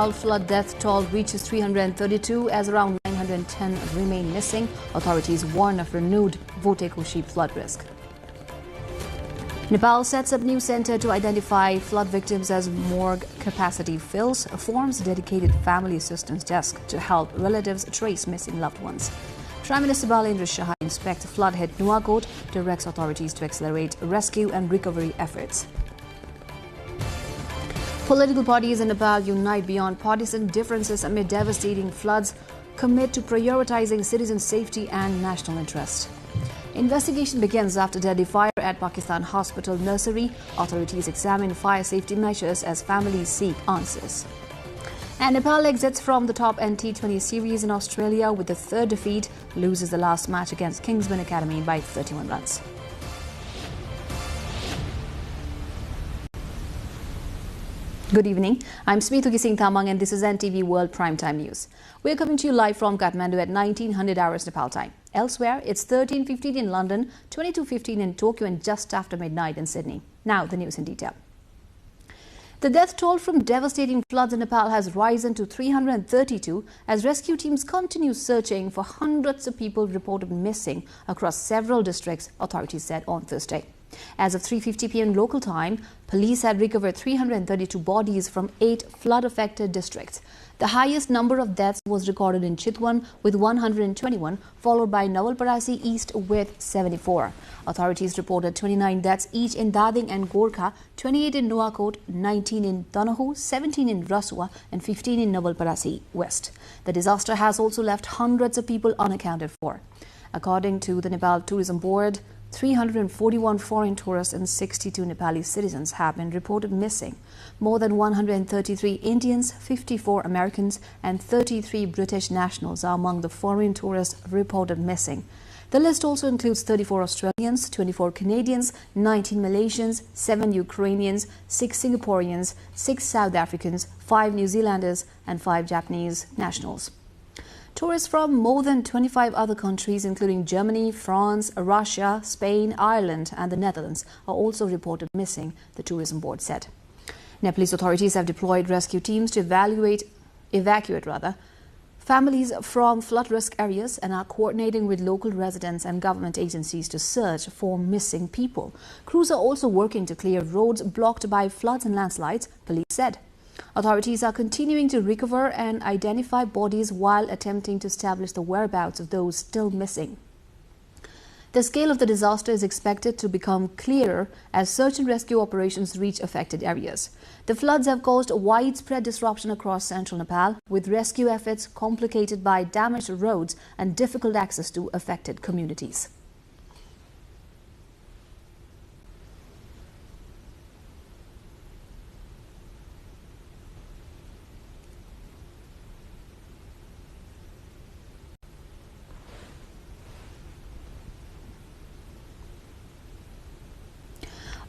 Nepal flood death toll reaches 332 as around 910 remain missing. Authorities warn of renewed Votekoshi flood risk. Nepal sets up new center to identify flood victims as morgue capacity fills, forms dedicated family assistance desk to help relatives trace missing loved ones. Prime Minister Balendra Shah inspects flood-hit Nuwakot, directs authorities to accelerate rescue and recovery efforts. Political parties in Nepal unite beyond partisan differences amid devastating floods, commit to prioritizing citizen safety and national interest. Investigation begins after deadly fire at Pakistan Hospital nursery. Authorities examine fire safety measures as families seek answers. And Nepal exits from the top T20 series in Australia with the third defeat, loses the last match against Kingsman Academy by 31 runs. Good evening. I'm Smituki Singh Thamang and this is NTV World Primetime News. We're coming to you live from Kathmandu at 1900 hours Nepal time. Elsewhere, it's 13:15 in London, 22:15 in Tokyo and just after midnight in Sydney. Now, the news in detail. The death toll from devastating floods in Nepal has risen to 332 as rescue teams continue searching for hundreds of people reported missing across several districts, authorities said on Thursday. As of 3:50 p.m. local time, police had recovered 332 bodies from 8 flood-affected districts. The highest number of deaths was recorded in Chitwan with 121, followed by Nawalparasi East with 74. Authorities reported 29 deaths each in Dading and Gorkha, 28 in Nuwakot, 19 in Tanahu, 17 in Rasua and 15 in Nawalparasi West. The disaster has also left hundreds of people unaccounted for. According to the Nepal Tourism Board, 341 foreign tourists and 62 Nepali citizens have been reported missing. More than 133 Indians, 54 Americans and 33 British nationals are among the foreign tourists reported missing. The list also includes 34 Australians, 24 Canadians, 19 Malaysians, 7 Ukrainians, 6 Singaporeans, 6 South Africans, 5 New Zealanders and 5 Japanese nationals. Tourists from more than 25 other countries, including Germany, France, Russia, Spain, Ireland and the Netherlands, are also reported missing, the Tourism Board said. Nepalese authorities have deployed rescue teams to evacuate families from flood risk areas and are coordinating with local residents and government agencies to search for missing people. Crews are also working to clear roads blocked by floods and landslides, police said. Authorities are continuing to recover and identify bodies while attempting to establish the whereabouts of those still missing. The scale of the disaster is expected to become clearer as search and rescue operations reach affected areas. The floods have caused widespread disruption across central Nepal, with rescue efforts complicated by damaged roads and difficult access to affected communities.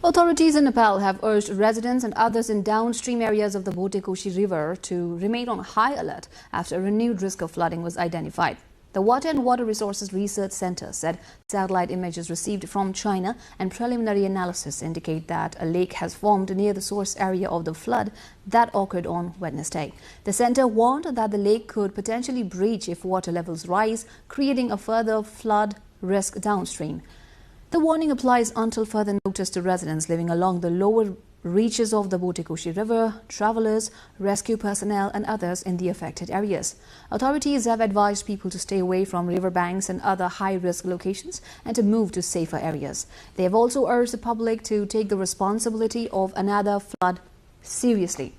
Authorities in Nepal have urged residents and others in downstream areas of the Votekoshi River to remain on high alert after a renewed risk of flooding was identified. The Water and Water Resources Research Center said satellite images received from China and preliminary analysis indicate that a lake has formed near the source area of the flood that occurred on Wednesday. The center warned that the lake could potentially breach if water levels rise, creating a further flood risk downstream. The warning applies until further notice to residents living along the lower reaches of the Votekoshi River, travelers, rescue personnel and others in the affected areas. Authorities have advised people to stay away from riverbanks and other high-risk locations and to move to safer areas. They have also urged the public to take the responsibility of another flood seriously.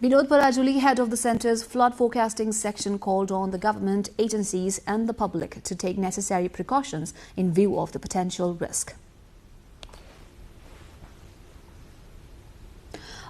Binod Parajuli, head of the centre's flood forecasting section, called on the government, agencies and the public to take necessary precautions in view of the potential risk.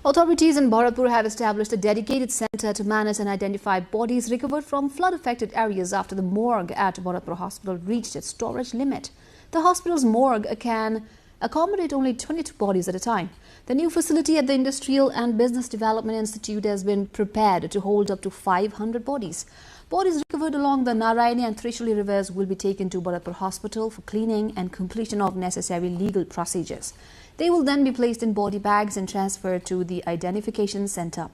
Authorities in Bharatpur have established a dedicated centre to manage and identify bodies recovered from flood-affected areas after the morgue at Bharatpur Hospital reached its storage limit. The hospital's morgue can accommodate only 22 bodies at a time. The new facility at the Industrial and Business Development Institute has been prepared to hold up to 500 bodies. Bodies recovered recovered along the Narayani and Trishuli rivers will be taken to Bharatpur Hospital for cleaning and completion of necessary legal procedures. They will then be placed in body bags and transferred to the identification centre.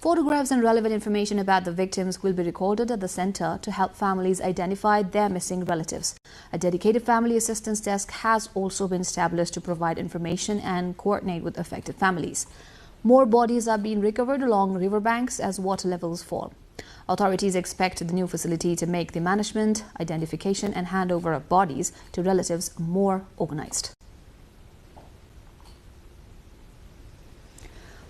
Photographs and relevant information about the victims will be recorded at the centre to help families identify their missing relatives. A dedicated family assistance desk has also been established to provide information and coordinate with affected families. More bodies are being recovered along riverbanks as water levels fall. Authorities expect the new facility to make the management, identification and handover of bodies to relatives more organised.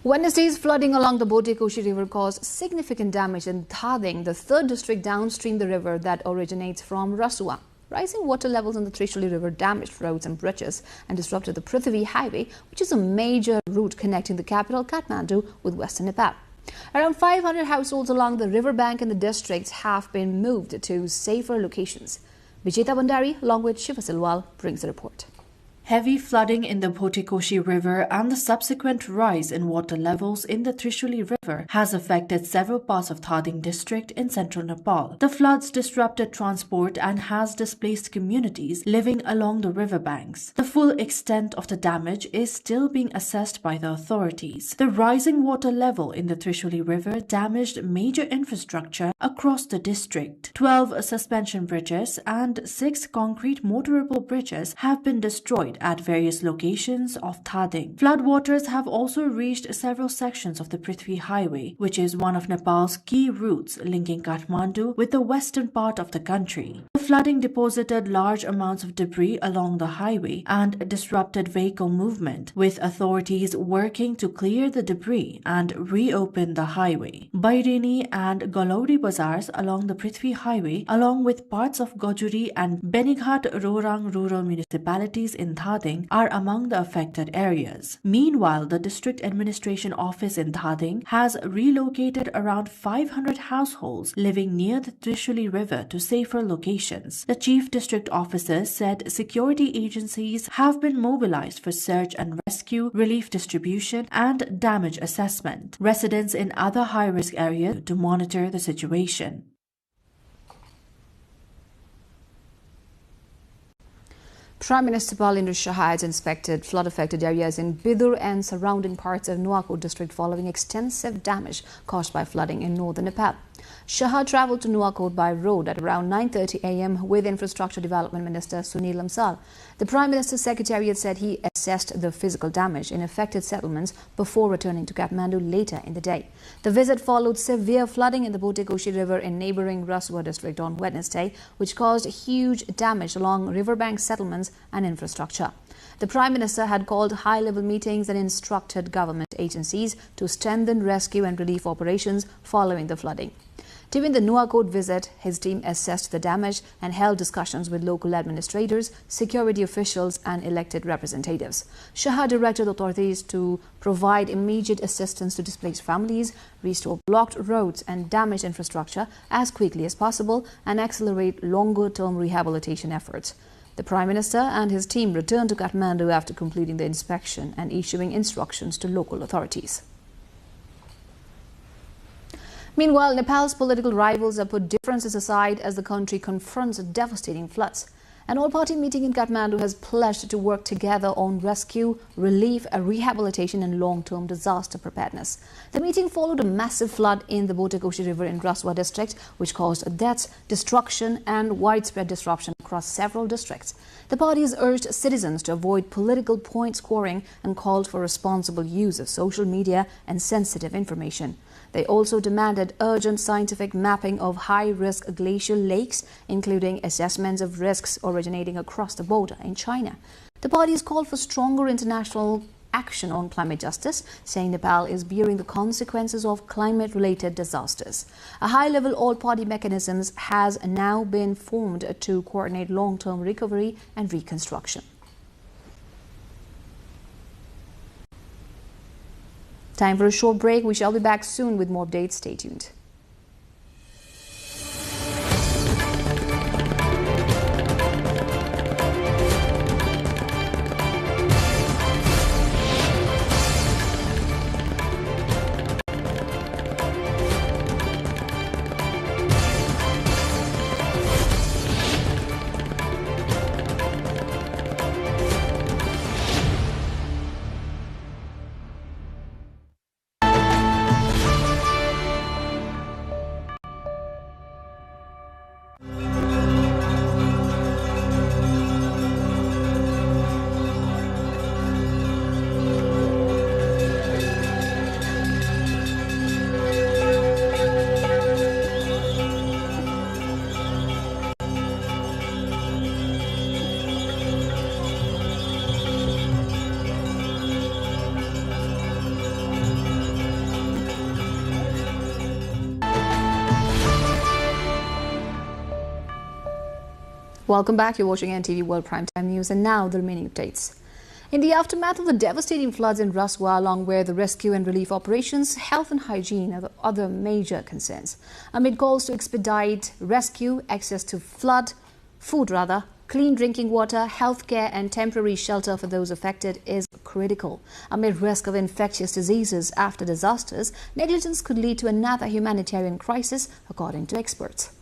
Wednesday's flooding along the Botekoshi River caused significant damage in Thading, the third district downstream the river that originates from Rasua. Rising water levels in the Trishuli River damaged roads and bridges and disrupted the Prithvi Highway, which is a major route connecting the capital Kathmandu with western Nepal. Around 500 households along the riverbank in the districts have been moved to safer locations. Vijeta Bandari, along with Shiva Silwal, brings the report. Heavy flooding in the Botekoshi River and the subsequent rise in water levels in the Trishuli River has affected several parts of Thading district in central Nepal. The floods disrupted transport and has displaced communities living along the riverbanks. The full extent of the damage is still being assessed by the authorities. The rising water level in the Trishuli River damaged major infrastructure across the district. 12 suspension bridges and 6 concrete motorable bridges have been destroyed at various locations of Thading. Floodwaters have also reached several sections of the Prithvi Highway, which is one of Nepal's key routes linking Kathmandu with the western part of the country. The flooding deposited large amounts of debris along the highway and disrupted vehicle movement, with authorities working to clear the debris and reopen the highway. Bairini and Galauri Bazars along the Prithvi Highway, along with parts of Gojuri and Benighat Rorang rural municipalities in Thading, are among the affected areas. Meanwhile, the district administration office in Thading has relocated around 500 households living near the Trishuli River to safer locations. The chief district officer said security agencies have been mobilized for search and rescue, relief distribution, and damage assessment. Residents in other high-risk areas to monitor the situation. Prime Minister Balinder Shah has inspected flood-affected areas in Bidur and surrounding parts of Nuwakot district following extensive damage caused by flooding in northern Nepal. Shah travelled to Nuwakot by road at around 9:30 a.m. with Infrastructure Development Minister Sunil Lamsal. The Prime Minister's Secretariat said he assessed the physical damage in affected settlements before returning to Kathmandu later in the day. The visit followed severe flooding in the Botekoshi River in neighbouring Rasua district on Wednesday, which caused huge damage along riverbank settlements and infrastructure. The Prime Minister had called high-level meetings and instructed government agencies to strengthen rescue and relief operations following the flooding. During the Nuwakot visit, his team assessed the damage and held discussions with local administrators, security officials and elected representatives. Shah directed authorities to provide immediate assistance to displaced families, restore blocked roads and damaged infrastructure as quickly as possible, and accelerate longer-term rehabilitation efforts. The Prime Minister and his team returned to Kathmandu after completing the inspection and issuing instructions to local authorities. Meanwhile, Nepal's political rivals have put differences aside as the country confronts devastating floods. An all-party meeting in Kathmandu has pledged to work together on rescue, relief, rehabilitation and long-term disaster preparedness. The meeting followed a massive flood in the Botekoshi River in Rasua district, which caused deaths, destruction and widespread disruption across several districts. The parties urged citizens to avoid political point scoring and called for responsible use of social media and sensitive information. They also demanded urgent scientific mapping of high-risk glacial lakes, including assessments of risks originating across the border in China. The parties called for stronger international action on climate justice, saying Nepal is bearing the consequences of climate-related disasters. A high-level all-party mechanism has now been formed to coordinate long-term recovery and reconstruction. Time for a short break. We shall be back soon with more updates. Stay tuned. Welcome back. You're watching NTV World Primetime News, and now the remaining updates. In the aftermath of the devastating floods in Raswa, along with the rescue and relief operations, health and hygiene are the other major concerns. Amid calls to expedite rescue, access to food, clean drinking water, healthcare and temporary shelter for those affected is critical. Amid risk of infectious diseases after disasters, negligence could lead to another humanitarian crisis, according to experts.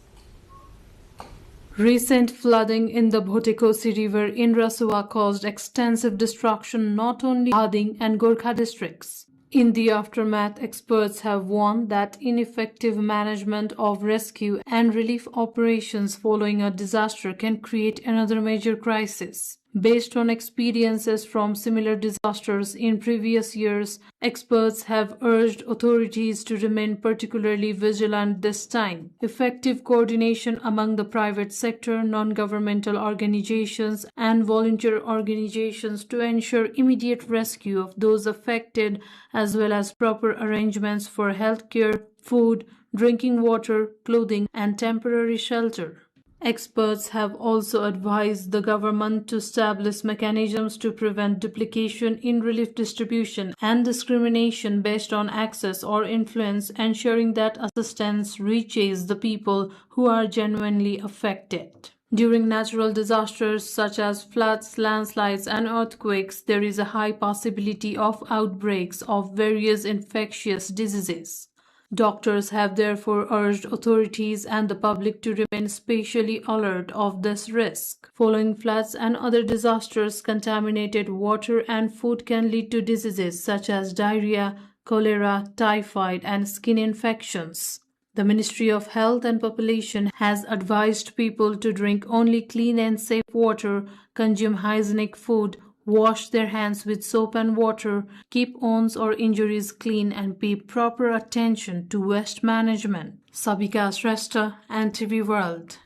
Recent flooding in the Bhotekoshi River in Rasua caused extensive destruction not only in Dhading and Gorkha districts. In the aftermath, experts have warned that ineffective management of rescue and relief operations following a disaster can create another major crisis. Based on experiences from similar disasters in previous years, experts have urged authorities to remain particularly vigilant this time. Effective coordination among the private sector, non-governmental organizations, and volunteer organizations to ensure immediate rescue of those affected, as well as proper arrangements for healthcare, food, drinking water, clothing, and temporary shelter. Experts have also advised the government to establish mechanisms to prevent duplication in relief distribution and discrimination based on access or influence, ensuring that assistance reaches the people who are genuinely affected. During natural disasters such as floods, landslides, and earthquakes, there is a high possibility of outbreaks of various infectious diseases. Doctors have therefore urged authorities and the public to remain specially alert of this risk. Following floods and other disasters, contaminated water and food can lead to diseases such as diarrhea, cholera, typhoid, and skin infections. The Ministry of Health and Population has advised people to drink only clean and safe water, consume hygienic food, wash their hands with soap and water, keep wounds or injuries clean, and pay proper attention to waste management. Sabika Shrestha, NTV World.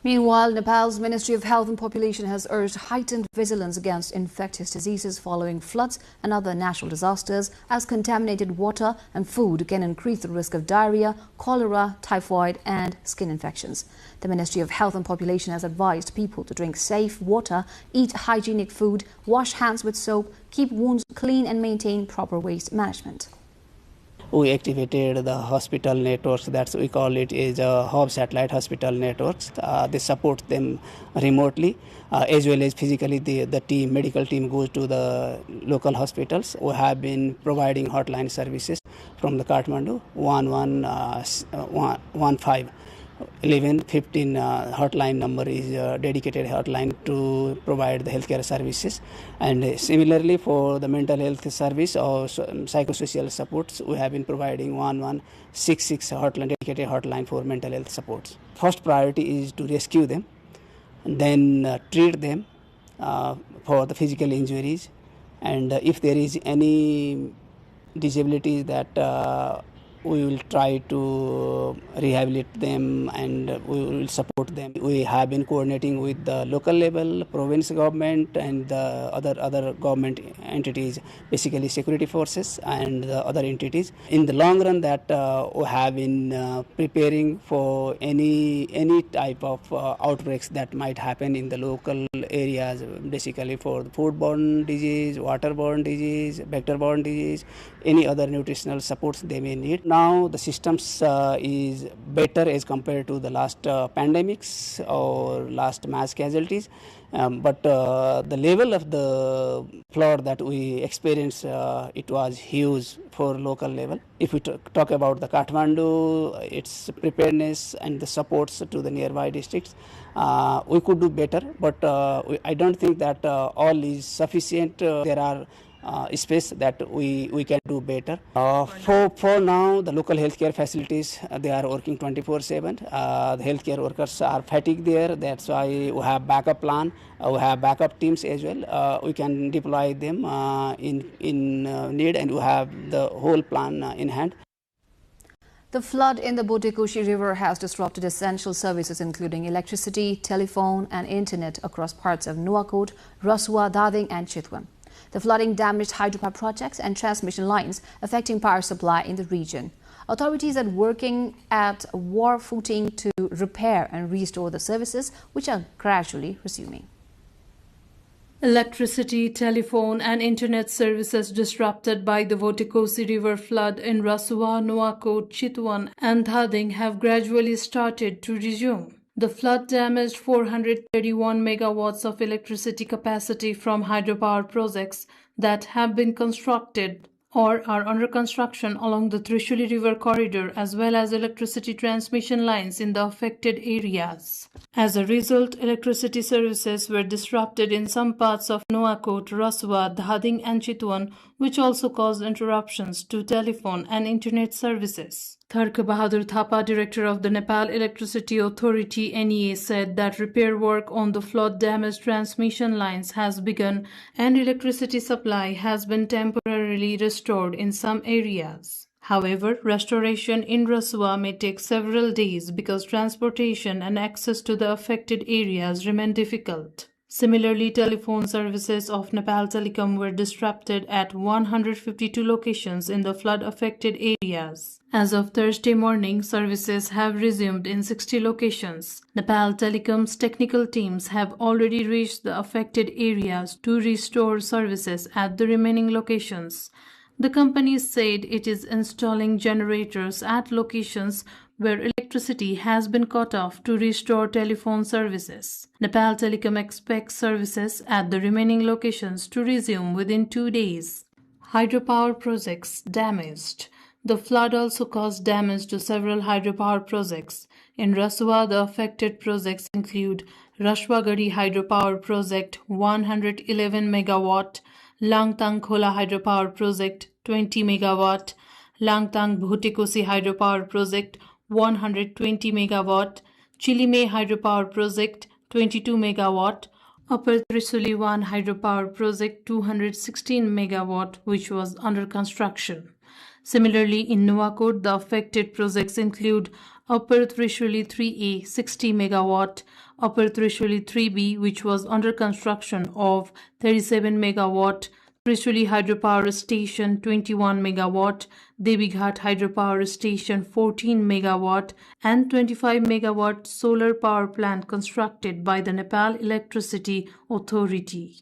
Meanwhile, Nepal's Ministry of Health and Population has urged heightened vigilance against infectious diseases following floods and other natural disasters, as contaminated water and food can increase the risk of diarrhea, cholera, typhoid, and skin infections. The Ministry of Health and Population has advised people to drink safe water, eat hygienic food, wash hands with soap, keep wounds clean, and maintain proper waste management. We activated the hospital networks, that's we call it is hub satellite hospital networks. They support them remotely as well as physically. The medical team goes to the local hospitals. We have been providing hotline services from the Kathmandu 1115. 1115 hotline number is a dedicated hotline to provide the healthcare services, and similarly for the mental health service or psychosocial supports, we have been providing 1166 hotline, dedicated hotline for mental health supports. First priority is to rescue them, and then treat them for the physical injuries, and if there is any disabilities that we will try to rehabilitate them and we will support them. We have been coordinating with the local level, province government, and the other government entities, basically security forces and the other entities. In the long run, that we have been preparing for any type of outbreaks that might happen in the local areas, basically for the foodborne disease, waterborne disease, vector-borne disease, any other nutritional supports they may need. Now the systems is better as compared to the last pandemics or last mass casualties, but the level of the flood that we experienced, it was huge for local level. If we talk about the Kathmandu, its preparedness and the supports to the nearby districts, we could do better, but I don't think that all is sufficient. There are space that we can do better. For now, the local healthcare facilities, they are working 24/7. The healthcare workers are fatigued there. That's why we have backup plan. We have backup teams as well. We can deploy them in need, and we have the whole plan in hand. The flood in the Bhotekoshi River has disrupted essential services including electricity, telephone, and internet across parts of Nuwakot, Rasua, Dhading, and Chitwan. The flooding damaged hydropower projects and transmission lines, affecting power supply in the region. Authorities are working at war footing to to repair and restore the services, which are gradually resuming. Electricity, telephone and internet services disrupted by the Votekosi River flood in Rasua, Nuwakot, Chitwan and Thading have gradually started to resume. The flood damaged 431 megawatts of electricity capacity from hydropower projects that have been constructed or are under construction along the Trishuli River corridor, as well as electricity transmission lines in the affected areas. As a result, electricity services were disrupted in some parts of Nuwakot, Rasua, Dhading and Chitwan, which also caused interruptions to telephone and internet services. Thark Bahadur Thapa, director of the Nepal Electricity Authority (NEA), said that repair work on the flood-damaged transmission lines has begun and electricity supply has been temporarily restored in some areas. However, restoration in Rasua may take several days because transportation and access to the affected areas remain difficult. Similarly, telephone services of Nepal Telecom were disrupted at 152 locations in the flood-affected areas. As of Thursday morning, services have resumed in 60 locations. Nepal Telecom's technical teams have already reached the affected areas to restore services at the remaining locations. The company said it is installing generators at locations where electricity has been cut off to restore telephone services. Nepal Telecom expects services at the remaining locations to resume within 2 days. Hydropower projects damaged. The flood also caused damage to several hydropower projects. In Rasua, the affected projects include Rashwagari Hydropower Project 111 megawatt, Langtang Khola Hydropower Project 20 megawatt, Langtang Bhutekosi Hydropower Project 120 megawatt, Chilime Hydropower Project 22 megawatt, Upper Trishuli 1 Hydropower Project 216 megawatt, which was under construction. Similarly, in Nuwakot, the affected projects include Upper Trishuli 3A 60 megawatt, Upper Trishuli 3B, which was under construction, of 37 megawatt, Trishuli Hydropower Station 21 megawatt, Devighat Hydropower Station 14 megawatt, and 25 megawatt solar power plant constructed by the Nepal Electricity Authority.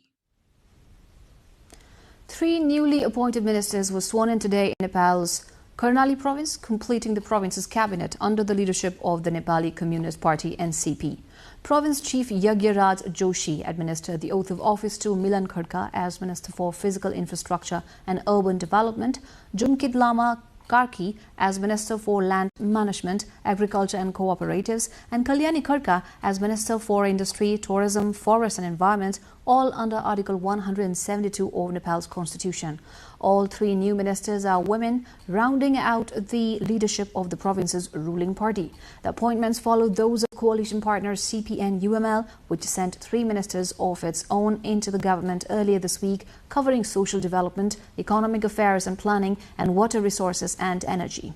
3 newly appointed ministers were sworn in today in Nepal's Karnali province, completing the province's cabinet under the leadership of the Nepali Communist Party (NCP). Province Chief Yagyaraj Joshi administered the oath of office to Milan Khadka as Minister for Physical Infrastructure and Urban Development, Jumkid Lama Karki as Minister for Land Management, Agriculture and Cooperatives, and Kalyani Khadka as Minister for Industry, Tourism, Forest and Environment, all under Article 172 of Nepal's constitution. All 3 new ministers are women, rounding out the leadership of the province's ruling party. The appointments follow those of coalition partner CPN-UML, which sent 3 ministers of its own into the government earlier this week, covering social development, economic affairs and planning, and water resources and energy.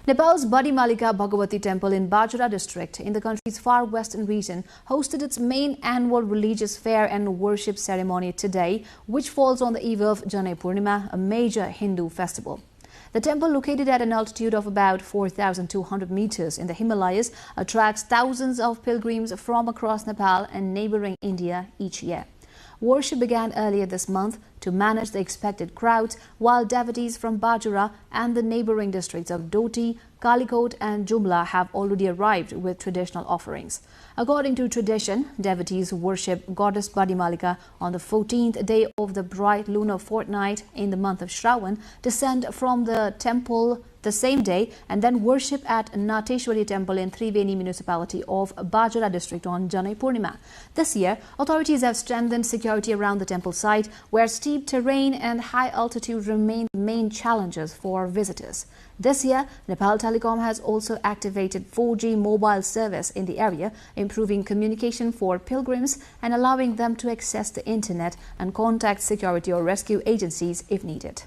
Nepal's Badi Malika Bhagawati Temple in Bajra district in the country's far western region hosted its main annual religious fair and worship ceremony today, which falls on the eve of Janai Purnima, a major Hindu festival. The temple, located at an altitude of about 4,200 meters in the Himalayas, attracts thousands of pilgrims from across Nepal and neighboring India each year. Worship began earlier this month to manage the expected crowds, while devotees from Bajra and the neighboring districts of Doti, Kalikot and Jumla have already arrived with traditional offerings. According to tradition, devotees worship goddess Badi Malika on the 14th day of the bright lunar fortnight in the month of Shravan, descend from the temple the same day and then worship at Nateshwari Temple in Triveni municipality of Bajra district on Janai Purnima. This year, authorities have strengthened security around the temple site, where steep terrain and high altitude remain main challenges for visitors. This year, Nepal Telecom has also activated 4G mobile service in the area, improving communication for pilgrims and allowing them to access the internet and contact security or rescue agencies if needed.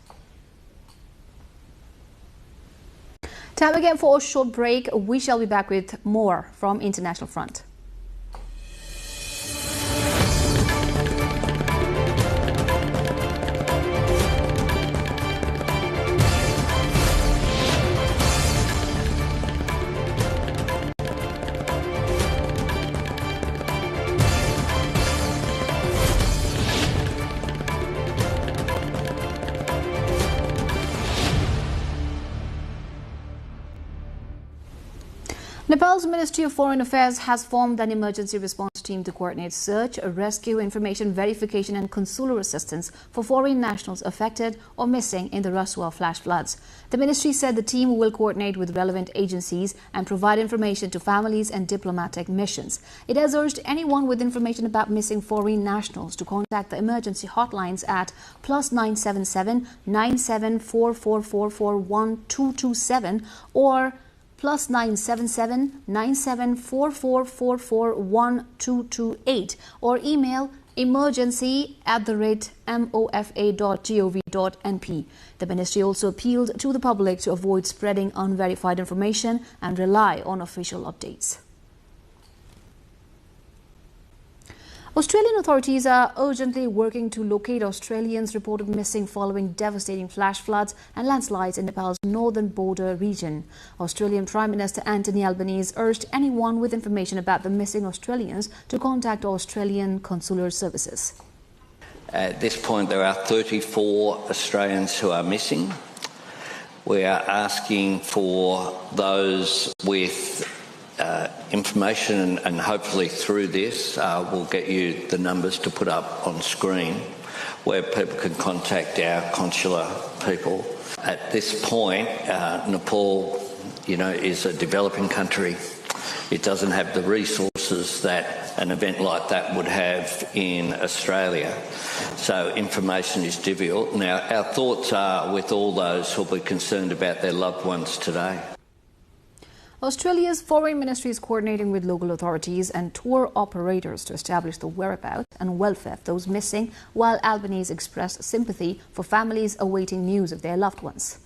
Time again for a short break. We shall be back with more from International Front. Nepal's Ministry of Foreign Affairs has formed an emergency response team to coordinate search, rescue, information verification and consular assistance for foreign nationals affected or missing in the Rasuwa flash floods. The ministry said the team will coordinate with relevant agencies and provide information to families and diplomatic missions. It has urged anyone with information about missing foreign nationals to contact the emergency hotlines at +977 9744441227 or +977 9744441228 or email emergency@mofa.gov.np. The ministry also appealed to the public to avoid spreading unverified information and rely on official updates. Australian authorities are urgently working to locate Australians reported missing following devastating flash floods and landslides in Nepal's northern border region. Australian Prime Minister Anthony Albanese urged anyone with information about the missing Australians to contact Australian consular services. At this point, there are 34 Australians who are missing. We are asking for those with information, and hopefully through this we'll get you the numbers to put up on screen where people can contact our consular people. At this point, Nepal, is a developing country. It doesn't have the resources that an event like that would have in Australia. So information is difficult. Now, our thoughts are with all those who will be concerned about their loved ones today. Australia's Foreign Ministry is coordinating with local authorities and tour operators to establish the whereabouts and welfare of those missing, while Albanese expressed sympathy for families awaiting news of their loved ones.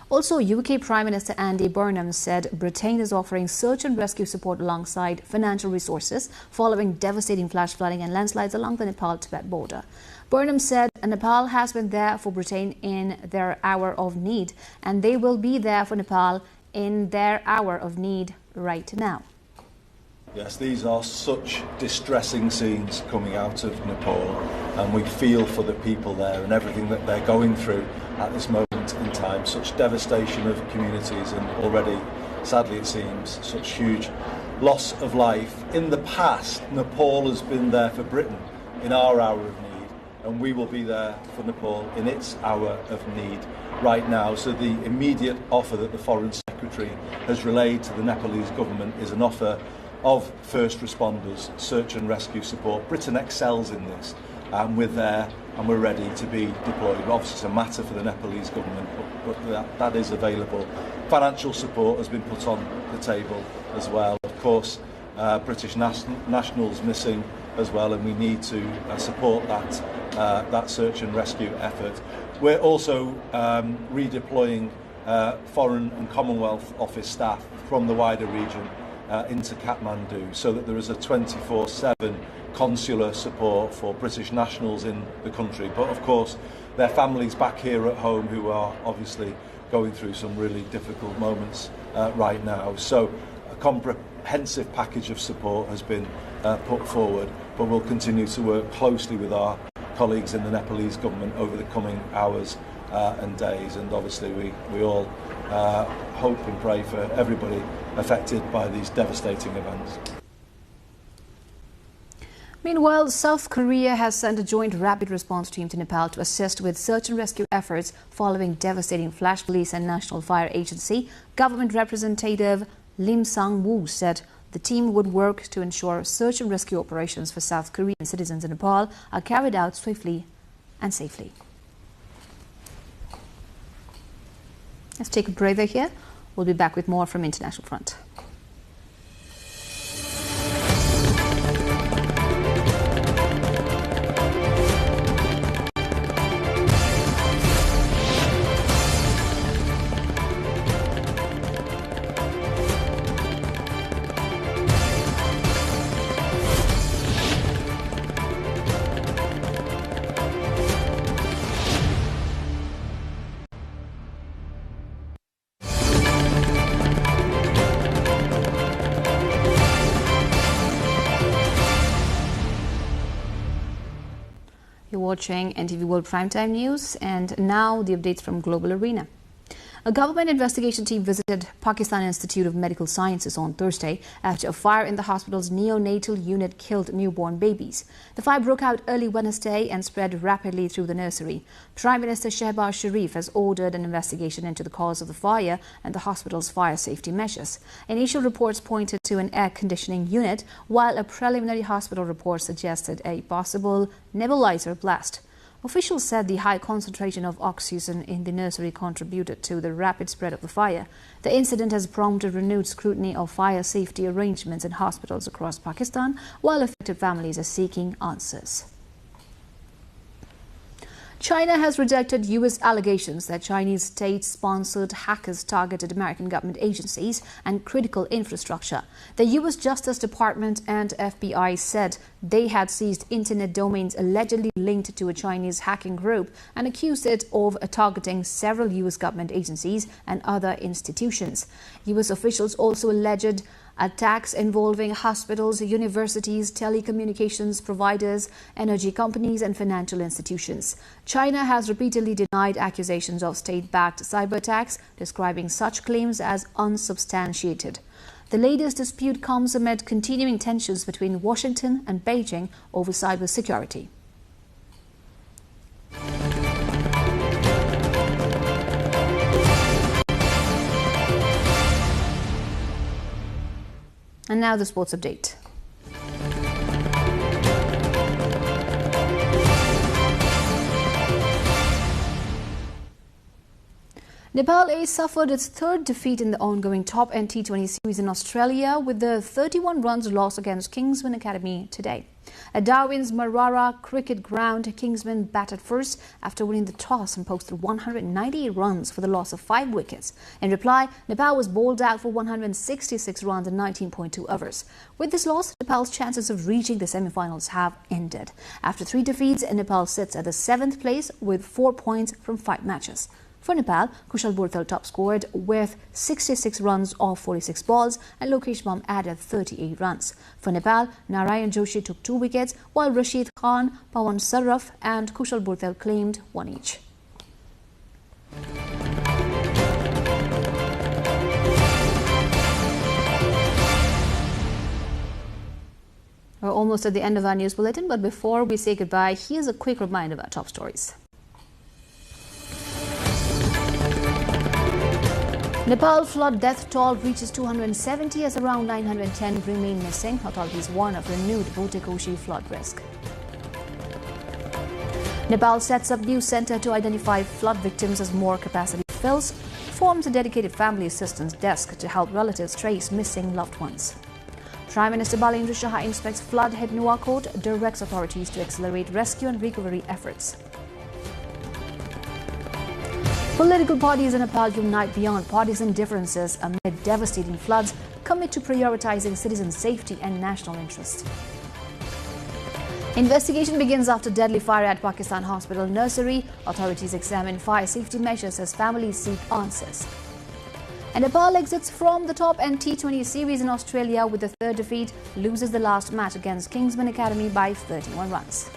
Also, UK Prime Minister Andy Burnham said Britain is offering search and rescue support alongside financial resources following devastating flash flooding and landslides along the Nepal-Tibet border. Burnham said Nepal has been there for Britain in their hour of need, and they will be there for Nepal in their hour of need right now. Yes, these are such distressing scenes coming out of Nepal, and we feel for the people there and everything that they're going through at this moment in time. Such devastation of communities and already, sadly it seems, such huge loss of life. In the past, Nepal has been there for Britain in our hour of need, and we will be there for Nepal in its hour of need right now. So the immediate offer that the Foreign Secretary has relayed to the Nepalese government is an offer of first responders, search and rescue support. Britain excels in this, and we're there and we're ready to be deployed. Obviously it's a matter for the Nepalese government, but that is available. Financial support has been put on the table as well. Of course, British nationals missing as well, and we need to support that search and rescue effort. We're also redeploying Foreign and Commonwealth Office staff from the wider region into Kathmandu, so that there is a 24/7 consular support for British nationals in the country, but of course their families back here at home who are obviously going through some really difficult moments right now. So a comprehensive package of support has been put forward, but we'll continue to work closely with our colleagues in the Nepalese government over the coming hours and days, and obviously we all hope and pray for everybody affected by these devastating events. Meanwhile, South Korea has sent a joint rapid response team to Nepal to assist with search and rescue efforts following devastating flash. Police and National Fire Agency government representative Lim Sang-woo said the team would work to ensure search and rescue operations for South Korean citizens in Nepal are carried out swiftly and safely. Let's take a breather here. We'll be back with more from International Front. You're watching NTV World Primetime News, and now the updates from Global Arena. A government investigation team visited Pakistan Institute of Medical Sciences on Thursday after a fire in the hospital's neonatal unit killed newborn babies. The fire broke out early Wednesday and spread rapidly through the nursery. Prime Minister Shehbaz Sharif has ordered an investigation into the cause of the fire and the hospital's fire safety measures. Initial reports pointed to an air conditioning unit, while a preliminary hospital report suggested a possible nebulizer blast. Officials said the high concentration of oxygen in the nursery contributed to the rapid spread of the fire. The incident has prompted renewed scrutiny of fire safety arrangements in hospitals across Pakistan, while affected families are seeking answers. China has rejected U.S. allegations that Chinese state-sponsored hackers targeted American government agencies and critical infrastructure. The U.S. Justice Department and FBI said they had seized internet domains allegedly linked to a Chinese hacking group and accused it of targeting several U.S. government agencies and other institutions. U.S. officials also alleged attacks involving hospitals, universities, telecommunications providers, energy companies and financial institutions. China has repeatedly denied accusations of state-backed cyber attacks, describing such claims as unsubstantiated. The latest dispute comes amid continuing tensions between Washington and Beijing over cybersecurity. And now the sports update. Nepal A suffered its third defeat in the ongoing top T20 series in Australia with the 31 runs loss against Kingsman Academy today. At Darwin's Marara cricket ground, Kingsman batted first after winning the toss and posted 198 runs for the loss of 5 wickets. In reply, Nepal was bowled out for 166 runs in 19.2 overs. With this loss, Nepal's chances of reaching the semi-finals have ended. After 3 defeats, Nepal sits at the 7th place with 4 points from 5 matches. For Nepal, Kushal Burthal top scored with 66 runs off 46 balls and Lokesh Bam added 38 runs. For Nepal, Narayan Joshi took 2 wickets while Rashid Khan, Pawan Sarraf and Kushal Burthal claimed 1 each. We're almost at the end of our news bulletin, but before we say goodbye, here's a quick reminder of our top stories. Nepal flood death toll reaches 270 as around 910 remain missing. Authorities warn of renewed Bhotekoshi flood risk. Nepal sets up new center to identify flood victims as more capacity fills. Forms a dedicated family assistance desk to help relatives trace missing loved ones. Prime Minister Balendra Shah inspects flood-hit Nuwakot, directs authorities to accelerate rescue and recovery efforts. Political parties in Nepal unite beyond partisan differences amid devastating floods, commit to prioritizing citizen safety and national interest. Investigation begins after deadly fire at Pakistan hospital nursery. Authorities examine fire safety measures as families seek answers. And Nepal exits from the top T20 series in Australia with a third defeat, loses the last match against Kingsman Academy by 31 runs.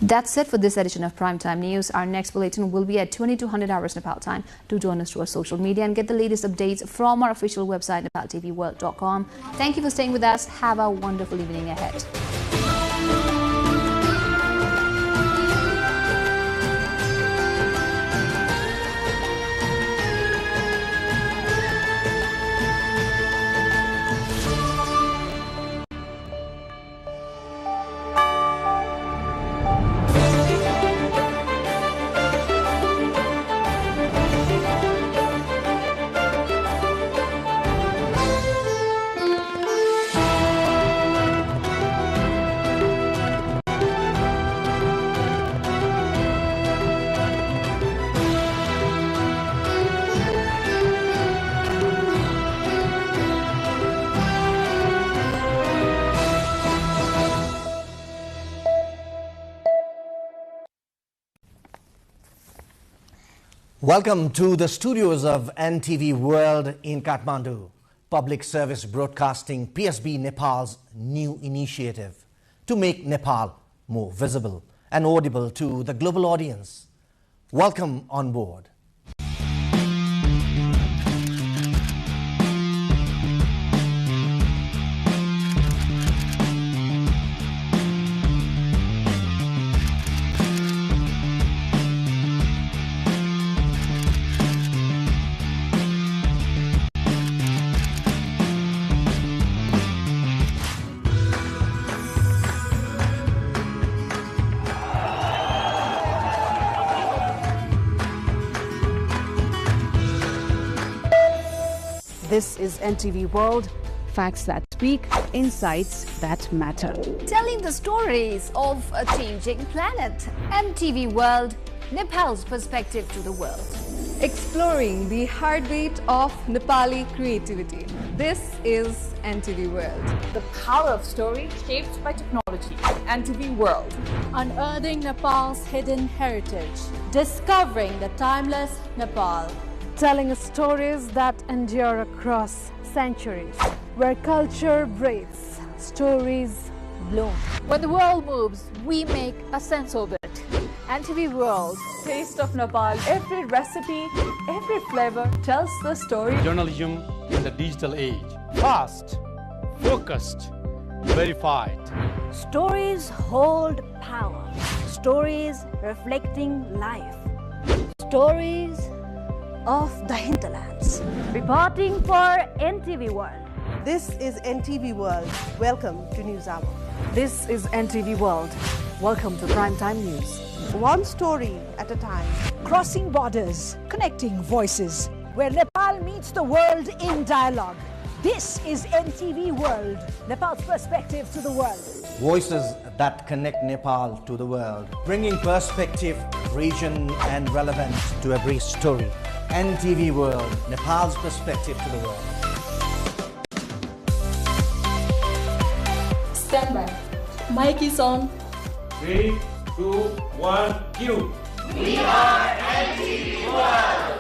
That's it for this edition of Primetime News. Our next bulletin will be at 2200 hours Nepal time. Do join us through our social media and get the latest updates from our official website, nepaltelevision.com. Thank you for staying with us. Have a wonderful evening ahead. Welcome to the studios of NTV World in Kathmandu, Public Service Broadcasting PSB Nepal's new initiative to make Nepal more visible and audible to the global audience. Welcome on board. This is NTV World, facts that speak, insights that matter. Telling the stories of a changing planet. NTV World, Nepal's perspective to the world. Exploring the heartbeat of Nepali creativity. This is NTV World. The power of story shaped by technology. NTV World. Unearthing Nepal's hidden heritage. Discovering the timeless Nepal. Telling stories that endure across centuries. Where culture breathes, stories bloom. When the world moves, we make a sense of it. NTV World. Taste of Nepal. Every recipe, every flavor tells the story. Journalism in the digital age. Fast, focused, verified. Stories hold power. Stories reflecting life. Stories of the hinterlands. Reporting for NTV World. This is NTV World. Welcome to News Hour. This is NTV World. Welcome to Primetime News. One story at a time. Crossing borders, connecting voices, where Nepal meets the world in dialogue. This is NTV World, Nepal's perspective to the world. Voices that connect Nepal to the world, bringing perspective, region and relevance to every story. NTV World, Nepal's perspective to the world. Stand by. Mic is on. 3, 2, 1, cue. We are NTV World.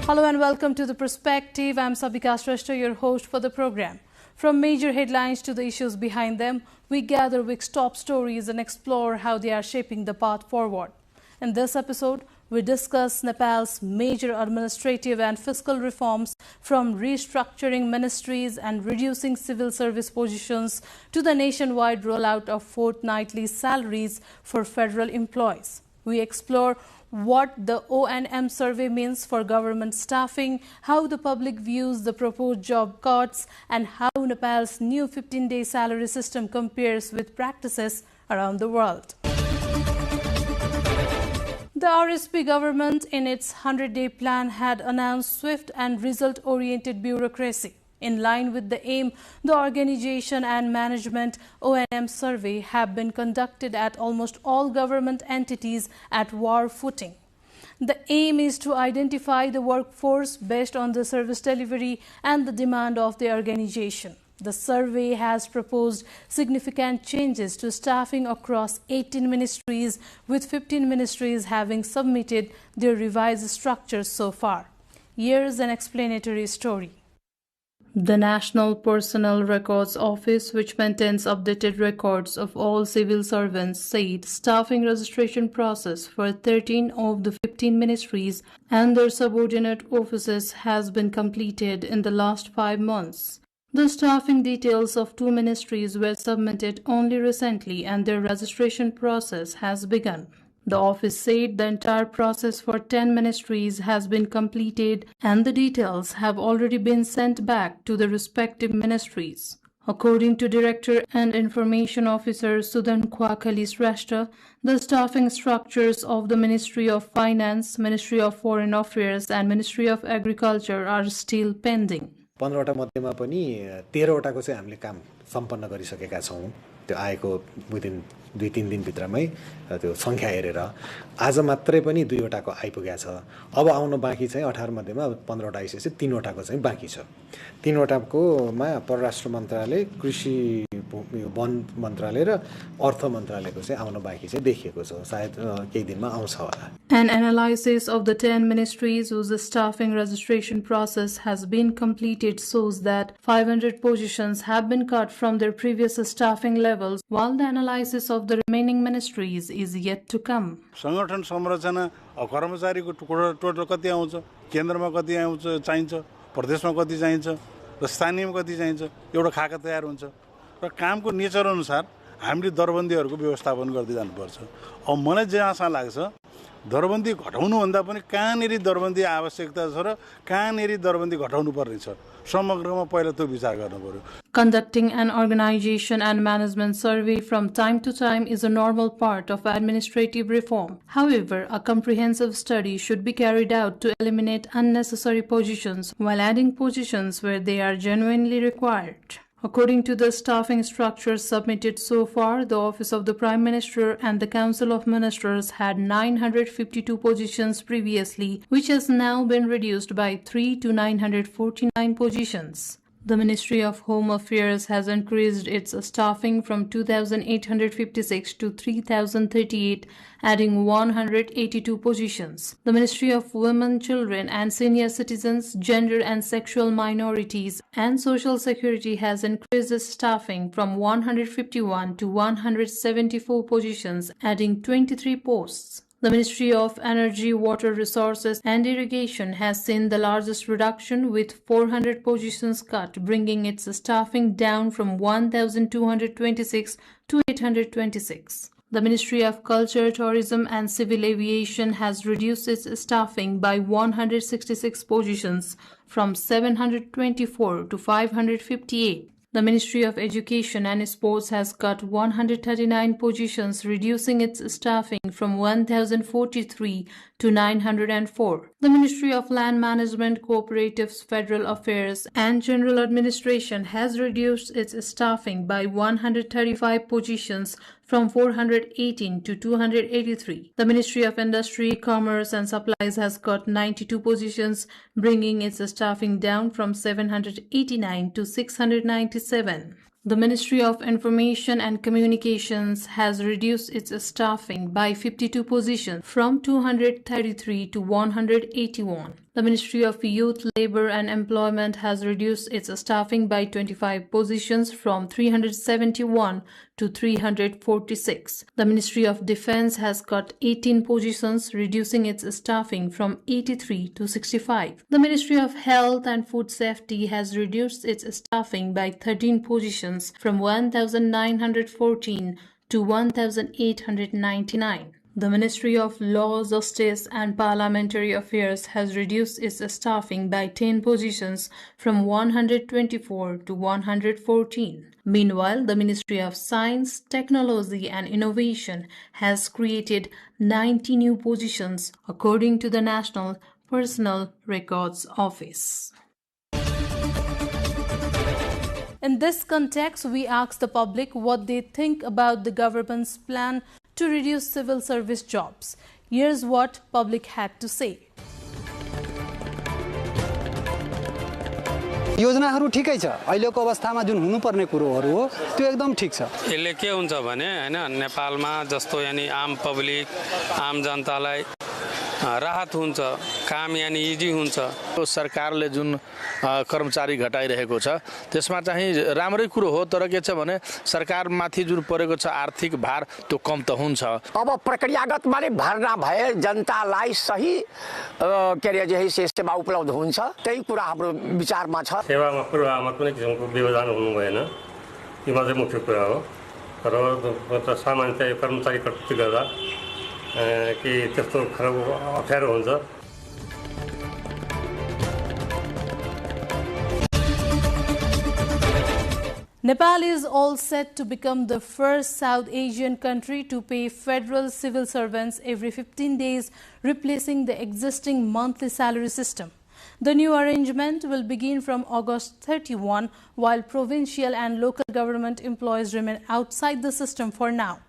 Hello and welcome to The Perspective. I'm Sabika Shrestha, your host for the program. From major headlines to the issues behind them, we gather week's top stories and explore how they are shaping the path forward. In this episode, we discuss Nepal's major administrative and fiscal reforms, from restructuring ministries and reducing civil service positions to the nationwide rollout of fortnightly salaries for federal employees. We explore what the O&M survey means for government staffing, how the public views the proposed job cuts, and how Nepal's new 15-day salary system compares with practices around the world. The RSP government, in its 100-day plan, had announced swift and result-oriented bureaucracy. In line with the aim, the organization and management O&M survey have been conducted at almost all government entities at war footing. The aim is to identify the workforce based on the service delivery and the demand of the organization. The survey has proposed significant changes to staffing across 18 ministries, with 15 ministries having submitted their revised structures so far. Here's an explanatory story. The National Personnel Records Office, which maintains updated records of all civil servants, said staffing registration process for 13 of the 15 ministries and their subordinate offices has been completed in the last 5 months. The staffing details of 2 ministries were submitted only recently and their registration process has begun. The office said the entire process for 10 ministries has been completed and the details have already been sent back to the respective ministries. According to Director and Information Officer Sudan Kwakali Shrestha, the staffing structures of the Ministry of Finance, Ministry of Foreign Affairs and Ministry of Agriculture are still pending. 15 वटा मध्येमा पनि 13 वटाको चाहिँ हामीले काम सम्पन्न गरिसकेका छौं त्यो आएको विदिन 2-3 दिन भित्रमै त्यो संख्या हेरेर आज मात्रै पनि 2 वटाको आइपुगेको छ अब आउन बाँकी चाहिँ 18 मध्येमा 15 वटा आइसकेपछि 3 वटाको चाहिँ बाँकी छ 3 वटाको मा परराष्ट्र मन्त्रालय कृषि वन मन्त्रालय र अर्थ मन्त्रालयको चाहिँ आउन बाँकी चाहिँ देखिएको छ सायद केही दिनमा आउँछ होला. An analysis of the 10 ministries whose staffing registration process has been completed shows that 500 positions have been cut from their previous staffing levels, while the analysis of the remaining ministries is yet to come. संगठन संरचना कर्मचारीको total कति आउँछ, केन्द्रमा कति आउँछ चाहिन्छ, प्रदेशमा कति चाहिन्छ र स्थानीयमा कति चाहिन्छ एउटा खाका तयार हुन्छ र कामको नेचर अनुसार हामीले दरबन्दीहरूको व्यवस्थापन गर्दै जानुपर्छ. अब मलाई जे आशा लाग्छ दरबन्दी घटाउनु भन्दा पनि कहाँनेरि दरबन्दी आवश्यकता छ र कहाँनेरि दरबन्दी घटाउनु पर्ने छ समग्रमा पहिला त्यो विचार गर्नु पर्यो. Conducting an organization and management survey from time to time is a normal part of administrative reform. However, a comprehensive study should be carried out to eliminate unnecessary positions while adding positions where they are genuinely required. According to the staffing structures submitted so far, the Office of the Prime Minister and the Council of Ministers had 952 positions previously, which has now been reduced by 3 to 949 positions. The Ministry of Home Affairs has increased its staffing from 2,856 to 3,038, adding 182 positions. The Ministry of Women, Children and Senior Citizens, Gender and Sexual Minorities and Social Security has increased its staffing from 151 to 174 positions, adding 23 posts. The Ministry of Energy, Water Resources and Irrigation has seen the largest reduction with 400 positions cut, bringing its staffing down from 1,226 to 826. The Ministry of Culture, Tourism and Civil Aviation has reduced its staffing by 166 positions from 724 to 558. The Ministry of Education and Sports has cut 139 positions, reducing its staffing from 1,043 to 904. The Ministry of Land Management, Cooperatives, Federal Affairs and General Administration has reduced its staffing by 135 positions from 418 to 283. The Ministry of Industry, Commerce and Supplies has cut 92 positions, bringing its staffing down from 789 to 697. The Ministry of Information and Communications has reduced its staffing by 52 positions from 233 to 181. The Ministry of Youth, Labour and Employment has reduced its staffing by 25 positions from 371 to 346. The Ministry of Defence has cut 18 positions, reducing its staffing from 83 to 65. The Ministry of Health and Food Safety has reduced its staffing by 13 positions from 1,914 to 1,899. The Ministry of Law, Justice and Parliamentary Affairs has reduced its staffing by 10 positions from 124 to 114. Meanwhile, the Ministry of Science, Technology and Innovation has created 90 new positions, according to the National Personnel Records Office. In this context, we asked the public what they think about the government's plan to reduce civil service jobs. Here's what public had to say. योजनाहरू ठिकै छ अहिलेको अवस्थामा जुन हुनुपर्ने कुरोहरू हो त्यो एकदम ठिक छ यसले के हुन्छ भने हैन नेपालमा जस्तो यानी आम पब्लिक आम जनतालाई राहत हुन्छ काम यानी इजी हुन्छ सरकारले जुन कर्मचारी घटाइरहेको छ त्यसमा चाहिँ राम्रै कुरो हो तर के छ भने सरकारमाथि जुन परेको छ आर्थिक भार त्यो कम त हुन्छ अब प्रक्रियागत माने भर्ना भए जनतालाई सही के रे जे सेवा उपलब्ध हुन्छ त्यही कुरा हाम्रो विचारमा छ सेवामा पूर्वमा कुनै किसिमको व्यवधान हुनु भएन यो मात्रै मुख्य कुरा हो र सामान्यतया कर्मचारी कटौती गर्दा कि त्यस्तो खराब अप्ठ्यारो हुन्छ Nepal is all set to become the first South Asian country to pay federal civil servants every 15 days, replacing the existing monthly salary system. The new arrangement will begin from August 31, while provincial and local government employees remain outside the system for now.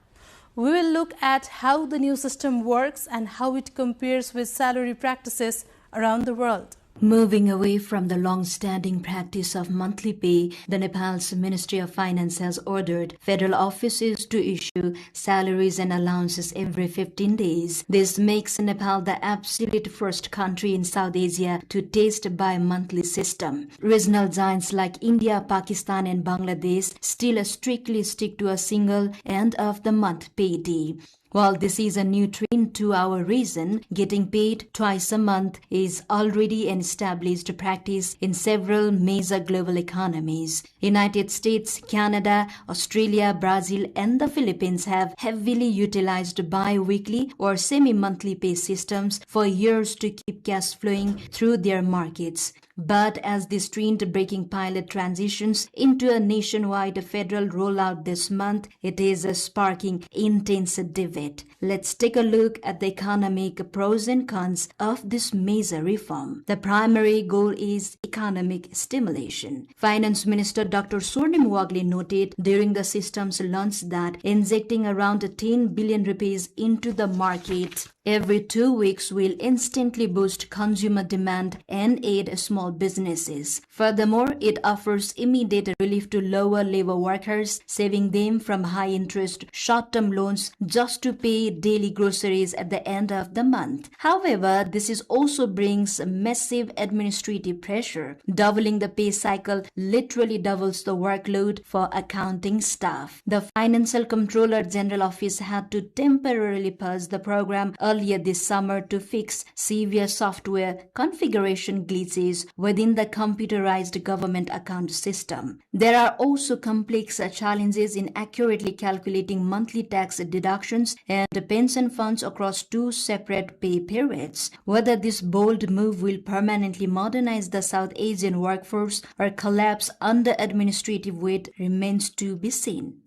We will look at how the new system works and how it compares with salary practices around the world. Moving away from the long-standing practice of monthly pay, the Nepal's Ministry of Finance has ordered federal offices to issue salaries and allowances every 15 days. This makes Nepal the absolute first country in South Asia to test a bi-monthly system. Regional giants like India, Pakistan and Bangladesh still strictly stick to a single end-of-the-month payday. While this is a new trend to our region, getting paid twice a month is already an established practice in several major global economies. United States, Canada, Australia, Brazil and the Philippines have heavily utilized bi-weekly or semi-monthly pay systems for years to keep cash flowing through their markets. But as this trend-breaking pilot transitions into a nationwide federal rollout this month, it is sparking intense debate. Let's take a look at the economic pros and cons of this major reform. The primary goal is economic stimulation. Finance Minister Dr. Swarnim Wagle noted during the system's launch that injecting around 10 billion rupees into the market every 2 weeks will instantly boost consumer demand and aid small businesses. Furthermore, it offers immediate relief to lower labor workers, saving them from high-interest short-term loans just to pay daily groceries at the end of the month. However, this is also brings massive administrative pressure. Doubling the pay cycle literally doubles the workload for accounting staff. The Financial Controller General Office had to temporarily pause the program earlier this summer to fix severe software configuration glitches within the computerized government account system. There are also complex challenges in accurately calculating monthly tax deductions and pension funds across 2 separate pay periods. Whether this bold move will permanently modernize the South Asian workforce or collapse under administrative weight remains to be seen.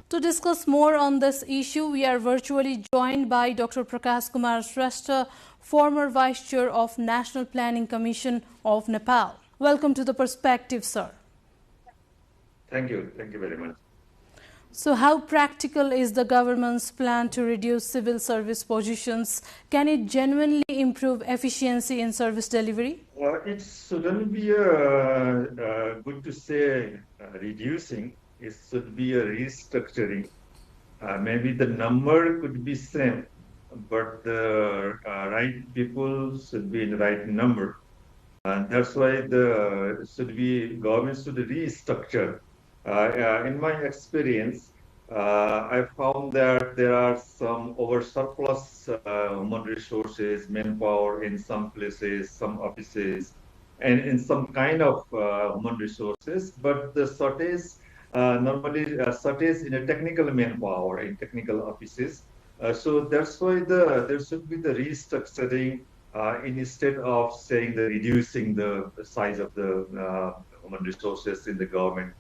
To discuss more on this issue, we are virtually joined by Dr. Prakash Kumar Shrestha, former Vice Chair of National Planning Commission of Nepal. Welcome to The Perspective, sir. Thank you. Thank you very much. So how practical is the government's plan to reduce civil service positions? Can it genuinely improve efficiency in service delivery? It shouldn't be good to say reducing. It should be a restructuring. Maybe the number could be same, but the right people should be in the right number. And that's why government should restructure. In my experience, I found that there are some over surplus human resources, manpower in some places, some offices, and in some kind of human resources, but the shortage normally shortage in a technical manpower in technical offices. So that's why there should be the restructuring instead of saying the reducing the size of the human resources in the government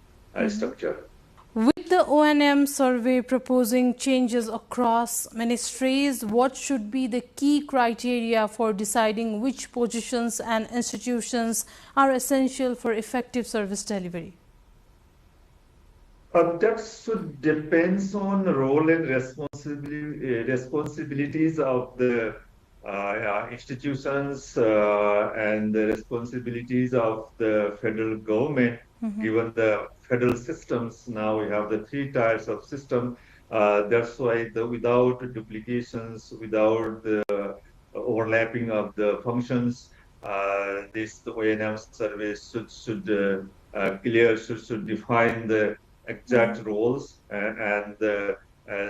structure. With the O&M survey proposing changes across ministries, what should be the key criteria for deciding which positions and institutions are essential for effective service delivery? That should depends on role and responsibilities of the institutions and the responsibilities of the federal government. Given the federal systems, now we have the 3 tiers of system. That's why without duplications, without the overlapping of the functions, the O&M service should define the exact roles and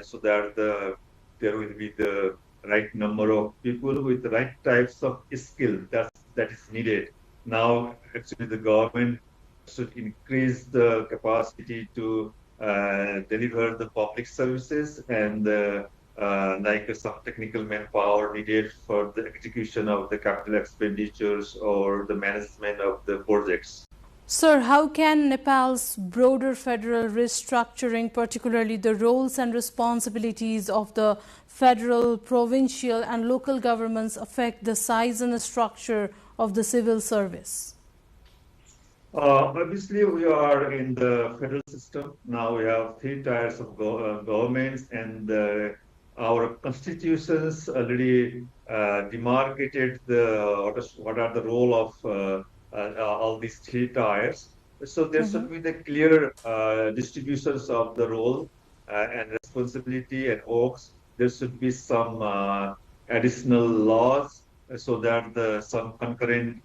so that there will be the right number of people with the right types of skill that is needed. Now, actually, the government should increase the capacity to deliver the public services and like some technical manpower needed for the execution of the capital expenditures or the management of the projects. Sir, how can Nepal's broader federal restructuring, particularly the roles and responsibilities of the federal, provincial and local governments, affect the size and structure of the civil service? Obviously, we are in the federal system. Now we have three tiers of governments, and our constitutions already demarcated what are the role of all these three tiers. So there should be the clear distributions of the role and responsibility and works. There should be some additional laws so that some concurrent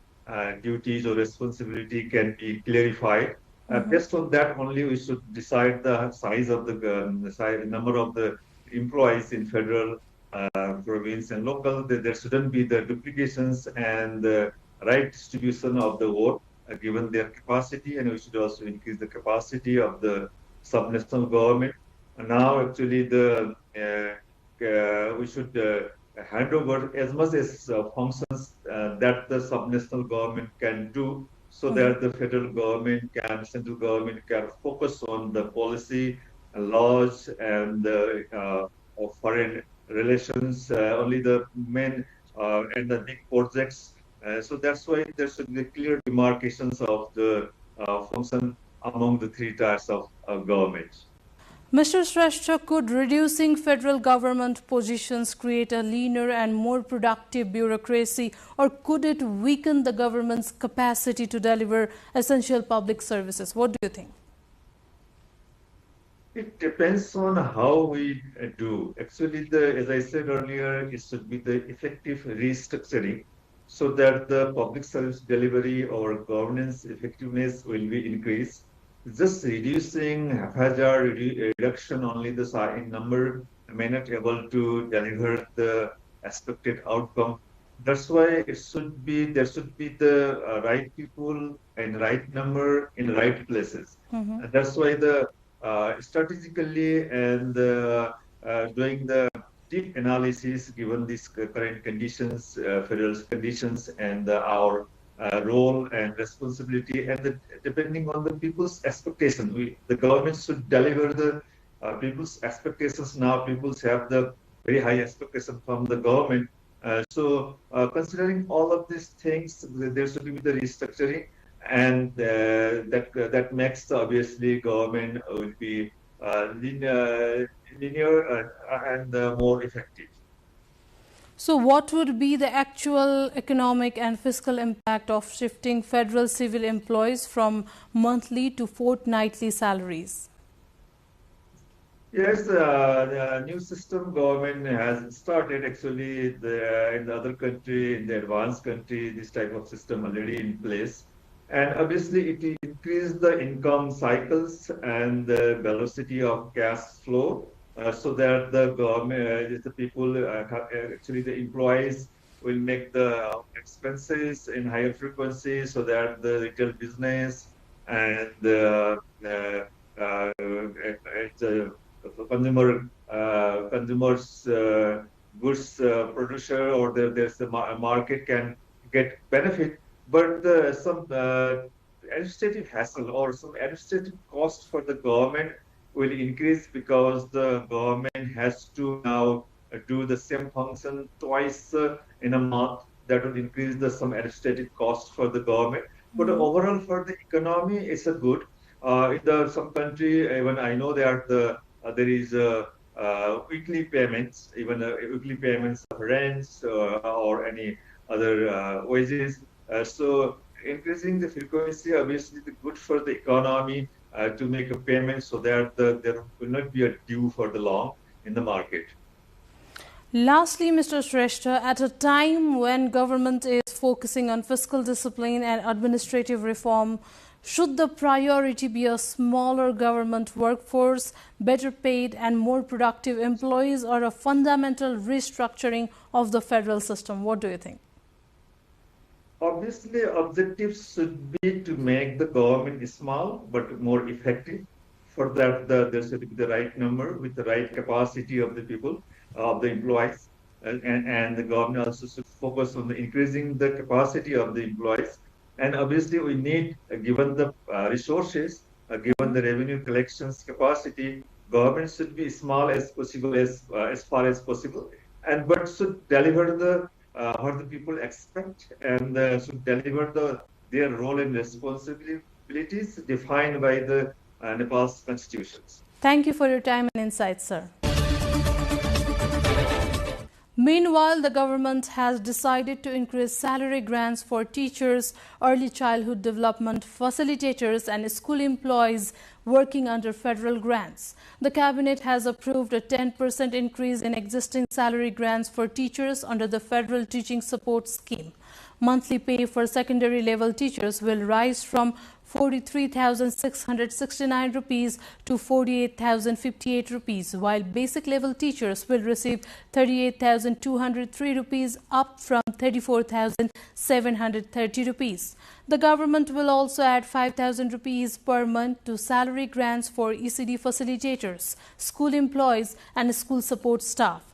duties or responsibility can be clarified. Based on that only, we should decide the size of the number of the employees in federal, province, and local. There shouldn't be the duplications and the right distribution of the work given their capacity, and we should also increase the capacity of the subnational government. And now, actually, we should hand over as much as functions that the subnational government can do, so that the federal government central government can focus on the policy, laws, and foreign relations, only the main and the big projects. So that's why there should be clear demarcations of the function among the three tiers of government. Mr. Shrestha, could reducing federal government positions create a leaner and more productive bureaucracy, or could it weaken the government's capacity to deliver essential public services? What do you think? It depends on how we do. Actually, as I said earlier, it should be the effective restructuring so that the public service delivery or governance effectiveness will be increased. Just reducing haphazard reduction only the in number may not be able to deliver the expected outcome. That's why there should be the right people and right number in right places. And that's why the strategically and doing the deep analysis given these current conditions, federal conditions, and our role and responsibility, and depending on the people's expectation, the government should deliver the people's expectations. Now people have the very high expectation from the government. So considering all of these things, there should be the restructuring, and that makes obviously government will be linear and more effective. So what would be the actual economic and fiscal impact of shifting federal civil employees from monthly to fortnightly salaries? Yes, the new system government has started actually in the other country, in the advanced country, this type of system already in place. And obviously it increased the income cycles and the velocity of cash flow. So that the government, the people, actually the employees will make the expenses in higher frequency, so that the retail business and the consumers goods producer or there's the market can get benefit, but some administrative hassle or some administrative cost for the government will increase, because the government has to now do the same function twice in a month. That will increase some administrative cost for the government. But overall for the economy, it's a good. In some country, even I know that there is weekly payments, even weekly payments of rents or any other wages. So increasing the frequency obviously is good for the economy. To make a payment so that there will not be a due for the long in the market. Lastly, Mr. Shrestha, at a time when government is focusing on fiscal discipline and administrative reform, should the priority be a smaller government workforce, better paid and more productive employees, or a fundamental restructuring of the federal system? What do you think? Obviously, objectives should be to make the government small but more effective. For that, there should be the right number with the right capacity of the people, of the employees, and the government also should focus on increasing the capacity of the employees. And obviously, we need, given the resources, given the revenue collections capacity, government should be small as possible, as far as possible, and but should deliver the what the people expect, and should deliver their role and responsibilities defined by the Nepal's constitutions. Thank you for your time and insights, sir. Meanwhile, the government has decided to increase salary grants for teachers, early childhood development facilitators and school employees working under federal grants. The cabinet has approved a 10% increase in existing salary grants for teachers under the federal teaching support scheme. Monthly pay for secondary level teachers will rise from 43,669 rupees to 48,058 rupees, while basic level teachers will receive 38,203 rupees, up from 34,730 rupees. The government will also add 5,000 rupees per month to salary grants for ECD facilitators, school employees and school support staff.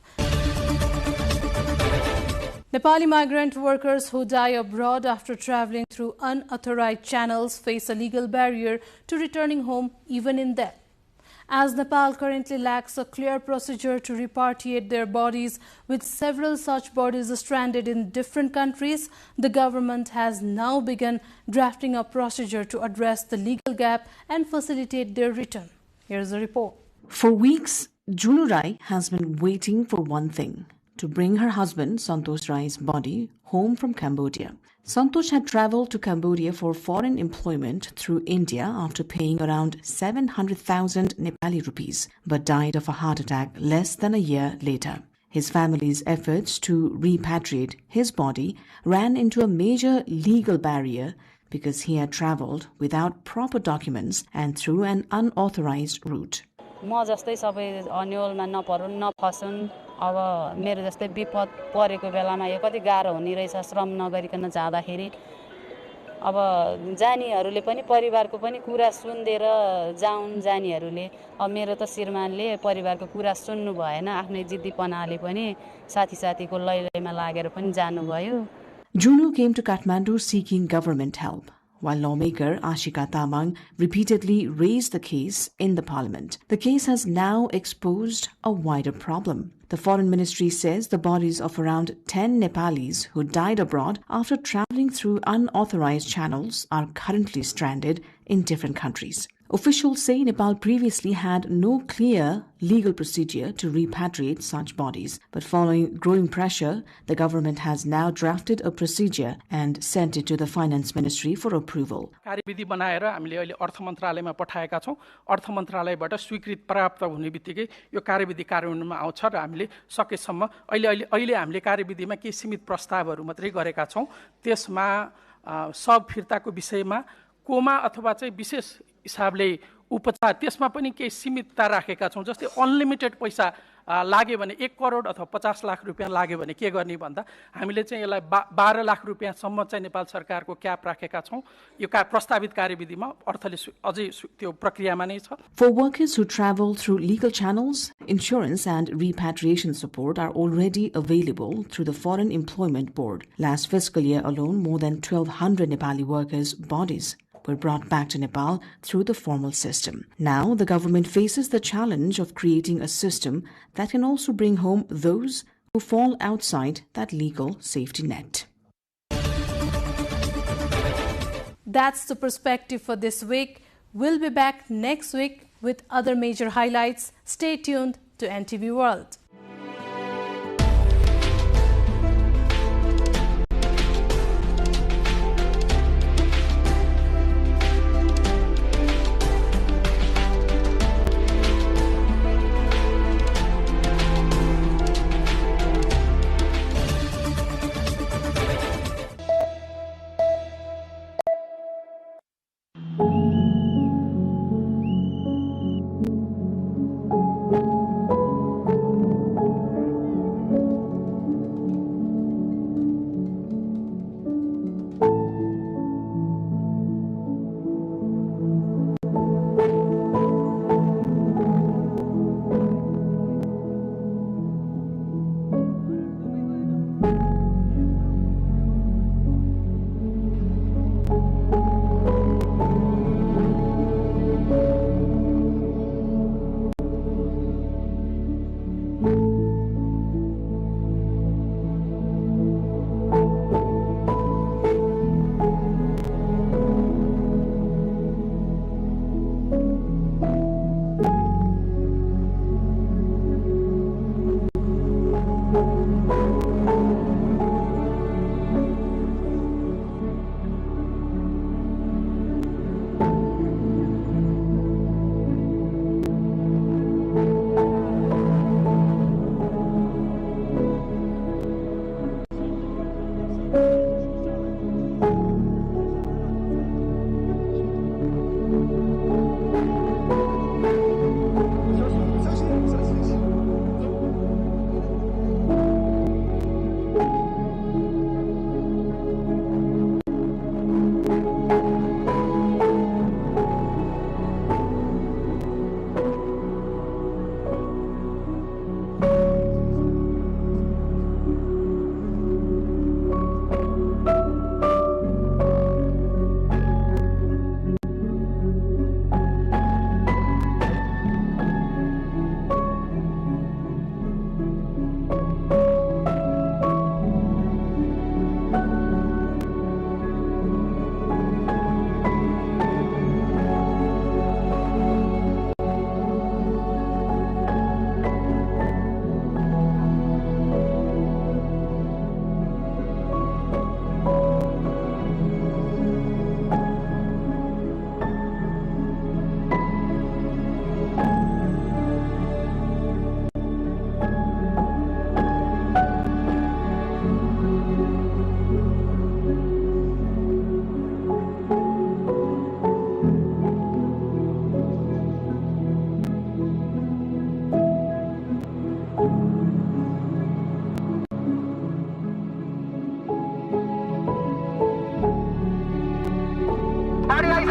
Nepali migrant workers who die abroad after traveling through unauthorized channels face a legal barrier to returning home even in death. As Nepal currently lacks a clear procedure to repatriate their bodies, with several such bodies stranded in different countries, the government has now begun drafting a procedure to address the legal gap and facilitate their return. Here's a report. For weeks, Junu Rai has been waiting for one thing: to bring her husband, Santosh Rai's body, home from Cambodia. Santosh had traveled to Cambodia for foreign employment through India after paying around 700,000 Nepali rupees, but died of a heart attack less than a year later. His family's efforts to repatriate his body ran into a major legal barrier because he had traveled without proper documents and through an unauthorized route. म जस्तै सबै अन्यलमा नपरुन् नफसुन् अब मेरो जस्तै विपद परेको बेलामा यो कति गाह्रो हुने रहेछ श्रम नगरिकन जाँदाखेरि अब जानीहरूले पनि परिवारको पनि कुरा सुन्देर जाउन् जानीहरूले अब मेरो त श्रीमानले परिवारको कुरा सुन्नु भएन आफ्नै जिद्दीपनाले पनि साथीको लैलैमा लागेर पनि जानुभयो. Junu came to Kathmandu seeking government help, while lawmaker Ashika Tamang repeatedly raised the case in the parliament. The case has now exposed a wider problem. The foreign ministry says the bodies of around 10 Nepalis who died abroad after traveling through unauthorized channels are currently stranded in different countries. Officials say Nepal previously had no clear legal procedure to repatriate such bodies, but following growing pressure, the government has now drafted a procedure and sent it to the finance ministry for approval. कार्यविधि बनाएर हामीले अहिले अर्थ मन्त्रालयमा पठाएका छौं. अर्थ मन्त्रालयबाट स्वीकृति प्राप्त हुने बित्तिकै यो कार्यविधि कार्यान्वयनमा आउँछ र हामीले सकेसम्म अहिले हामीले कार्यविधिमा केही सीमित प्रस्तावहरू मात्रै गरेका छौं. त्यसमा सब फिर्ताको विषयमा कोमा अथवा चाहिँ विशेष हिसाबले उपचार त्यसमा पनि केही सीमितता राखेका छौं. जस्तै अनलिमिटेड पैसा लाग्यो भने 1 करोड अथवा 50 लाख रुपैयाँ लाग्यो भने के गर्ने भन्दा हामीले चाहिँ यसलाई 12 लाख रुपैयाँसम्म चाहिँ नेपाल सरकारको क्याप राखेका छौं. यो प्रस्तावित कार्यविधिमा अर्थले अझै त्यो प्रक्रियामा नै छ. For workers who travel through legal channels, insurance and repatriation support are already available through the Foreign Employment Board. Last fiscal year alone, more than 1,200 Nepali workers' bodies were brought back to Nepal through the formal system. Now, the government faces the challenge of creating a system that can also bring home those who fall outside that legal safety net. That's the perspective for this week. We'll be back next week with other major highlights. Stay tuned to NTV World.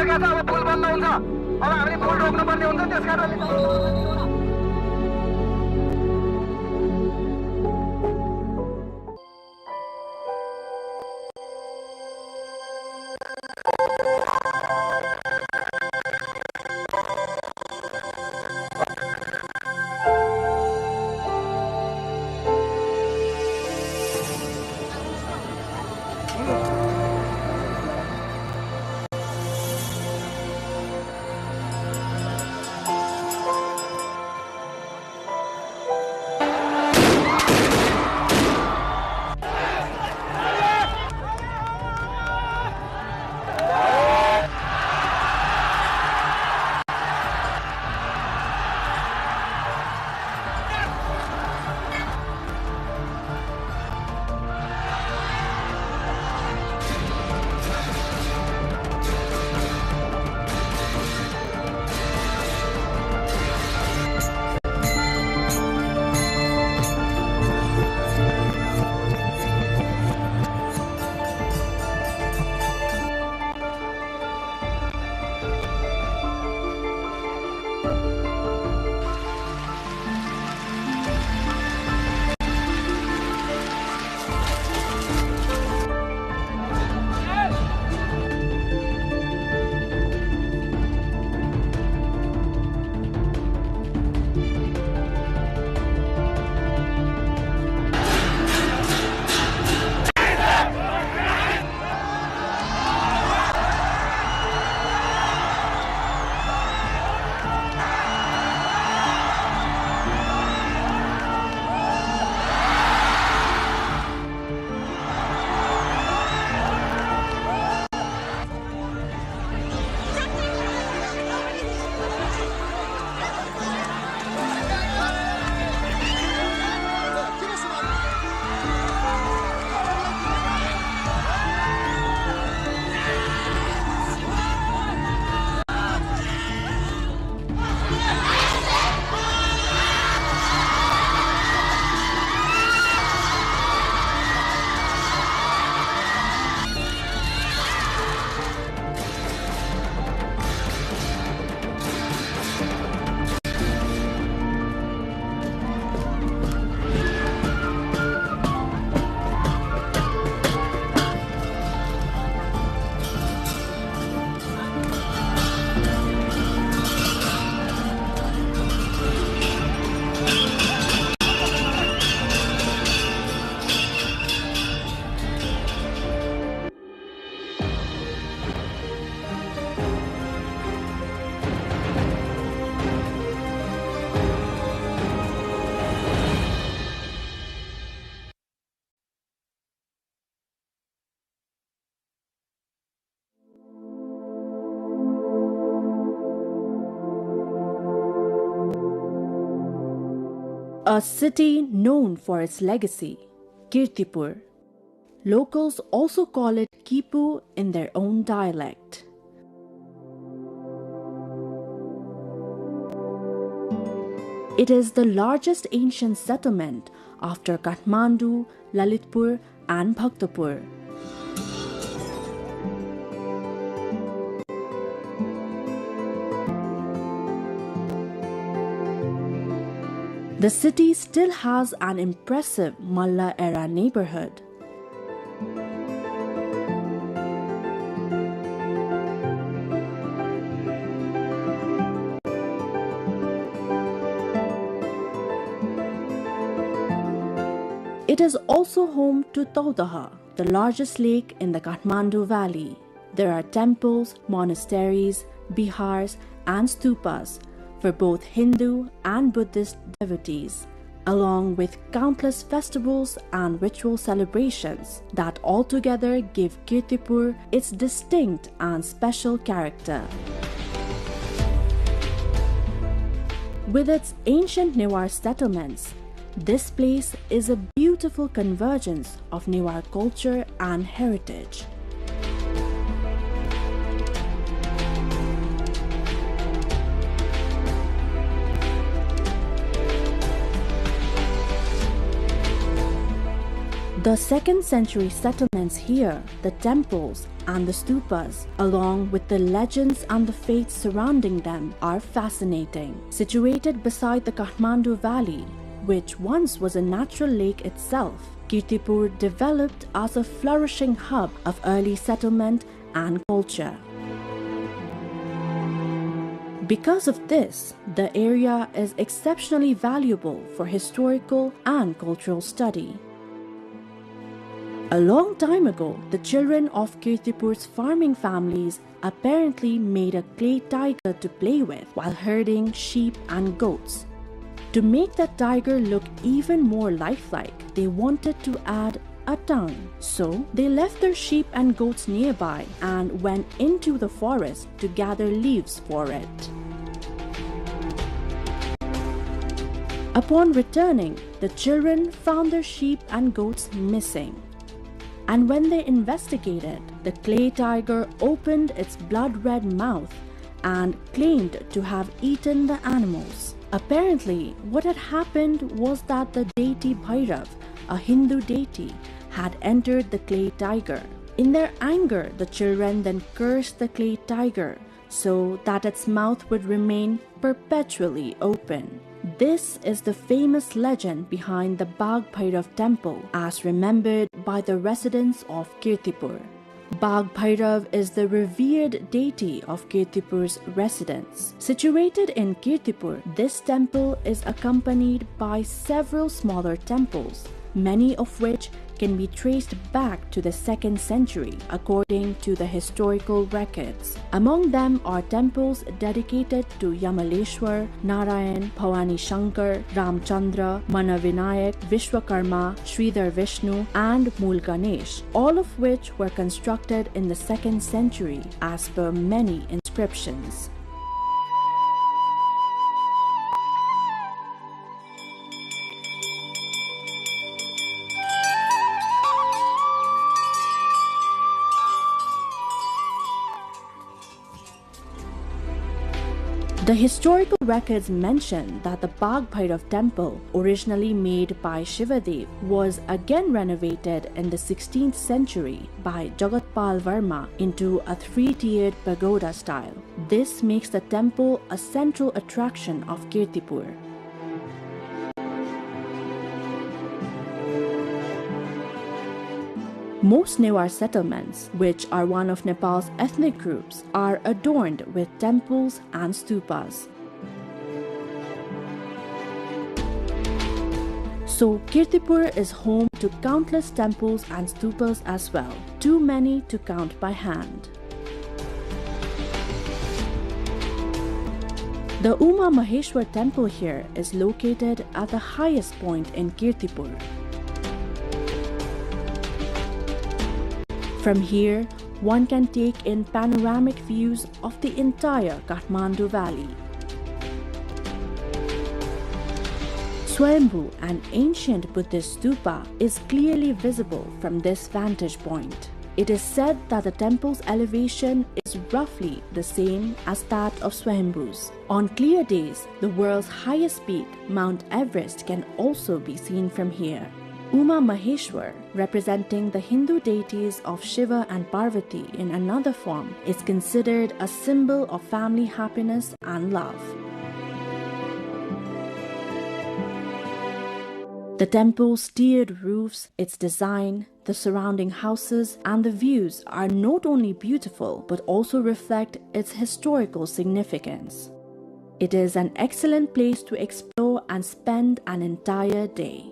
भइसकेको छ अब पुल बन्द हुन्छ अब हामीले पुल रोक्नुपर्ने हुन्छ त्यसकारणले A city known for its legacy, Kirtipur. Locals also call it Kipu in their own dialect. It is the largest ancient settlement after Kathmandu, Lalitpur and Bhaktapur. The city still has an impressive Malla era neighborhood. It is also home to Taudaha, the largest lake in the Kathmandu Valley. There are temples, monasteries, bihars, and stupas for both Hindu and Buddhist devotees, along with countless festivals and ritual celebrations that altogether give Kirtipur its distinct and special character. With its ancient Newar settlements, this place is a beautiful convergence of Newar culture and heritage. The 2nd century settlements here, the temples and the stupas, along with the legends and the faiths surrounding them, are fascinating. Situated beside the Kathmandu Valley, which once was a natural lake itself, Kirtipur developed as a flourishing hub of early settlement and culture. Because of this, the area is exceptionally valuable for historical and cultural study. A long time ago, the children of Kirtipur's farming families apparently made a clay tiger to play with while herding sheep and goats. To make that tiger look even more lifelike, they wanted to add a tongue. So they left their sheep and goats nearby and went into the forest to gather leaves for it. Upon returning, the children found their sheep and goats missing. And when they investigated, the clay tiger opened its blood-red mouth and claimed to have eaten the animals. Apparently, what had happened was that the deity Bhairav, a Hindu deity, had entered the clay tiger. In their anger, the children then cursed the clay tiger so that its mouth would remain perpetually open. This is the famous legend behind the Bagh Bhairav temple as remembered by the residents of Kirtipur. Bagh Bhairav is the revered deity of Kirtipur's residents. Situated in Kirtipur, this temple is accompanied by several smaller temples, many of which can be traced back to the 2nd century according to the historical records. Among them are temples dedicated to Yamaleshwar, Narayan, Bhavani Shankar, Ramchandra, Manavinayak, Vishwakarma, Sridhar Vishnu and Mool Ganesh, all of which were constructed in the 2nd century as per many inscriptions. The historical records mention that the Bagh Bhairav temple, originally made by Shivadev, was again renovated in the 16th century by Jagatpal Varma into a 3-tiered pagoda style. This makes the temple a central attraction of Kirtipur. Most Newar settlements, which are one of Nepal's ethnic groups, are adorned with temples and stupas. So Kirtipur is home to countless temples and stupas as well, too many to count by hand. The Uma Maheshwar temple here is located at the highest point in Kirtipur. From here, one can take in panoramic views of the entire Kathmandu Valley. Swayambhu, an ancient Buddhist stupa, is clearly visible from this vantage point. It is said that the temple's elevation is roughly the same as that of Swayambhu's. On clear days, the world's highest peak, Mount Everest, can also be seen from here. Uma Maheshwar, representing the Hindu deities of Shiva and Parvati in another form, is considered a symbol of family happiness and love. The temple's tiered roofs, its design, the surrounding houses, and the views are not only beautiful but also reflect its historical significance. It is an excellent place to explore and spend an entire day.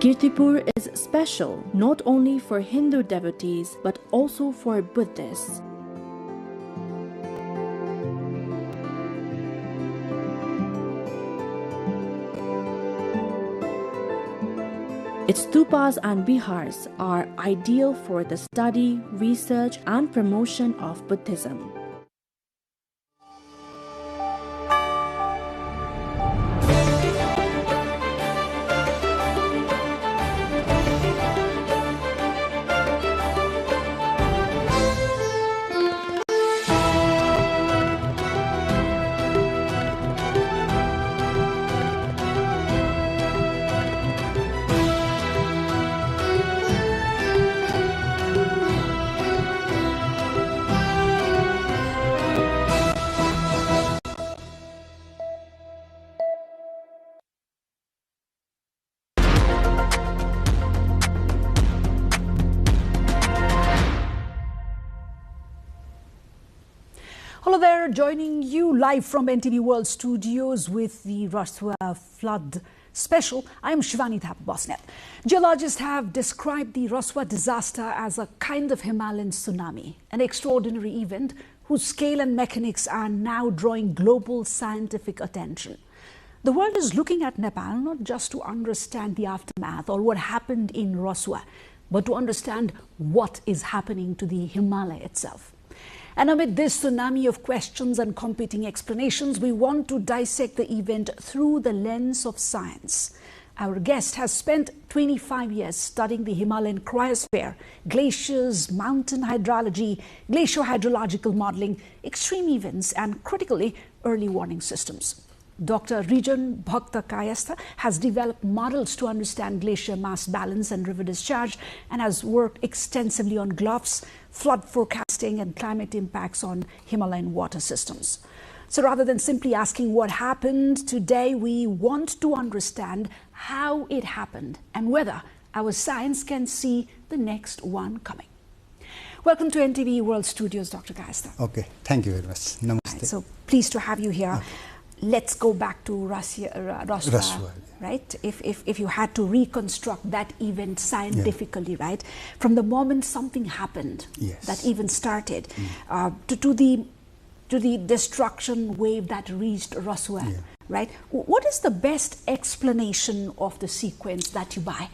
Kirtipur is special not only for Hindu devotees but also for Buddhists. Its stupas and vihars are ideal for the study, research, and promotion of Buddhism. Hello there, joining you live from NTV World Studios with the Raswa flood special. I'm Shivani Thapa-Bosnet. Geologists have described the Raswa disaster as a kind of Himalayan tsunami, an extraordinary event whose scale and mechanics are now drawing global scientific attention. The world is looking at Nepal not just to understand the aftermath or what happened in Raswa, but to understand what is happening to the Himalaya itself. And amid this tsunami of questions and competing explanations, we want to dissect the event through the lens of science. Our guest has spent 25 years studying the Himalayan cryosphere, glaciers, mountain hydrology, glacial-hydrological modeling, extreme events, and critically, early warning systems. Dr. Rijan Bhakta-Kayastha has developed models to understand glacier mass balance and river discharge and has worked extensively on GLOFs, flood forecasting and climate impacts on Himalayan water systems. So rather than simply asking what happened, today we want to understand how it happened and whether our science can see the next one coming. Welcome to NTV World Studios, Dr. Kayastha. Okay, thank you very much. Namaste. Right, so pleased to have you here. Okay. Let's go back to Raswa, right? If you had to reconstruct that event scientifically, right? From the moment something happened, that event started, to the destruction wave that reached Raswa, right? What is the best explanation of the sequence that you buy?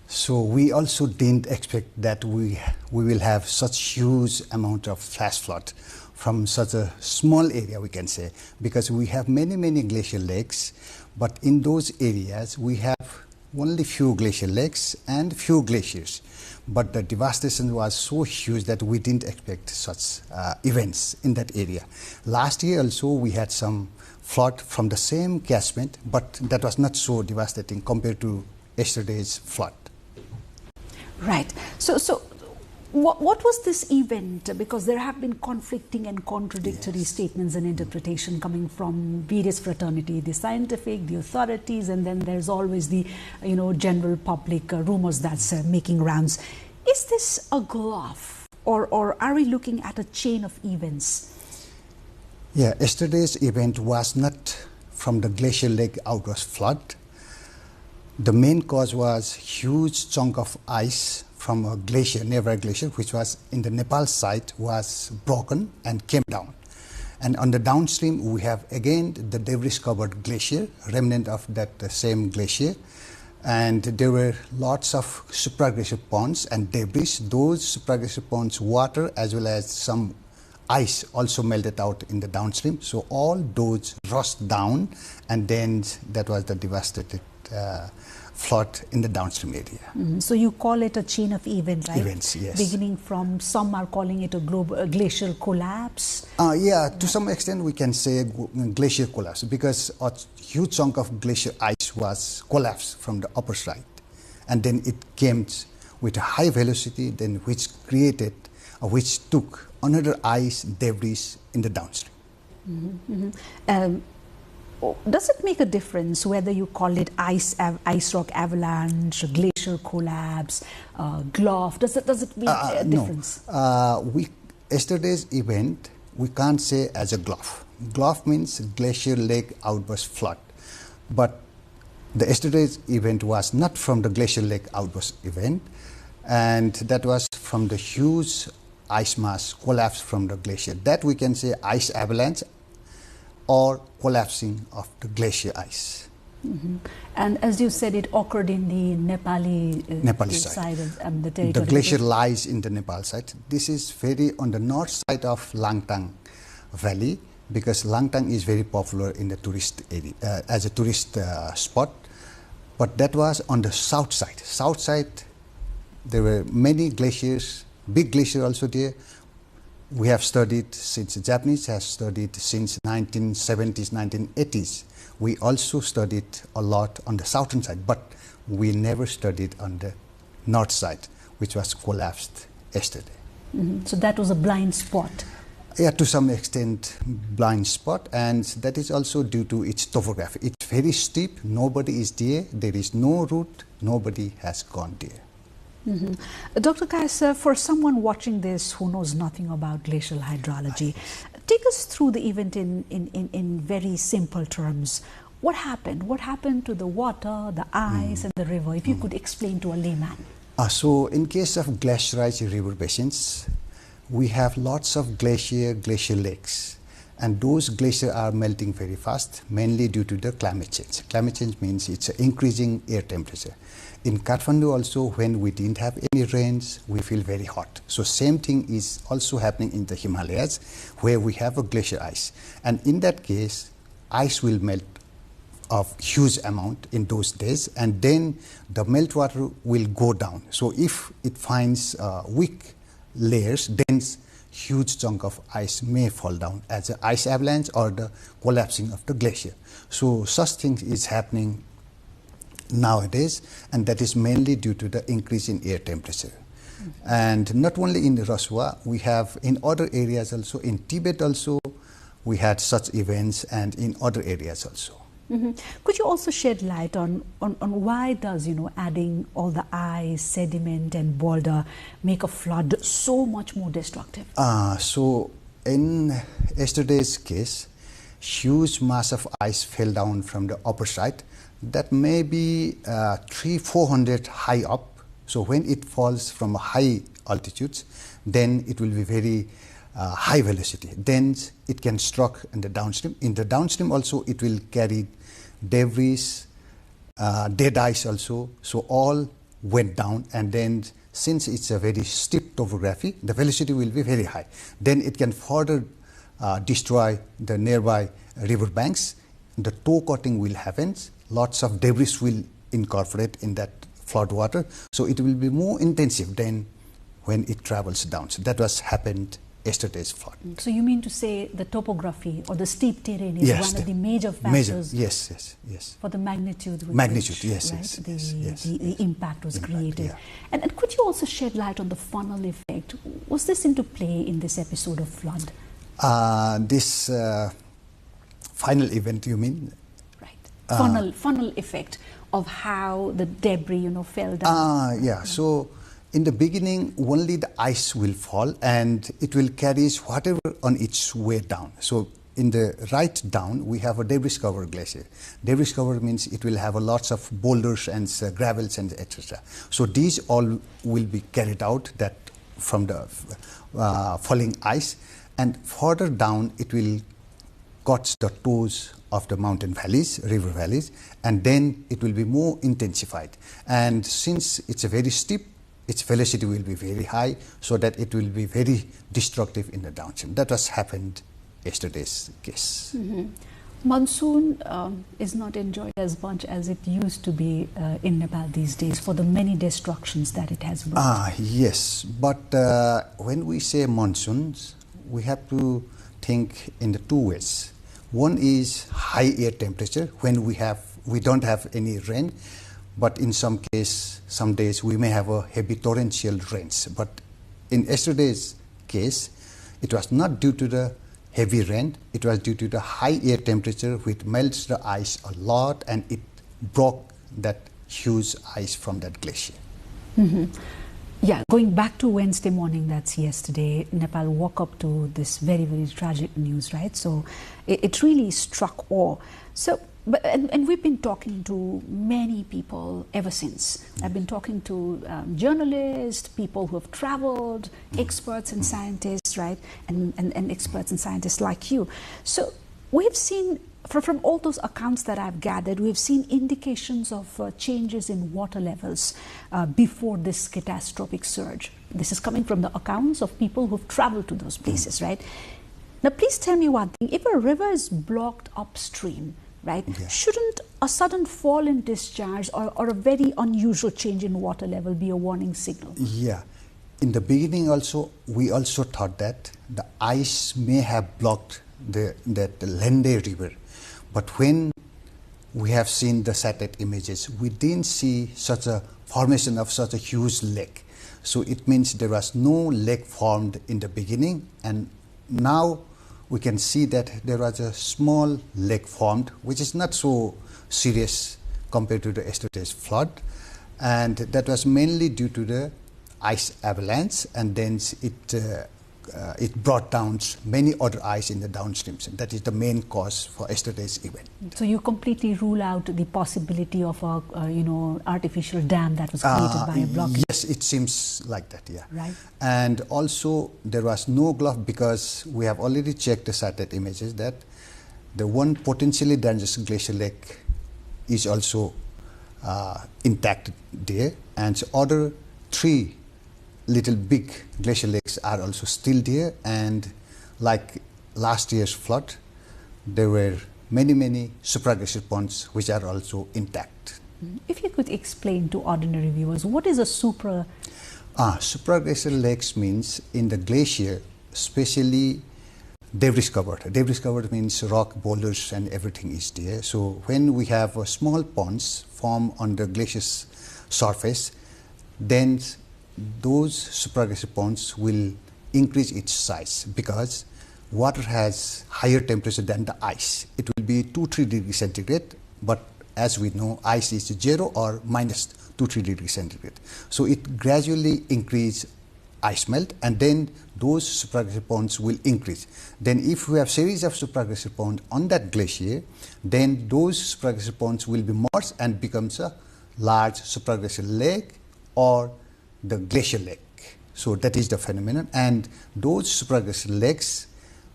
So we also didn't expect that we will have such huge amount of flash flood from such a small area, we can say, because we have many glacial lakes, but in those areas we have only few glacial lakes and few glaciers. But the devastation was so huge that we didn't expect such events in that area. Last year also we had some flood from the same catchment, but that was not so devastating compared to yesterday's flood. Right. So what was this event? Because there have been conflicting and contradictory statements and interpretation coming from various fraternities, the scientific, the authorities, and then there's always the general public rumors that's making rounds. Is this a GLOF or are we looking at a chain of events? Yeah, yesterday's event was not from the glacial lake outburst flood. The main cause was huge chunk of ice from a glacier, nearby glacier, which was in the Nepal side, was broken and came down. And on the downstream, we have again the debris-covered glacier, remnant of that same glacier. And there were lots of supraglacial ponds and debris. Those supraglacial ponds, water as well as some ice also melted out in the downstream. So all those rushed down, and then that was the devastated flood in the downstream area. So you call it a chain of events, right? Events, yes. Beginning from, some are calling it a glacial collapse. Yeah, to some extent we can say glacial collapse, because a huge chunk of glacier ice was collapsed from the upper side, and then it came with a high velocity, then which took another ice debris in the downstream. Does it make a difference whether you call it ice rock avalanche, glacial collapse, GLOF? Does it make a difference? No. Yesterday's event, we can't say as a GLOF. GLOF means glacial lake outburst flood. But the yesterday's event was not from the glacial lake outburst event, and that was from the huge ice mass collapse from the glacier. That we can say ice avalanche or collapsing of the glacier ice. And as you said, it occurred in the Nepali side of the territory. The glacier lies in the Nepal side. This is very on the north side of Langtang Valley, because Langtang is very popular in the tourist area as a tourist spot. But that was on the south side. South side, there were many glaciers, big glacier also there. We have studied since the Japanese has studied since 1970s, 1980s. We also studied a lot on the southern side, but we never studied on the north side, which was collapsed yesterday. So that was a blind spot. Yeah, to some extent blind spot, and that is also due to its topography. It's very steep, nobody is there, there is no route, nobody has gone there. Dr. Kaiser, for someone watching this who knows nothing about glacial hydrology, take us through the event in very simple terms. What happened? What happened to the water, the ice, and the river? If you could explain to a layman. So in case of glaciarized river basins, we have lots of glacial lakes. And those glaciers are melting very fast, mainly due to the climate change. Climate change means it's increasing air temperature. In Kathmandu also, when we didn't have any rains, we feel very hot. So same thing is also happening in the Himalayas, where we have a glacier ice. And in that case, ice will melt of huge amount in those days, and then the meltwater will go down. So if it finds weak layers, then huge chunk of ice may fall down as an ice avalanche or the collapsing of the glacier. So such things is happening nowadays, and that is mainly due to the increase in air temperature. And not only in Raswa, we have in other areas also, in Tibet also, we had such events, and in other areas also. Could you also shed light on why does, adding all the ice, sediment and boulder make a flood so much more destructive? So in yesterday's case, huge mass of ice fell down from the upper side that may be 300-400 high up. So when it falls from high altitudes, then it will be very high velocity. Then it can struck in the downstream. In the downstream also, it will carry debris, dead ice also. So all went down, and then since it's a very steep topography, the velocity will be very high. Then it can further destroy the nearby river banks. The toe cutting will happen. Lots of debris will incorporate in that flood water. So it will be more intensive than when it travels down. So that was happened yesterday's flood. So you mean to say the topography or the steep terrain is one of the major factors? Yes. For the magnitude with which, yes. The impact was created. Yeah. And could you also shed light on the funnel effect? Was this into play in this episode of flood? This final event, you mean? Right. Funnel effect of how the debris, fell down. Yeah. So in the beginning, only the ice will fall, and it will carry whatever on its way down. So in the right down, we have a debris covered glacier. Debris covered means it will have lots of boulders and gravels and etc. So these all will be carried out that from the falling ice, and further down it will cut the toes of the mountain valleys, river valleys, and then it will be more intensified. And since it's a very steep, its velocity will be very high, so that it will be very destructive in the downstream. That was happened yesterday's case. Monsoon is not enjoyed as much as it used to be in Nepal these days for the many destructions that it has brought. Yes, but when we say monsoons, we have to think in the two ways. One is high air temperature, when we don't have any rain, but in some days we may have a heavy torrential rains. But in yesterday's case, it was not due to the heavy rain, it was due to the high air temperature which melts the ice a lot, and it broke that huge ice from that glacier. Yeah, going back to Wednesday morning, that's yesterday, Nepal woke up to this very, very tragic news, right? So it really struck awe. So, and we've been talking to many people ever since. I've been talking to journalists, people who have traveled, experts and scientists, right? And experts and scientists like you. So we've seen, from all those accounts that I've gathered, we've seen indications of changes in water levels before this catastrophic surge. This is coming from the accounts of people who've traveled to those places, right? Now, please tell me one thing. If a river is blocked upstream, right, shouldn't a sudden fall in discharge or a very unusual change in water level be a warning signal? Yeah. In the beginning also, we also thought that the ice may have blocked that Lende River. But when we have seen the satellite images, we didn't see such a formation of such a huge lake. So it means there was no lake formed in the beginning, and now we can see that there was a small lake formed, which is not so serious compared to the yesterday's flood. And that was mainly due to the ice avalanche, and then it brought down many other ice in the downstreams. And that is the main cause for yesterday's event. So you completely rule out the possibility of a artificial dam that was created by a blockade? Yes, it seems like that, yeah. Right. And also there was no bluff, because we have already checked the satellite images that the one potentially dangerous glacier lake is also intact there, and other 3 little big glacier lakes are also still there, and like last year's flood, there were many supraglacial ponds which are also intact. If you could explain to ordinary viewers, what is a supraglacial lakes means in the glacier, especially debris covered. Debris covered means rock, boulders and everything is there. So when we have small ponds form on the glacier's surface, then those supraglacial ponds will increase its size, because water has higher temperature than the ice. It will be 2-3 degrees centigrade, but as we know, ice is 0 or minus 2-3 degrees centigrade. So it gradually increase ice melt, and then those supraglacial ponds will increase. Then if we have series of supraglacial ponds on that glacier, then those supraglacial ponds will be merged and becomes a large supraglacial lake or the glacier lake. So that is the phenomenon, and those supraglacial lakes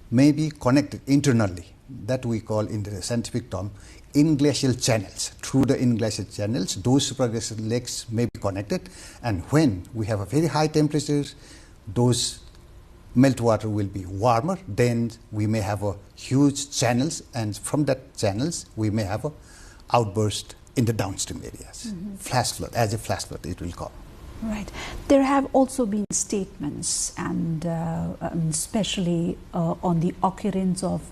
may be connected internally. That we call in the scientific term in-glacial channels. Through the in-glacial channels, those supraglacial lakes may be connected, and when we have a very high temperatures, those meltwater will be warmer, then we may have a huge channels, and from that channels we may have a outburst in the downstream areas. Flash flood, as a flash flood it will come. Right. There have also been statements, and especially on the occurrence of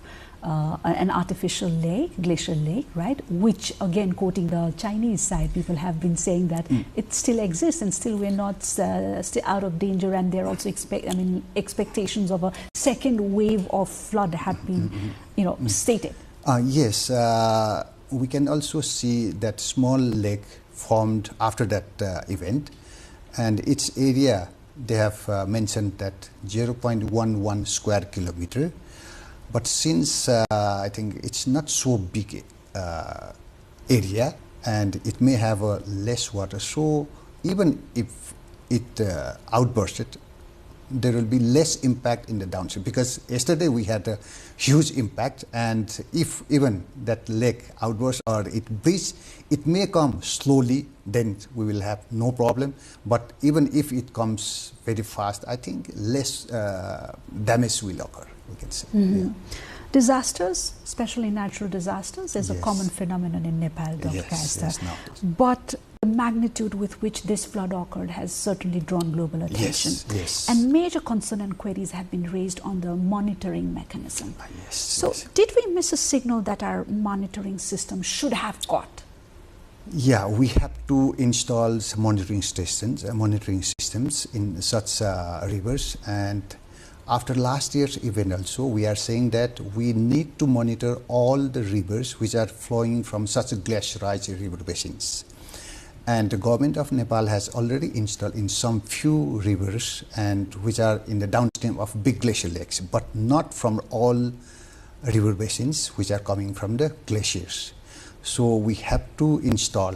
an artificial lake, glacial lake, right? Which, again, quoting the Chinese side, people have been saying that it still exists, and still we're not still out of danger. And there are also expectations of a second wave of flood have been, stated. Yes, we can also see that small lake formed after that event. And its area, they have mentioned that 0.11 square kilometer. But since I think it's not so big area, and it may have less water, so even if it outbursted, there will be less impact in the downstream, because yesterday we had a huge impact, and if even that lake outbursts or it breaches, it may come slowly, then we will have no problem. But even if it comes very fast, I think less damage will occur, we can say. Yeah. Disasters, especially natural disasters, is a common phenomenon in Nepal, Dr. Kaister. But the magnitude with which this flood occurred has certainly drawn global attention. And major concern and queries have been raised on the monitoring mechanism. So did we miss a signal that our monitoring system should have got? Yeah, we have to install monitoring systems in such rivers. And after last year's event also, we are saying that we need to monitor all the rivers which are flowing from such glaciarized river basins. And the government of Nepal has already installed in some few rivers, and which are in the downstream of big glacial lakes, but not from all river basins which are coming from the glaciers. So we have to install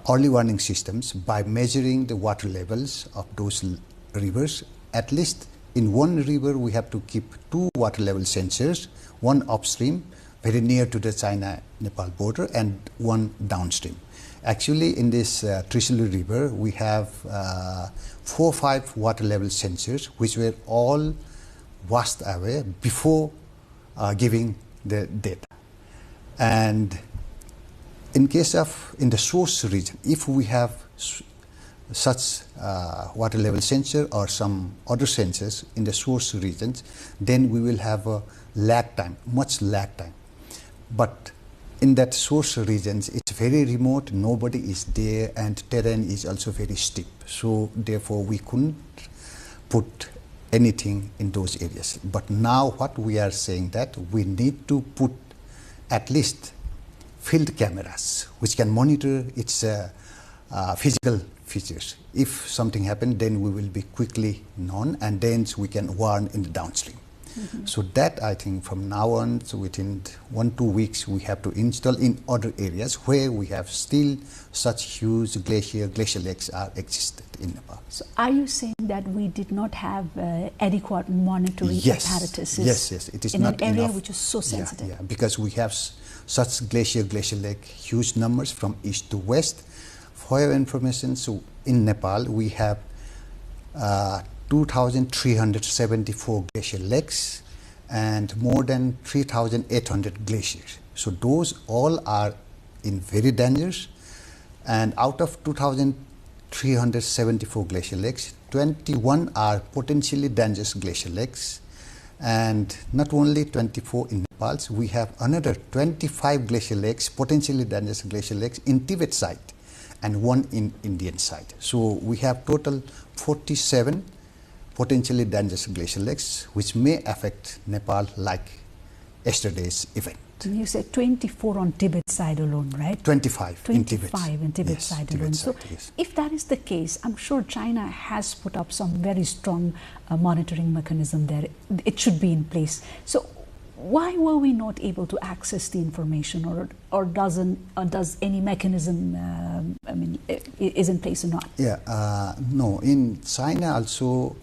early warning systems by measuring the water levels of those rivers. At least in one river we have to keep 2 water level sensors, one upstream very near to the China-Nepal border and one downstream. Actually in this Trisulu river we have 4 or 5 water level sensors which were all washed away before giving the data. And in case of in the source region, if we have such water level sensor or some other sensors in the source regions, then we will have a lag time, much lag time. But in that source regions, it's very remote, nobody is there, and terrain is also very steep. So therefore we couldn't put anything in those areas. But now what we are saying that we need to put at least field cameras which can monitor its physical features. If something happened, then we will be quickly known, and then we can warn in the downstream. So that, I think, from now on, so within 1-2 weeks, we have to install in other areas where we have still such huge glacial lakes are existed in Nepal. So are you saying that we did not have adequate monitoring apparatuses? Yes, it is in not an area enough. Which is so sensitive. Yeah, because we have such glacial lake, huge numbers from east to west. For your information, so in Nepal, we have 2,374 glacial lakes and more than 3,800 glaciers. So those all are in very dangerous, and out of 2,374 glacial lakes, 21 are potentially dangerous glacial lakes, and not only 24 in Nepal, so we have another 25 glacial lakes, potentially dangerous glacial lakes in Tibet side and 1 in Indian side. So we have total 47 potentially dangerous glacial lakes, which may affect Nepal like yesterday's event. You said 24 on Tibet side alone, right? 25 in Tibet. 25 in Tibet Yes, side Tibet alone. side, So yes. if that is the case, I'm sure China has put up some very strong monitoring mechanism there. It should be in place. So why were we not able to access the information, or does any mechanism is in place or not? No, in China also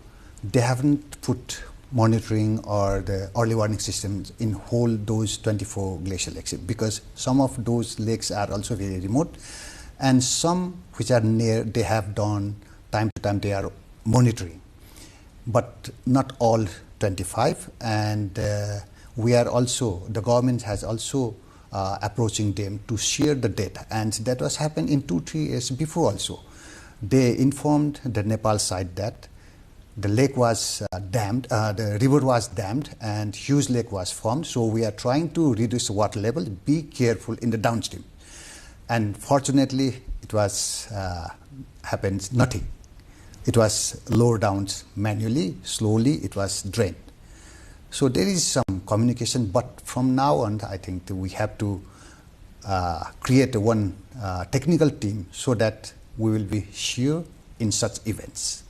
they haven't put monitoring or the early warning systems in whole those 24 glacial lakes, because some of those lakes are also very remote, and some which are near, they have done time to time they are monitoring, but not all 25. And we are also, the government has also approaching them to share the data, and that was happened in 2-3 years before also. They informed the Nepal side that the lake was dammed, the river was dammed, and huge lake was formed. So we are trying to reduce the water level. Be careful in the downstream. And fortunately, it was happened nothing. It was lowered down manually, slowly. It was drained. So there is some communication, but from now on, I think that we have to create one technical team so that we will be sure in such events.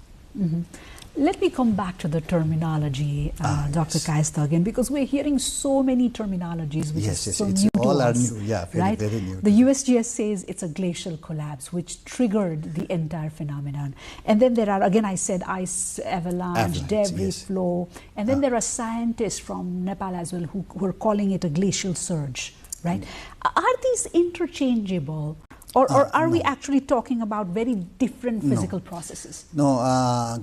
Let me come back to the terminology, Dr. Kaista, again, because we're hearing so many terminologies which is so new to all us. Are new, yeah, right? very new. The USGS says it's a glacial collapse which triggered the entire phenomenon. And then there are, again, I said ice avalanche, debris flow, and then there are scientists from Nepal as well who are calling it a glacial surge, right? Are these interchangeable? Or are we actually talking about very different physical processes? No,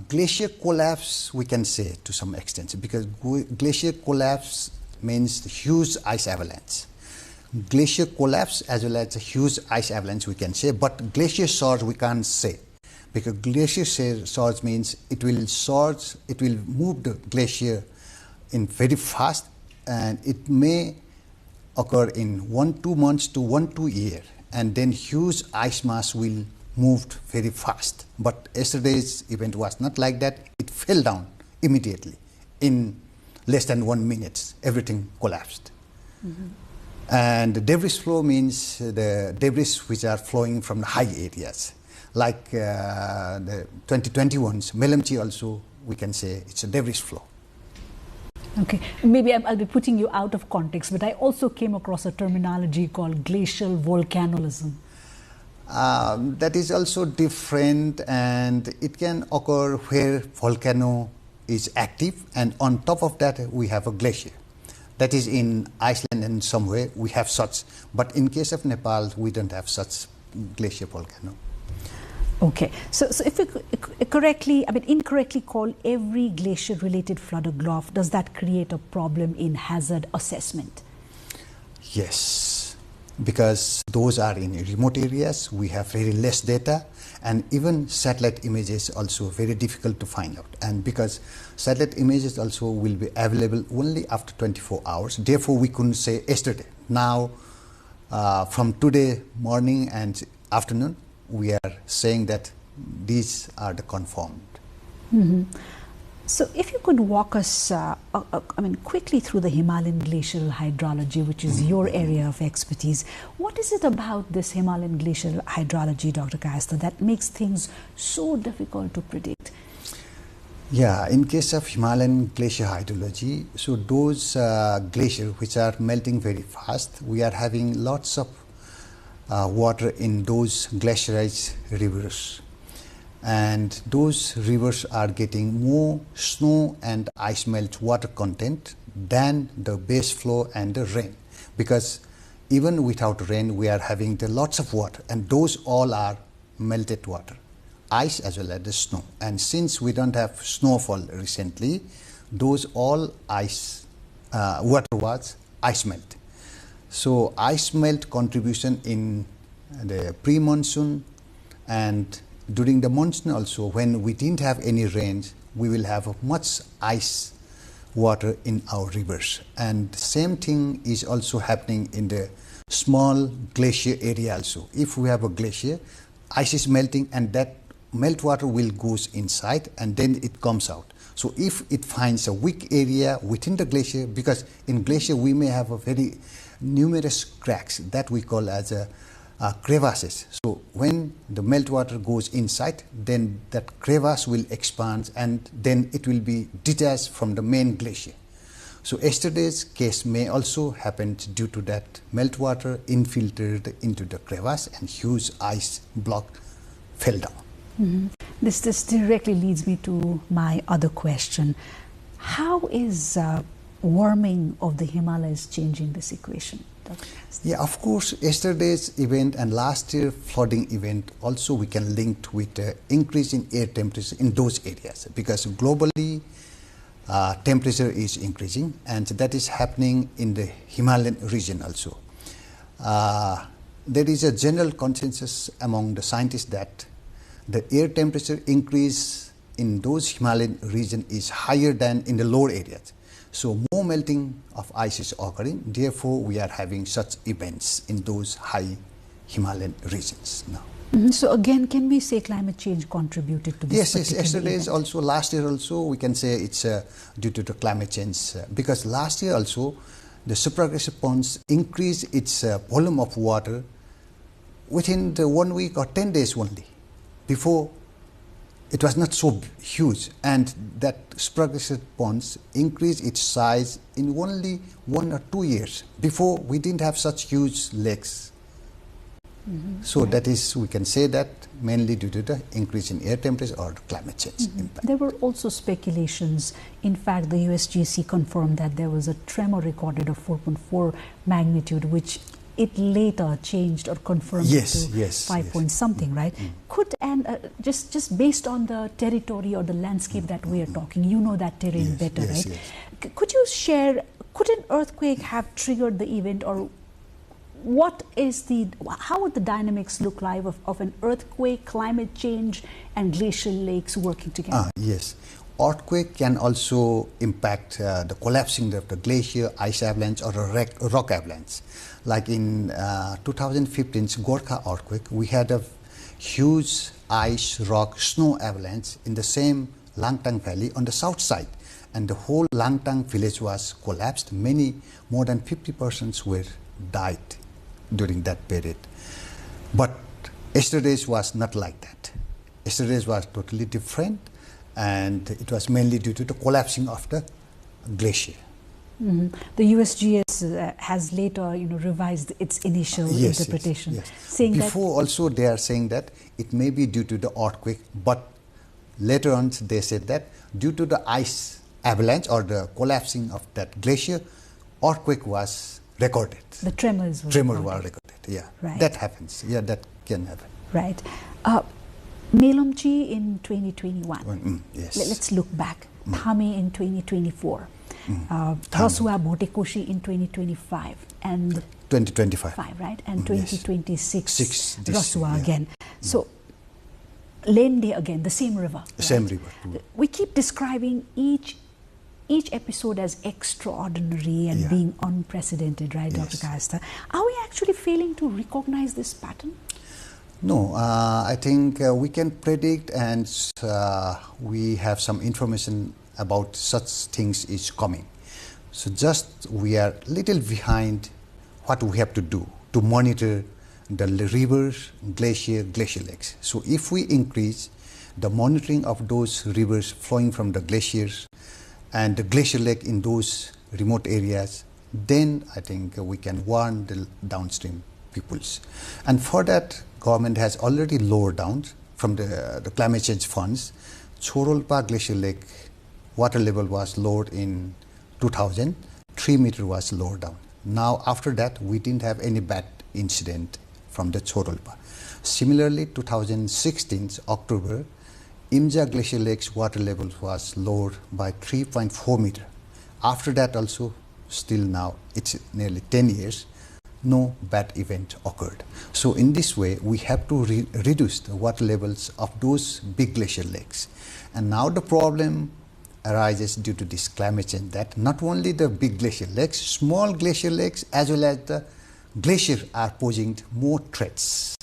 glacier collapse we can say to some extent, because glacier collapse means the huge ice avalanche. Glacier collapse as well as a huge ice avalanche we can say, but glacier surge we can't say, because glacier surge means it will surge, it will move the glacier in very fast, and it may occur in 1-2 months to 1-2 years. And then huge ice mass will move very fast. But yesterday's event was not like that. It fell down immediately. In less than 1 minute, everything collapsed. And the debris flow means the debris which are flowing from the high areas. Like the 2021's Melamchi also, we can say it's a debris flow. Okay, maybe I'll be putting you out of context, but I also came across a terminology called glacial volcanism. That is also different, and it can occur where volcano is active, and on top of that we have a glacier. That is in Iceland and somewhere we have such, but in case of Nepal we don't have such glacier volcano. Okay, so if we incorrectly call every glacier-related flood a GLOF, does that create a problem in hazard assessment? Yes, because those are in remote areas, we have very less data, and even satellite images also very difficult to find out. And because satellite images also will be available only after 24 hours, therefore we couldn't say yesterday. Now, from today morning and afternoon, we are saying that these are the confirmed. So if you could walk us, quickly through the Himalayan glacial hydrology, which is your area of expertise. What is it about this Himalayan glacial hydrology, Dr. Kayastha, that makes things so difficult to predict? Yeah, in case of Himalayan glacier hydrology, so those glaciers which are melting very fast, we are having lots of water in those glaciarized rivers. And those rivers are getting more snow and ice melt water content than the base flow and the rain. Because even without rain, we are having lots of water, and those all are melted water, ice as well as the snow. And since we don't have snowfall recently, those all ice water was ice melt. So ice melt contribution in the pre-monsoon and during the monsoon also, when we didn't have any rains, we will have much ice water in our rivers. And same thing is also happening in the small glacier area also. If we have a glacier, ice is melting and that meltwater will goes inside and then it comes out. So if it finds a weak area within the glacier, because in glacier we may have a very numerous cracks that we call as crevasses. So when the meltwater goes inside, then that crevasse will expand and then it will be detached from the main glacier. So yesterday's case may also happen due to that meltwater infiltrated into the crevasse and huge ice block fell down. Mm-hmm. This directly leads me to my other question. How is warming of the Himalayas changing this equation? Yeah, of course, yesterday's event and last year flooding event also we can link with the increase in air temperature in those areas, because globally temperature is increasing and that is happening in the Himalayan region also. There is a general consensus among the scientists that the air temperature increase in those Himalayan region is higher than in the lower areas. So more melting of ice is occurring, therefore we are having such events in those high Himalayan regions now. Mm-hmm. So again, can we say climate change contributed to this? Yes, yesterday's also, last year also, we can say it's due to the climate change. Because last year also, the superaggressive ponds increased its volume of water within the 1 week or 10 days only. Before, it was not so huge, and that superaggressive ponds increased its size in only 1 or 2 years. Before, we didn't have such huge lakes. Mm-hmm. So that is, we can say that mainly due to the increase in air temperature or climate change impact. There were also speculations. In fact, the USGC confirmed that there was a tremor recorded of 4.4 magnitude, which it later changed or confirmed to 5 point something, right? Could, and just based on the territory or the landscape that we are talking, you know that terrain better, right? Could you share, could an earthquake have triggered the event, or what is how would the dynamics look like of an earthquake, climate change and glacial lakes working together? Yes. Earthquake can also impact the collapsing of the glacier, ice avalanche or a rock avalanche. Like in 2015's Gorkha earthquake, we had a huge ice, rock, snow avalanche in the same Langtang Valley on the south side. And the whole Langtang village was collapsed. More than 50 persons were died during that period. But yesterday's was not like that. Yesterday's was totally different, and it was mainly due to the collapsing of the glacier. Mm-hmm. The USGS has later, revised its initial interpretation, saying before also they are saying that it may be due to the earthquake, but later on they said that due to the ice avalanche or the collapsing of that glacier, earthquake was recorded. The tremors were recorded. Yeah, right. That happens. Yeah, that can happen. Right. Melomchi in 2021. Yes. Let's look back. Thami in 2024. Rasua Bhotekoshi in 2025 and 2025, right? And 2026 Rasua again. So Lende again, the same river. The same river. We keep describing each episode as extraordinary and being unprecedented, right, Dr. Kayastha? Are we actually failing to recognize this pattern? No, I think we can predict, and we have some information about such things is coming. So just we are little behind what we have to do to monitor the rivers, glacier lakes. So if we increase the monitoring of those rivers flowing from the glaciers and the glacier lake in those remote areas, then I think we can warn the downstream peoples. And for that, government has already lowered down from the climate change funds. Chorolpa Glacier Lake water level was lowered in 2000, 3 meters was lowered down. Now after that, we didn't have any bad incident from the Chorolpa. Similarly, 2016 October, Imja Glacier Lake's water level was lowered by 3.4 meters. After that also, still now, it's nearly 10 years, no bad event occurred. So in this way, we have to reduce the water levels of those big glacier lakes. And now the problem arises due to this climate change, that not only the big glacier lakes, small glacier lakes as well as the glacier are posing more threats,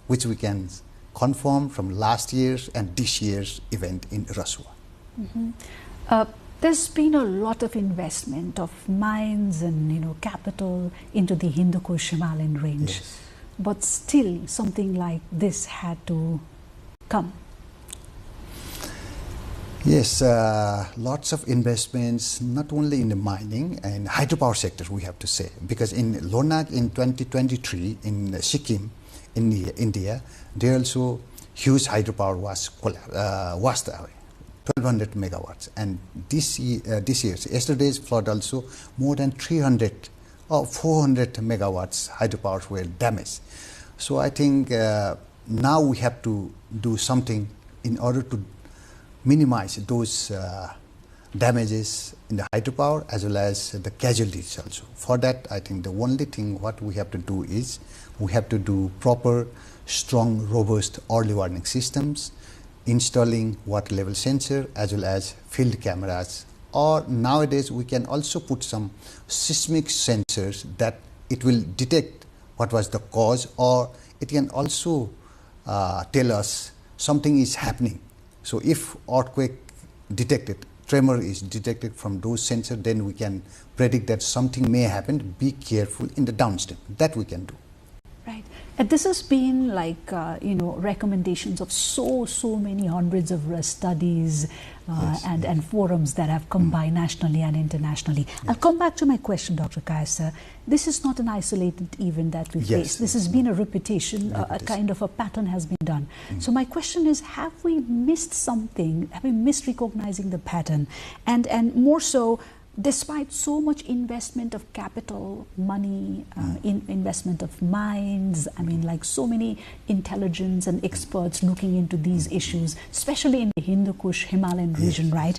which we can confirm from last year's and this year's event in Rasua. There's been a lot of investment of mines and capital into the Hindu Kush Himalayan range, yes. But still something like this had to come. Yes, lots of investments, not only in the mining and hydropower sector, we have to say, because in Lonak in 2023 in Sikkim, in India, there also huge hydropower was washed away. 1200 megawatts, and this yesterday's flood also more than 300 or 400 megawatts hydropower were damaged. So I think now we have to do something in order to minimize those damages in the hydropower as well as the casualties also. For that, I think the only thing what we have to do is we have to do proper, strong, robust early warning systems, installing water level sensor as well as field cameras, or nowadays we can also put some seismic sensors that it will detect what was the cause, or it can also tell us something is happening. So if earthquake detected, tremor is detected from those sensors, then we can predict that something may happen. Be careful in the downstream. That we can do. Right. And this has been like, recommendations of so many hundreds of studies yes, and forums that have come by nationally and internationally. Yes. I'll come back to my question, Dr. Kayasa. This is not an isolated event that we face. This has been a repetition, a kind of a pattern has been done. So my question is, have we missed something? Have we missed recognizing the pattern? And more so, despite so much investment of capital, money, investment of minds, I mean, like so many intelligence and experts looking into these issues, especially in the Hindu Kush Himalayan region, right?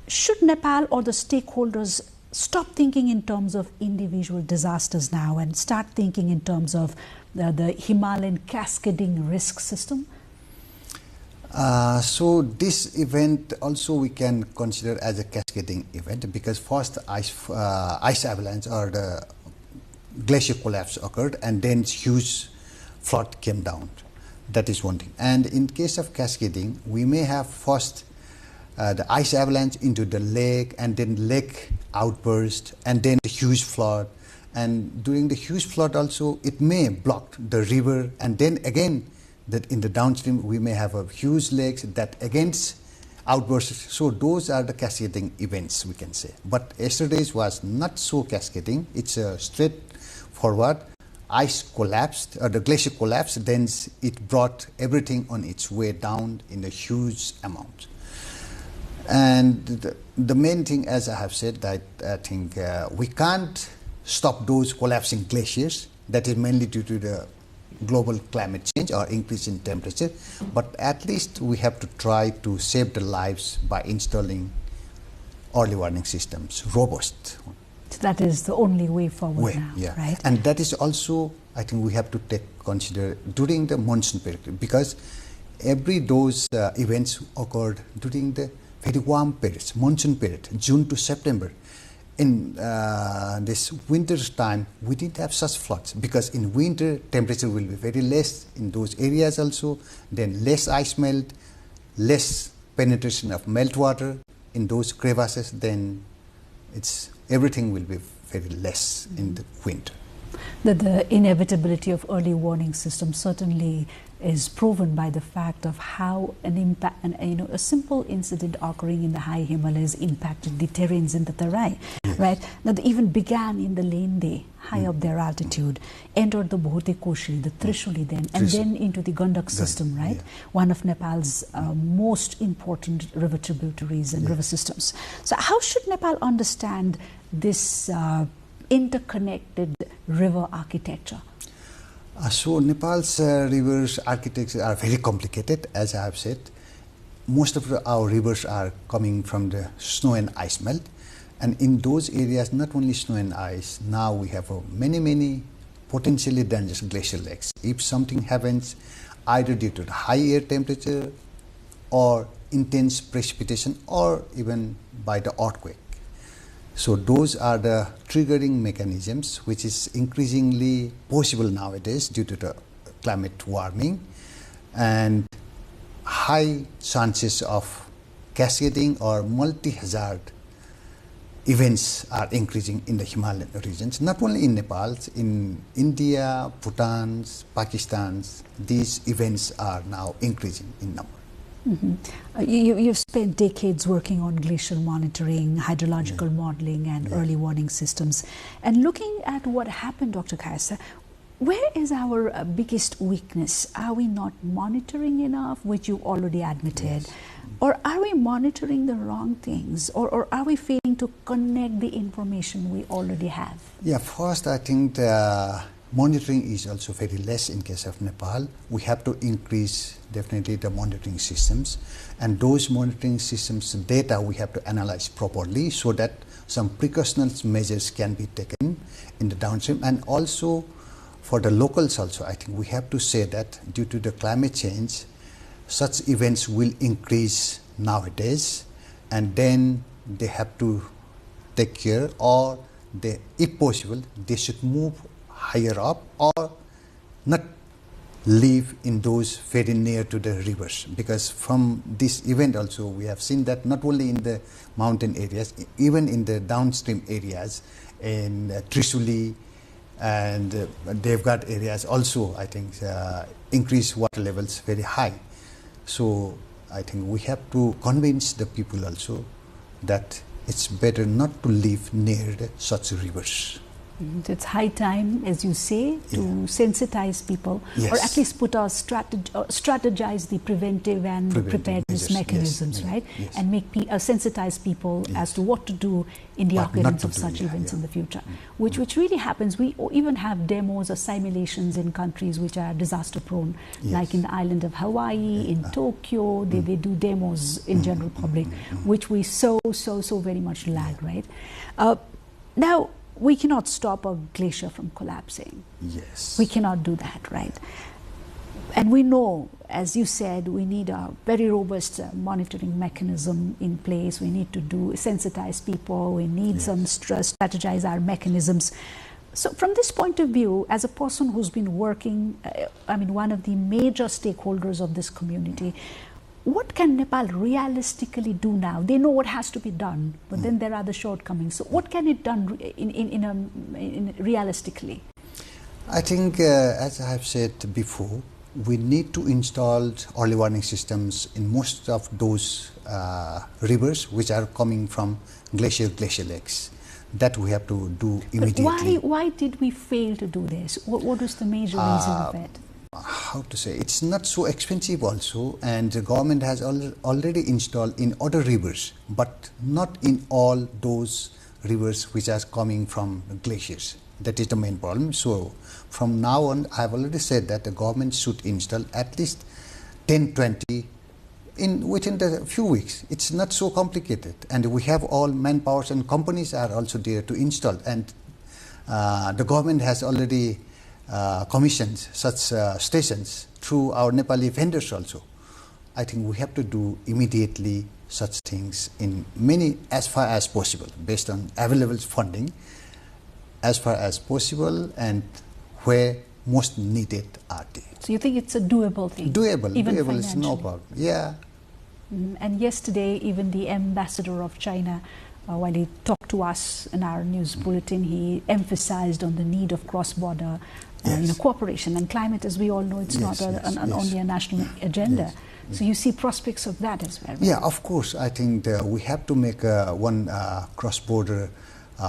Should Nepal or the stakeholders stop thinking in terms of individual disasters now and start thinking in terms of the Himalayan cascading risk system? So this event also we can consider as a cascading event, because first ice avalanche or the glacier collapse occurred and then huge flood came down. That is one thing. And in case of cascading, we may have first the ice avalanche into the lake, and then lake outburst, and then the huge flood. And during the huge flood also, it may block the river, and then again that in the downstream we may have a huge lakes that against outbursts. So those are the cascading events, we can say. But yesterday's was not so cascading. It's a straightforward. Ice collapsed, or the glacier collapsed, then it brought everything on its way down in a huge amount. And the main thing, as I have said, that I think we can't stop those collapsing glaciers. That is mainly due to the global climate change or increase in temperature, but at least we have to try to save the lives by installing early warning systems, robust. So that is the only way forward now, right? And that is also, I think we have to consider during the monsoon period, because every those events occurred during the very warm periods, monsoon period, June to September. In this winter's time, we didn't have such floods, because in winter temperature will be very less in those areas also, then less ice melt, less penetration of meltwater in those crevasses, then everything will be very less in the winter. The inevitability of early warning systems certainly is proven by the fact of how an impact, a simple incident occurring in the high Himalayas impacted the terrains in the Tarai, right? Now, they even began in the Lende, high up their altitude, entered the Bhotekoshi, the Trishuli then, and then into the Gandak system, right? One of Nepal's most important river tributaries and river systems. So how should Nepal understand this interconnected river architecture? So Nepal's rivers architecture are very complicated, as I have said. Most of our rivers are coming from the snow and ice melt, and in those areas, not only snow and ice, now we have many potentially dangerous glacial lakes. If something happens, either due to the high air temperature or intense precipitation or even by the earthquake. So those are the triggering mechanisms which is increasingly possible nowadays due to the climate warming, and high chances of cascading or multi-hazard events are increasing in the Himalayan regions, not only in Nepal, in India, Bhutan, Pakistan. These events are now increasing in number. You've spent decades working on glacial monitoring, hydrological modeling and early warning systems. And looking at what happened, Dr. Kayasa, where is our biggest weakness? Are we not monitoring enough, which you already admitted? Or are we monitoring the wrong things? Or are we failing to connect the information we already have? Yeah, first I think the monitoring is also very less in case of Nepal. We have to increase definitely the monitoring systems, and those monitoring systems data we have to analyze properly so that some precautionary measures can be taken in the downstream. And also for the locals also, I think we have to say that due to the climate change, such events will increase nowadays, and then they have to take care, or they, if possible, they should move higher up or not live in those very near to the rivers. Because from this event also we have seen that not only in the mountain areas, even in the downstream areas in Trishuli and Devghat areas also, I think increased water levels very high. So I think we have to convince the people also that it's better not to live near such rivers. It's high time, as you say, to sensitize people, or at least put our strategize the preventive and preparedness mechanisms, right? And make sensitize people as to what to do in the occurrence of such events in the future, which really happens. We even have demos or simulations in countries which are disaster prone, like in the island of Hawaii, in Tokyo. They do demos in general public, which we so very much lag, right? Now, we cannot stop a glacier from collapsing. Yes. We cannot do that, right? And we know, as you said, we need a very robust monitoring mechanism in place. We need to sensitize people. We need some strategize our mechanisms. So from this point of view, as a person who's been working, one of the major stakeholders of this community, what can Nepal realistically do now? They know what has to be done, but then there are the shortcomings. So what can it done realistically? I think, as I have said before, we need to install early warning systems in most of those rivers which are coming from glacial lakes. That we have to do immediately. But why did we fail to do this? What was the major reason of it? How to say, it's not so expensive also, and the government has already installed in other rivers, but not in all those rivers which are coming from glaciers. That is the main problem. So from now on, I have already said that the government should install at least 10-20 within the few weeks. It's not so complicated, and we have all manpowers, and companies are also there to install, and the government has already commissioned such stations through our Nepali vendors also. I think we have to do immediately such things in as far as possible, based on available funding, as far as possible, and where most needed are there. So you think it's a doable thing? Doable, even doable is no problem. Yeah. And yesterday, even the ambassador of China, while he talked to us in our news bulletin, he emphasized on the need of cross-border cooperation. And climate, as we all know, it's not only a national agenda. So you see prospects of that as well. Right? Yeah, of course. I think we have to make one cross-border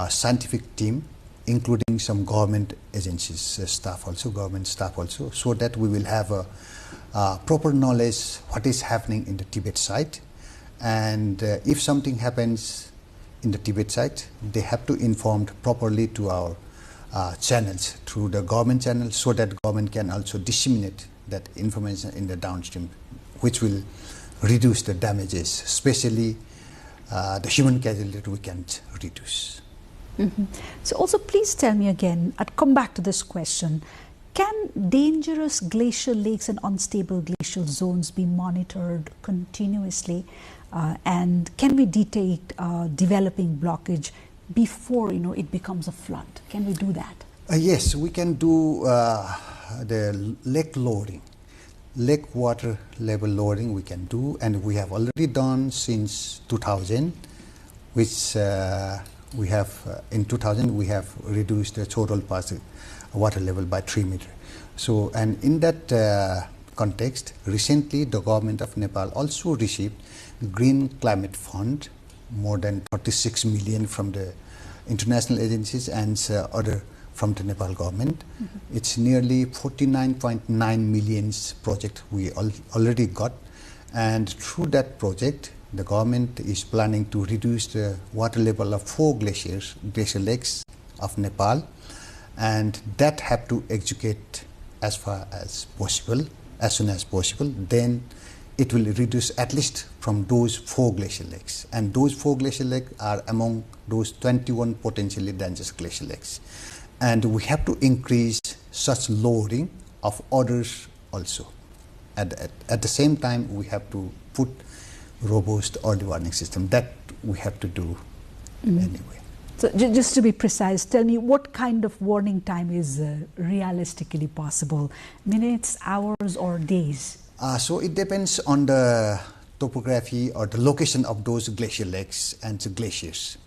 scientific team, including some government agencies staff also, so that we will have a proper knowledge what is happening in the Tibet side. And if something happens in the Tibet side, they have to inform properly to our channels, through the government channels, so that government can also disseminate that information in the downstream, which will reduce the damages, especially the human casualty we can't reduce. So also please tell me again, I'd come back to this question, can dangerous glacial lakes and unstable glacial zones be monitored continuously, and can we detect developing blockage before it becomes a flood? Can we do that? Yes, we can do the lake lowering. Lake water level lowering we can do, and we have already done since 2000, which we have in 2000 we have reduced the total water level by 3 meters. So, and in that context, recently the government of Nepal also received Green Climate Fund, more than 36 million from the international agencies and other from the Nepal government. It's nearly 49.9 million project we already got, and through that project the government is planning to reduce the water level of 4 glacial lakes of Nepal, and that have to execute as far as possible, as soon as possible. Then it will reduce at least from those 4 glacial lakes, and those 4 glacial lakes are among those 21 potentially dangerous glacial lakes. And we have to increase such lowering of others also. At the same time, we have to put robust early warning system. That we have to do anyway. So just to be precise, tell me what kind of warning time is realistically possible? Minutes, hours, or days? So it depends on the topography or the location of those glacial lakes and the glaciers.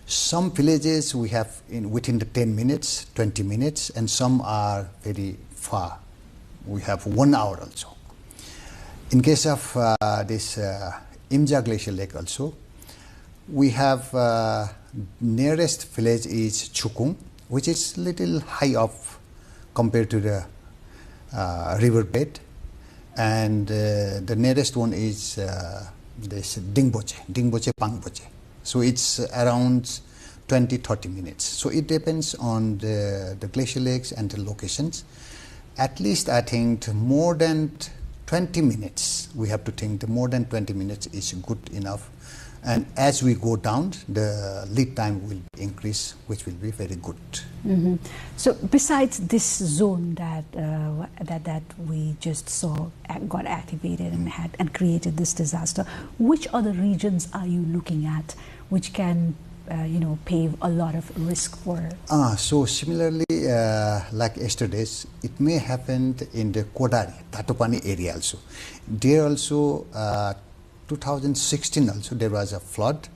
Some villages we have within the 10 minutes, 20 minutes, and some are very far. We have 1 hour also. In case of this Imja Glacial Lake also, we have nearest village is Chukung, which is little high up compared to the riverbed, and the nearest one is this Dingboche Pangboche. So it's around 20-30 minutes. So it depends on the glacial lakes and the locations. At least I think more than 20 minutes, we have to think more than 20 minutes is good enough. And as we go down, the lead time will increase, which will be very good. So besides this zone that we just saw got activated and created this disaster, which other regions are you looking at which can pave a lot of risk for? So similarly, like yesterday's, it may happen in the Kodari, Tatopani area also. There also, 2016 also there was a flood,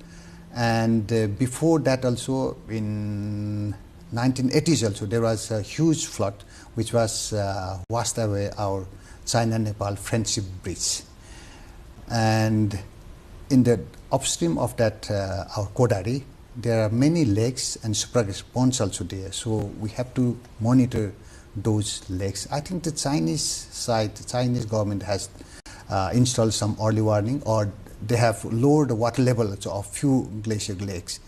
and before that also in 1980s also there was a huge flood which was washed away our China-Nepal friendship bridge. And in the upstream of that our Kodari, there are many lakes and superior ponds also there, so we have to monitor those lakes. I think the Chinese side, the Chinese government has installed some early warning, or they have lowered the water level of few glacial lakes.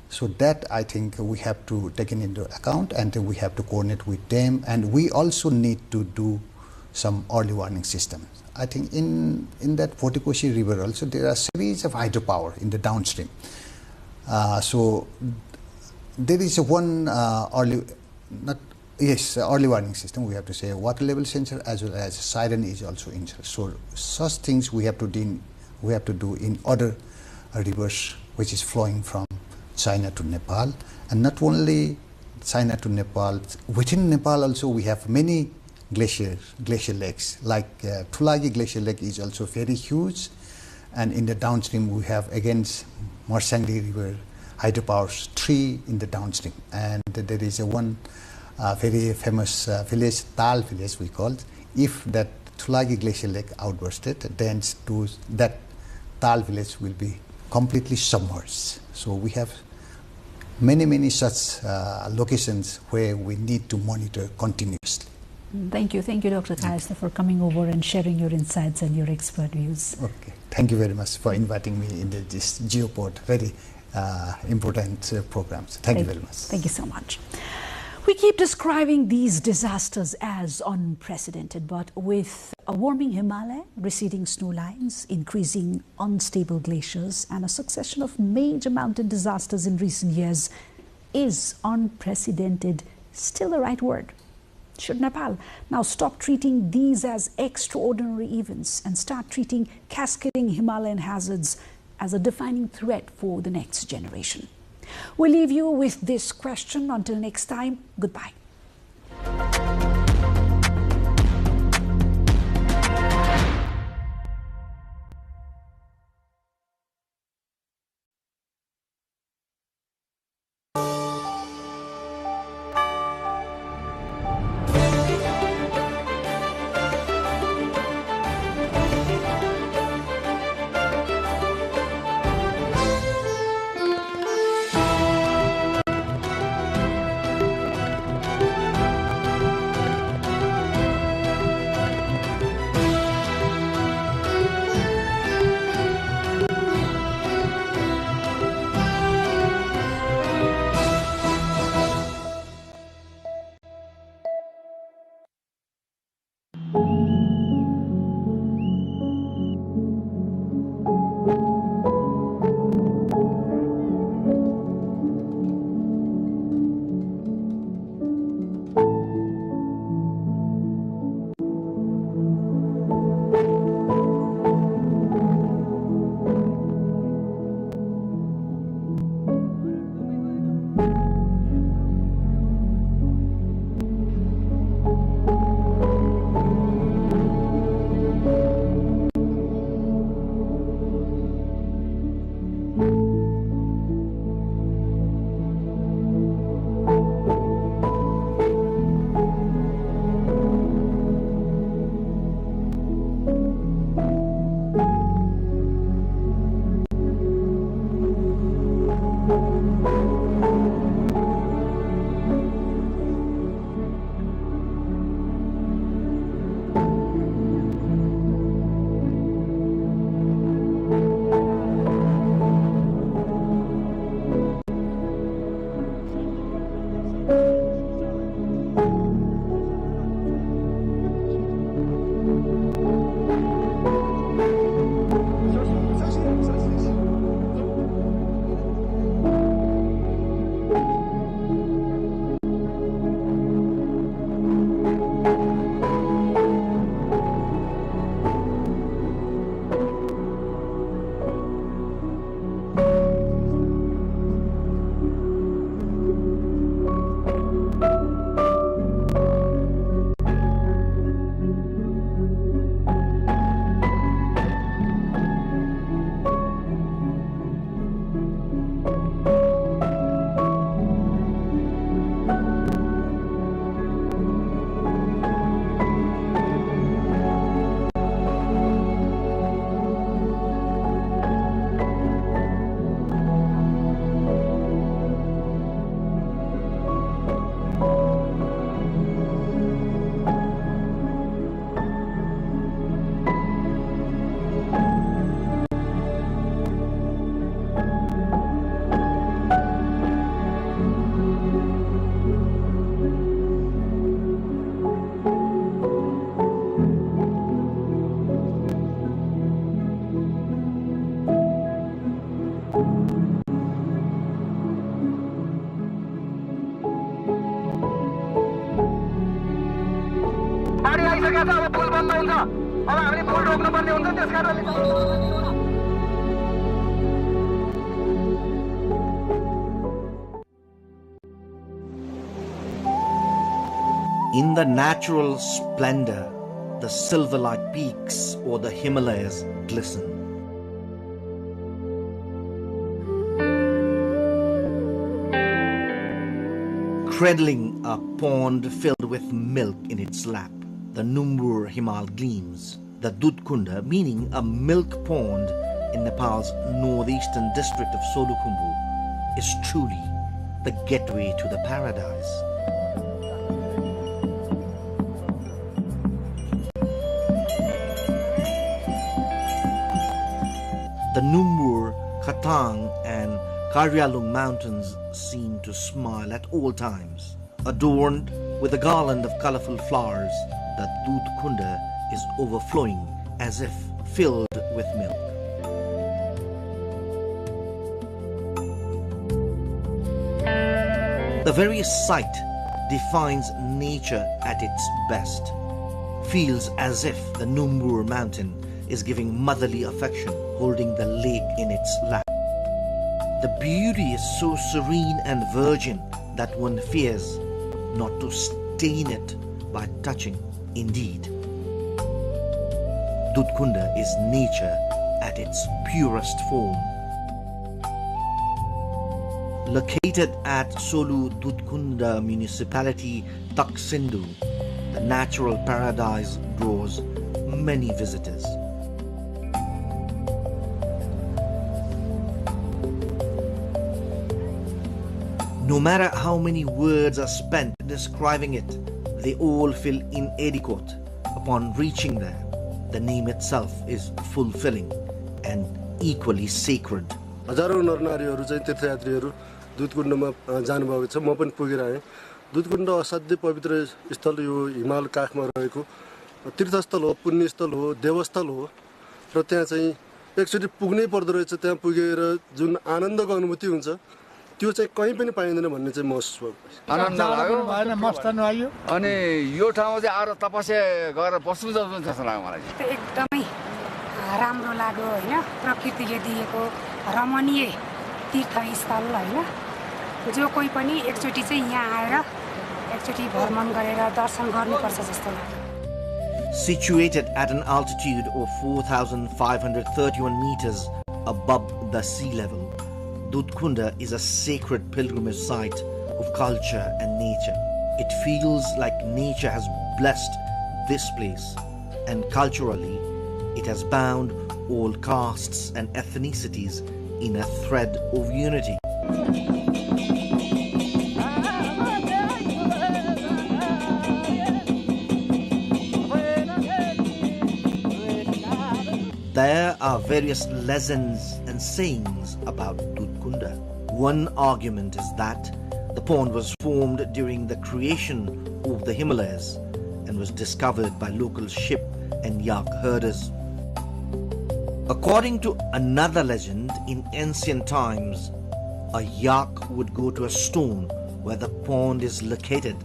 So that I think we have to take into account, and we have to coordinate with them, and we also need to do some early warning system. I think in that Potikoshi River also there are series of hydropower in the downstream. So there is one early warning system. We have to say water level sensor as well as siren is also installed. So such things we have to do in other rivers which is flowing from China to Nepal, and not only China to Nepal. Within Nepal also we have many glacial lakes. Like Tulagi Glacial Lake is also very huge, And in the downstream, we have again Marsangdi River hydropowers, 3 in the downstream. And there is one very famous village, Tal village we call. If that Tulagi Glacial Lake outbursted, then that Tal village will be completely submerged. So we have many such locations where we need to monitor continuously. Thank you, Dr. Kayasna, for coming over and sharing your insights and your expert views. Okay, thank you very much for inviting me in this Geopod, very important programs. Thank you very much. Thank you so much. We keep describing these disasters as unprecedented, but with a warming Himalaya, receding snow lines, increasing unstable glaciers, and a succession of major mountain disasters in recent years, is unprecedented still the right word? Should Nepal now stop treating these as extraordinary events and start treating cascading Himalayan hazards as a defining threat for the next generation? We'll leave you with this question. Until next time, goodbye. आइसकेको छ, अब पुल बन्द हुन्छ, अब हामीले पुल रोक्नुपर्ने हुन्छ, त्यस कारणले In the natural splendor, the silver-like peaks or the Himalayas glisten. cradling a pond filled with milk in its lap. The Numbur Himal gleams. The Dudkunda, meaning a milk pond in Nepal's northeastern district of Solukhumbu, is truly the gateway to the paradise. The Numbur, Khatang and Karyalung mountains seem to smile at all times. Adorned with a garland of colorful flowers, the Dudkunda is overflowing as if filled with milk. The very sight defines nature at its best. Feels as if the Numbur mountain is giving motherly affection, holding the lake in its lap. The beauty is so serene and virgin that one fears not to stain it by touching. Indeed, Dudkunda is nature at its purest form. Located at Solu Dudkunda municipality, Taksindu, the natural paradise draws many visitors. No matter how many words are spent describing it, they all feel inadequate upon reaching there. The name itself is fulfilling and equally sacred. हजारौं नरनारीहरू चाहिँ तीर्थयात्रीहरू दुधकुण्डमा जानुभएको छ। म पनि पुगेर आएँ। दुधकुण्ड असाध्यै पवित्र स्थल यो हिमाल काखमा रहेको तीर्थस्थल हो, पुण्यस्थल हो, देवस्थल हो र त्यहाँ चाहिँ एकचोटि पुग्नै पर्दो रहेछ। त्यहाँ पुगेर जुन आनन्दको अनुभूति हुन्छ त्यो चाहिँ कहीँ पनि पाइँदैन भन्ने चाहिँ महसुस भयो। आनन्द लाग्यो, मस्त लाग्यो अनि यो ठाउँमा चाहिँ आएर तपस्या गरेर बस्नु जस्तो जस्तो लाग्यो मलाई। एकदमै राम्रो लाग्यो हैन, प्रकृतिले दिएको रमणीय तीर्थस्थल हैन। जो कोही पनि एकचोटि चाहिँ यहाँ आएर एकचोटि भ्रमण गरेर दर्शन गर्नुपर्छ जस्तो लाग्यो। Situated at an altitude of 4,531 meters above the sea level, Dudkunda is a sacred pilgrimage site of culture and nature. It feels like nature has blessed this place, and culturally, it has bound all castes and ethnicities in a thread of unity. There are various legends and sayings about Dudkunda. One argument is that the pond was formed during the creation of the Himalayas and was discovered by local sheep and yak herders. According to another legend, in ancient times, a yak would go to a stone where the pond is located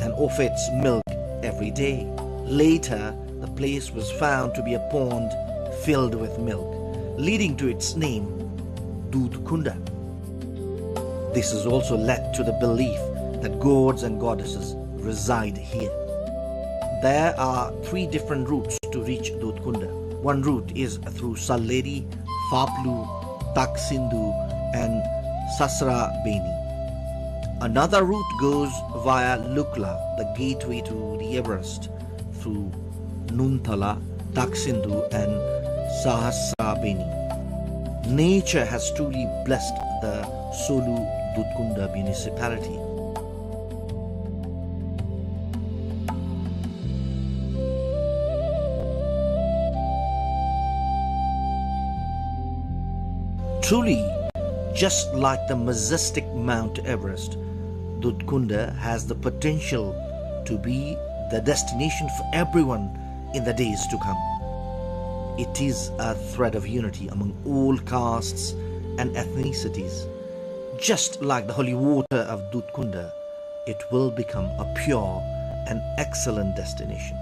and offer its milk every day. Later, the place was found to be a pond filled with milk, leading to its name, Dudkunda. This has also led to the belief that gods and goddesses reside here. There are 3 different routes to reach Dudkunda. One route is through Salleri, Faplu, Taksindu and Sasrabeni. Another route goes via Lukla, the gateway to the Everest, through Nuntala, Taksindu and Sahasrabeni. Nature has truly blessed the Solu Dudkunda municipality. Truly, just like the majestic Mount Everest, Dudkunda has the potential to be the destination for everyone in the days to come. It is a thread of unity among all castes and ethnicities. Just like the holy water of Dudkunda, it will become a pure and excellent destination.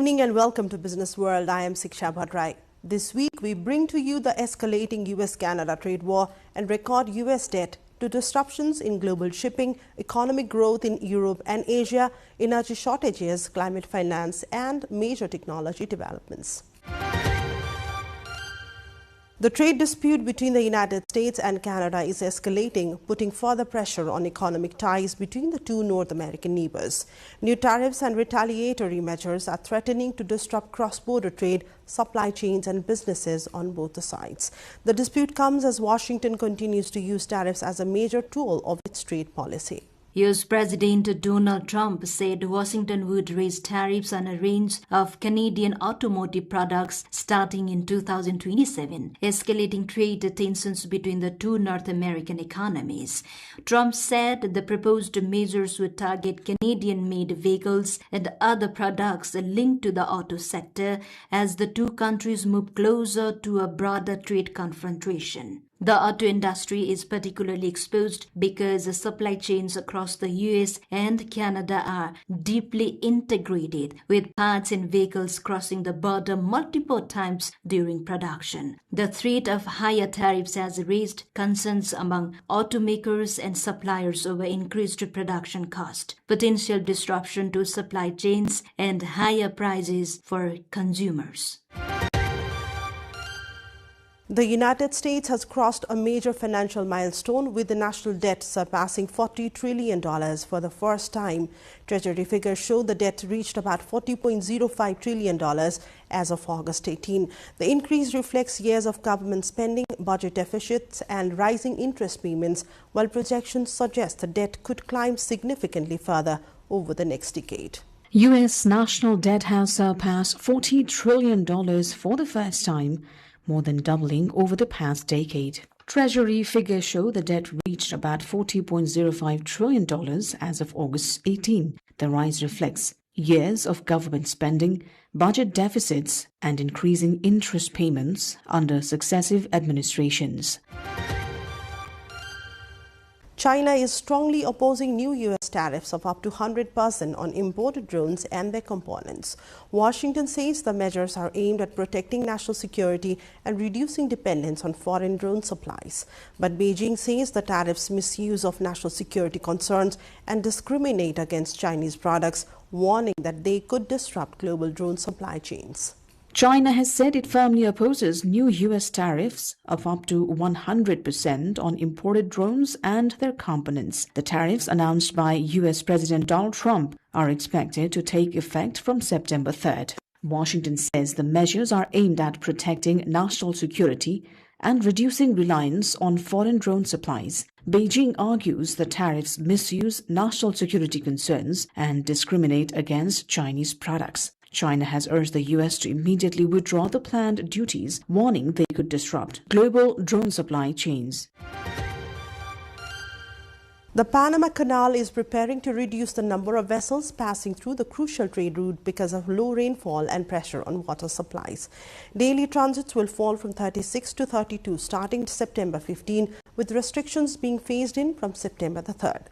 evening and welcome to Business World. I am Siksha Bhatrai. This week we bring to you the escalating US-Canada trade war and record US debt to disruptions in global shipping, economic growth in Europe and Asia, energy shortages, climate finance and major technology developments. The trade dispute between the United States and Canada is escalating, putting further pressure on economic ties between the two North American neighbors. New tariffs and retaliatory measures are threatening to disrupt cross-border trade, supply chains and businesses on both the sides. The dispute comes as Washington continues to use tariffs as a major tool of its trade policy. U.S. President Donald Trump said Washington would raise tariffs on a range of Canadian automotive products starting in 2027, escalating trade tensions between the two North American economies. Trump said the proposed measures would target Canadian-made vehicles and other products linked to the auto sector as the two countries move closer to a broader trade confrontation. The auto industry is particularly exposed because the supply chains across the US and Canada are deeply integrated, with parts and vehicles crossing the border multiple times during production. The threat of higher tariffs has raised concerns among automakers and suppliers over increased production cost, potential disruption to supply chains, and higher prices for consumers. The United States has crossed a major financial milestone with the national debt surpassing $40 trillion for the first time. Treasury figures show the debt reached about $40.05 trillion as of August 18. The increase reflects years of government spending, budget deficits and rising interest payments, while projections suggest the debt could climb significantly further over the next decade. U.S. national debt has surpassed $40 trillion for the first time, more than doubling over the past decade. Treasury figures show the debt reached about $40.05 trillion as of August 18. The rise reflects years of government spending, budget deficits, and increasing interest payments under successive administrations. China is strongly opposing new U.S. tariffs of up to 100% on imported drones and their components. Washington says the measures are aimed at protecting national security and reducing dependence on foreign drone supplies. But Beijing says the tariffs misuse of national security concerns and discriminate against Chinese products, warning that they could disrupt global drone supply chains. China has said it firmly opposes new U.S. tariffs of up to 100% on imported drones and their components. The tariffs announced by U.S. President Donald Trump are expected to take effect from September 3rd. Washington says the measures are aimed at protecting national security and reducing reliance on foreign drone supplies. Beijing argues the tariffs misuse national security concerns and discriminate against Chinese products. China has urged the U.S. to immediately withdraw the planned duties, warning they could disrupt global drone supply chains. The Panama Canal is preparing to reduce the number of vessels passing through the crucial trade route because of low rainfall and pressure on water supplies. Daily transits will fall from 36 to 32 starting September 15, with restrictions being phased in from September the 3rd.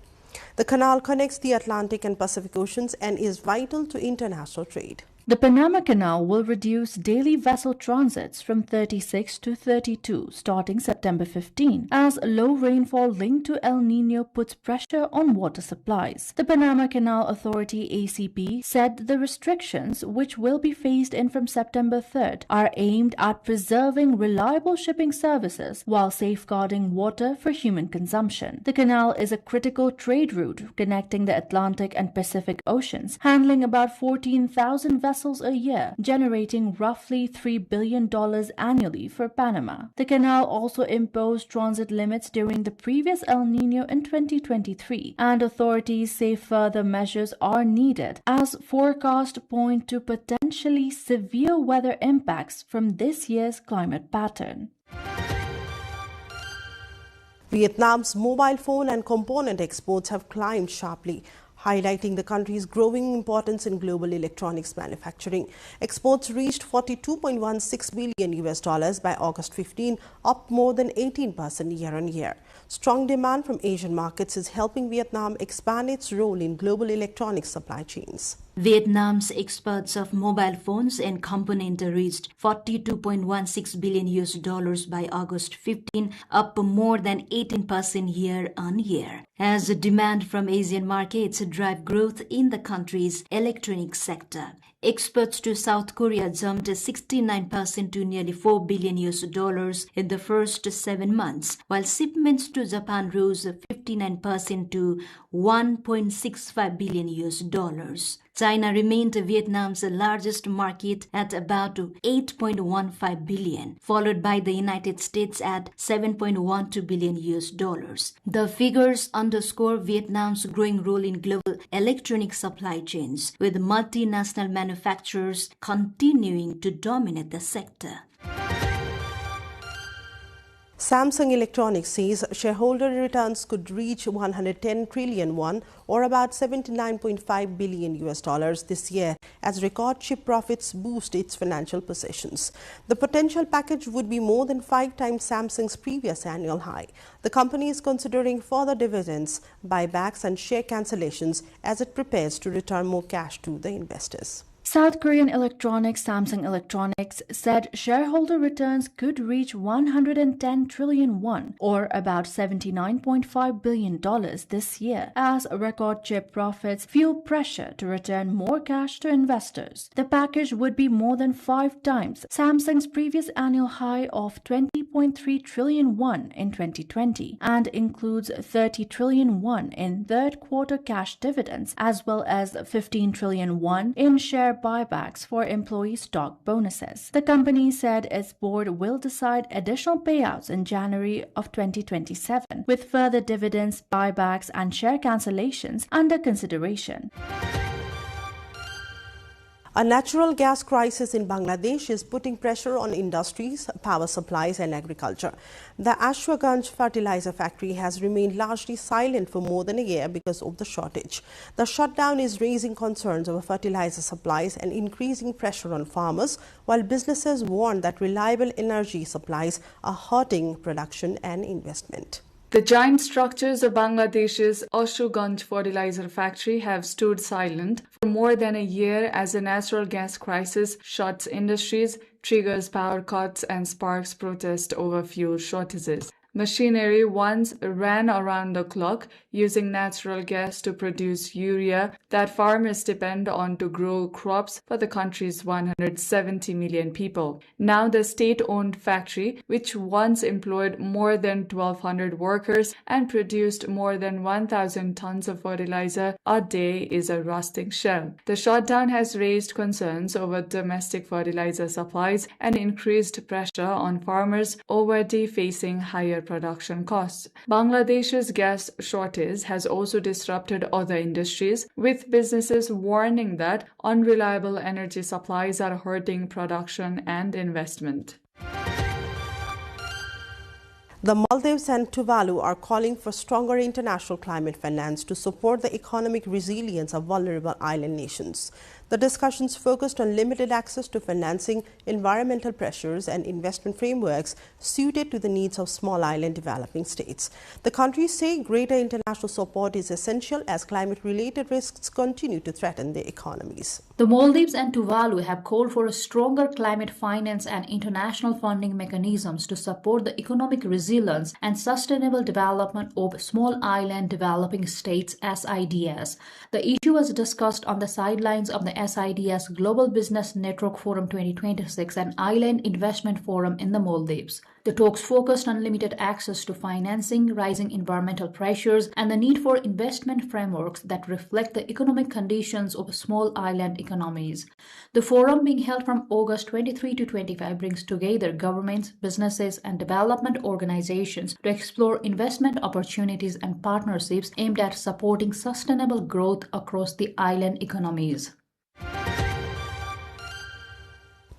The canal connects the Atlantic and Pacific Oceans and is vital to international trade. The Panama Canal will reduce daily vessel transits from 36 to 32 starting September 15 as low rainfall linked to El Nino puts pressure on water supplies. The Panama Canal Authority ACP said the restrictions, which will be phased in from September 3rd, are aimed at preserving reliable shipping services while safeguarding water for human consumption. The canal is a critical trade route connecting the Atlantic and Pacific Oceans, handling about 14,000 vessels a year, generating roughly $3 billion annually for Panama. The canal also imposed transit limits during the previous El Nino in 2023, and authorities say further measures are needed as forecasts point to potentially severe weather impacts from this year's climate pattern. Vietnam's mobile phone and component exports have climbed sharply. highlighting the country's growing importance in global electronics manufacturing. Exports reached $42.16 billion by August 15, up more than 18% year-on-year. Strong demand from Asian markets is helping Vietnam expand its role in global electronics supply chains. Vietnam's exports of mobile phones and components reached $42.16 billion by August 15, up more than 18% year-on-year. As demand from Asian markets drive growth in the country's electronics sector. Exports to South Korea jumped 69% to nearly $4 billion in the first 7 months, while shipments to Japan rose 59% to $1.65 billion. China remained Vietnam's largest market at about $8.15 billion, followed by the United States at $7.12 billion. The figures underscore Vietnam's growing role in global electronic supply chains, with multinational manufacturers continuing to dominate the sector. Samsung Electronics says shareholder returns could reach 110 trillion won or about $79.5 billion this year as record chip profits boost its financial positions. The potential package would be more than 5 times Samsung's previous annual high. The company is considering further dividends, buybacks and share cancellations as it prepares to return more cash to the investors. South Korean electronics Samsung Electronics said shareholder returns could reach 110 trillion won or about $79.5 billion this year as record chip profits fuel pressure to return more cash to investors. The package would be more than 5 times Samsung's previous annual high of 20.3 trillion won in 2020 and includes 30 trillion won in third quarter cash dividends as well as 15 trillion won in share buybacks for employee stock bonuses. The company said its board will decide additional payouts in January of 2027, with further dividends, buybacks, and share cancellations under consideration. A natural gas crisis in Bangladesh is putting pressure on industries, power supplies and agriculture. The Ashwaganj fertilizer factory has remained largely silent for more than a year because of the shortage. The shutdown is raising concerns over fertilizer supplies and increasing pressure on farmers, while businesses warn that reliable energy supplies are hurting production and investment. The giant structures of Bangladesh's Ashwaganj fertilizer factory have stood silent for more than a year as the natural gas crisis shuts industries, triggers power cuts, and sparks protest over fuel shortages. Machinery once ran around the clock using natural gas to produce urea that farmers depend on to grow crops for the country's 170 million people. Now the state-owned factory, which once employed more than 1,200 workers and produced more than 1,000 tons of fertilizer a day, is a rusting shell. The shutdown has raised concerns over domestic fertilizer supplies and increased pressure on farmers already facing higher production costs. Bangladesh's gas shortage has also disrupted other industries, with businesses warning that unreliable energy supplies are hurting production and investment. The Maldives and Tuvalu are calling for stronger international climate finance to support the economic resilience of vulnerable island nations. The discussions focused on limited access to financing, environmental pressures, and investment frameworks suited to the needs of small island developing states. The countries say greater international support is essential as climate-related risks continue to threaten their economies. The Maldives and Tuvalu have called for a stronger climate finance and international funding mechanisms to support the economic resilience and sustainable development of small island developing states (SIDS). The issue was discussed on the sidelines of the SIDS Global Business Network Forum 2026 and Island Investment Forum in the Maldives. The talks focused on limited access to financing, rising environmental pressures, and the need for investment frameworks that reflect the economic conditions of small island economies. The forum, being held from August 23 to 25, brings together governments, businesses, and development organizations to explore investment opportunities and partnerships aimed at supporting sustainable growth across the island economies.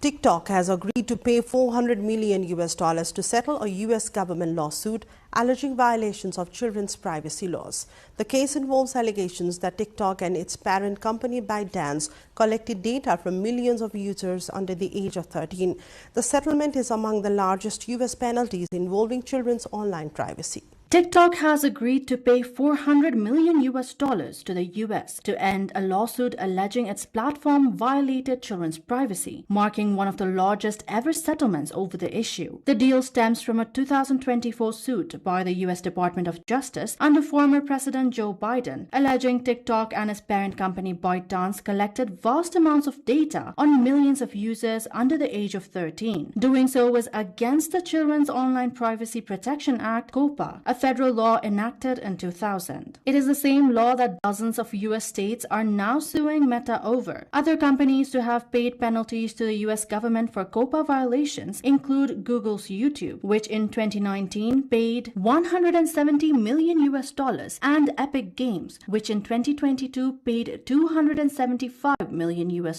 TikTok has agreed to pay $400 million to settle a U.S. government lawsuit alleging violations of children's privacy laws. The case involves allegations that TikTok and its parent company ByteDance collected data from millions of users under the age of 13. The settlement is among the largest U.S. penalties involving children's online privacy. TikTok has agreed to pay $400 million to the US to end a lawsuit alleging its platform violated children's privacy, marking one of the largest ever settlements over the issue. The deal stems from a 2024 suit by the US Department of Justice under former President Joe Biden, alleging TikTok and its parent company ByteDance collected vast amounts of data on millions of users under the age of 13. Doing so was against the Children's Online Privacy Protection Act, COPPA, a federal law enacted in 2000. It is the same law that dozens of U.S. states are now suing Meta over. Other companies to have paid penalties to the U.S. government for COPPA violations include Google's YouTube, which in 2019 paid $170 million and Epic Games, which in 2022 paid $275 million.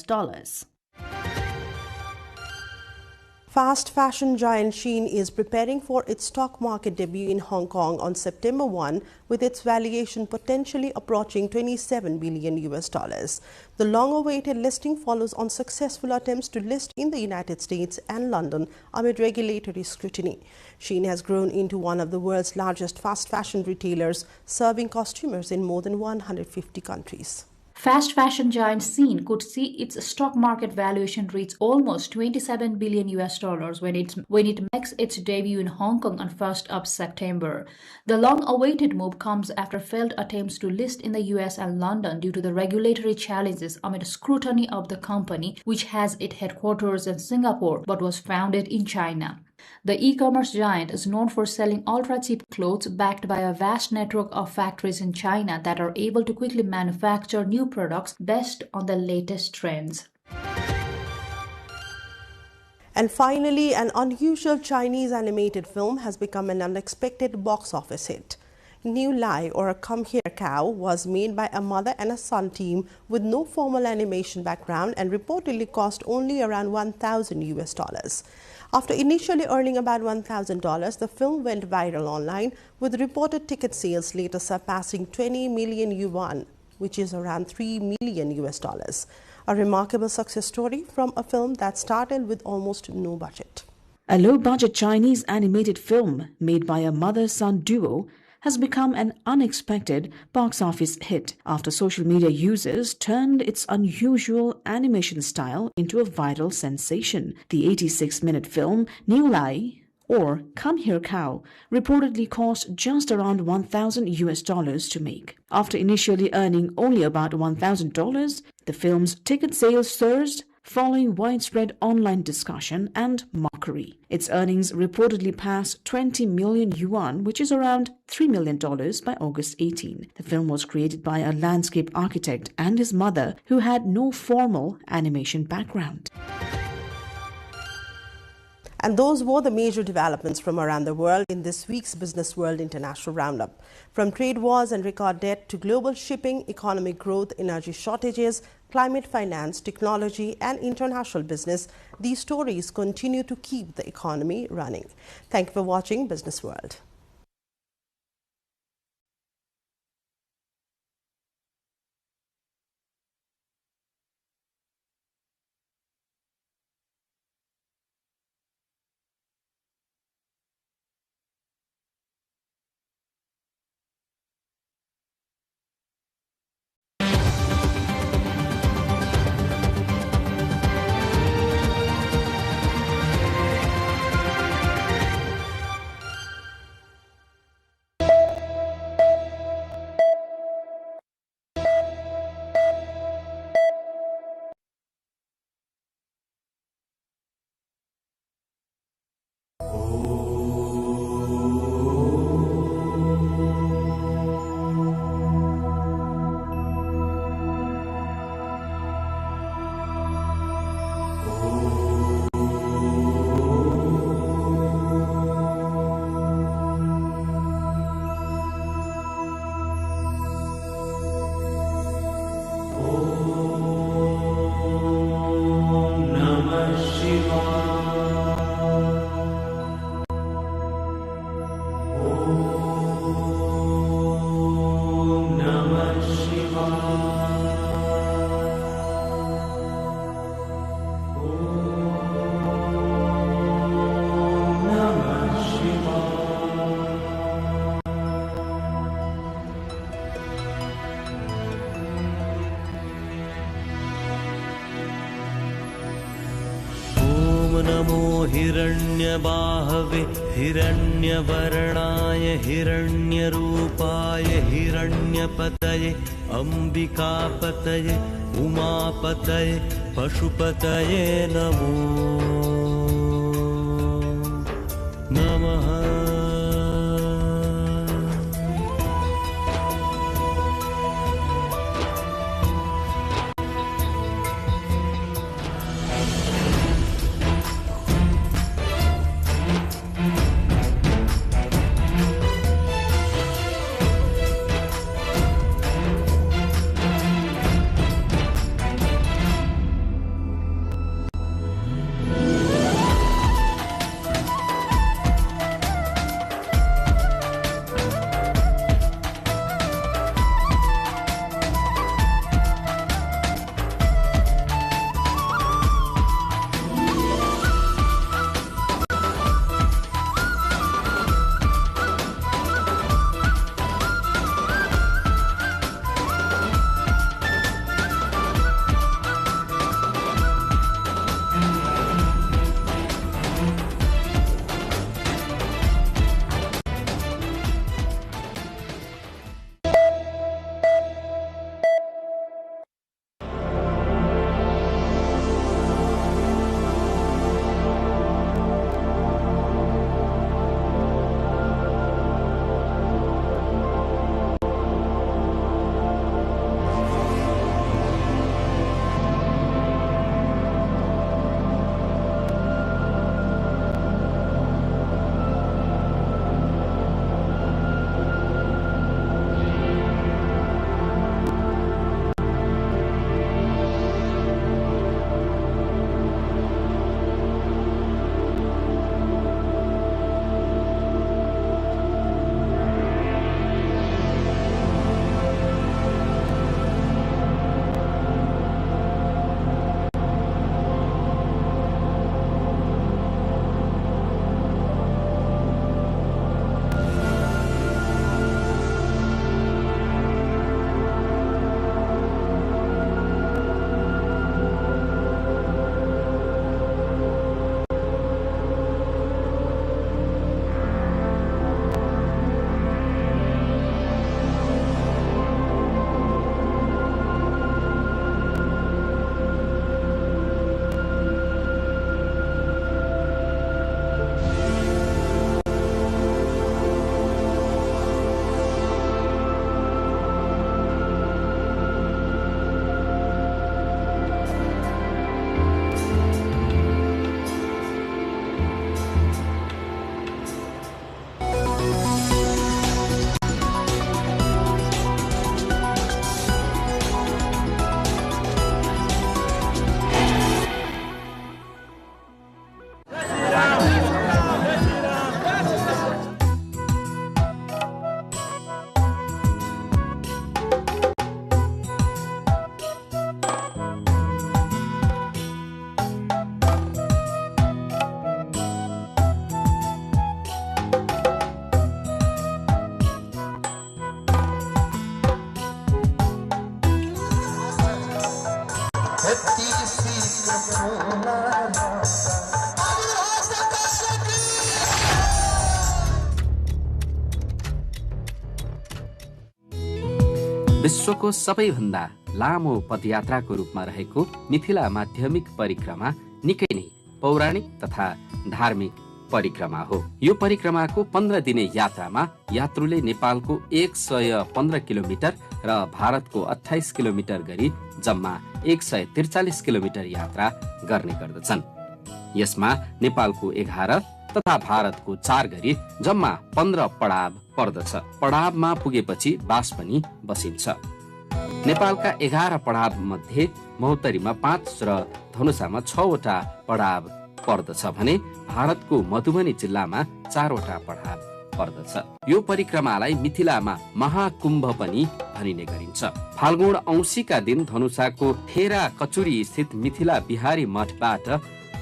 Fast fashion giant Shein is preparing for its stock market debut in Hong Kong on September 1, with its valuation potentially approaching $27 billion. The long-awaited listing follows on successful attempts to list in the United States and London amid regulatory scrutiny. Shein has grown into one of the world's largest fast fashion retailers, serving costumers in more than 150 countries. Fast fashion giant Shein could see its stock market valuation reach almost $27 billion when it makes its debut in Hong Kong on 1st of September. The long-awaited move comes after failed attempts to list in the US and London due to the regulatory challenges amid scrutiny of the company, which has its headquarters in Singapore but was founded in China. The e-commerce giant is known for selling ultra-cheap clothes backed by a vast network of factories in China that are able to quickly manufacture new products based on the latest trends. And finally, an unusual Chinese animated film has become an unexpected box office hit. New Lai, or a Come Here Cow, was made by a mother and a son team with no formal animation background and reportedly cost only around $1,000. After initially earning about $1,000, the film went viral online, with reported ticket sales later surpassing 20 million yuan, which is around $3 million. A remarkable success story from a film that started with almost no budget. A low-budget Chinese animated film made by a mother-son duo has become an unexpected box office hit after social media users turned its unusual animation style into a viral sensation. The 86-minute film New Lai, or Come Here Cow, reportedly cost just around $1,000 to make. After initially earning only about $1,000, the film's ticket sales surged following widespread online discussion and mockery. Its earnings reportedly passed 20 million yuan, which is around $3 million by August 18. The film was created by a landscape architect and his mother, who had no formal animation background. And those were the major developments from around the world in this week's Business World International Roundup. From trade wars and record debt to global shipping, economic growth, energy shortages, climate finance, technology, and international business, these stories continue to keep the economy running. Thank you for watching Business World. हिरण्यबाहवे हिरण्यवर्णाय हिरण्यरूपाय हिरण्यपतये अम्बिकापतये उमापतये पशुपतये नमो नमः। विश्वको सबैभन्दा लामो पदयात्राको रूपमा रहेको मिथिला माध्यमिक परिक्रमा निकै नै पौराणिक तथा धार्मिक परिक्रमा हो। यो परिक्रमाको 15 दिने यात्रामा यात्रुले नेपालको 115 किलोमिटर र भारतको 28 किलोमिटर गरी जम्मा 143 किलोमिटर यात्रा गर्ने गर्दछन्। यसमा नेपालको 11 तथा भारतको 4 गरी जम्मा 15 पडाव पर्दछ। पडावमा पुगेपछि बास पनि बसिन्छ। नेपालका 11 पडाव मध्ये महोत्तरीमा 5 र धनुषामा 6 वटा पडाव पर्दछ भने भारतको मधुबनी जिल्लामा 4 वटा पडाव पर्दछ। यो परिक्रमालाई मिथिलामा महाकुम्भ पनि भनिने गरिन्छ। फाल्गुन औँसीका दिन धनुषाको ठेरा कचुरी स्थित मिथिला बिहारी मठबाट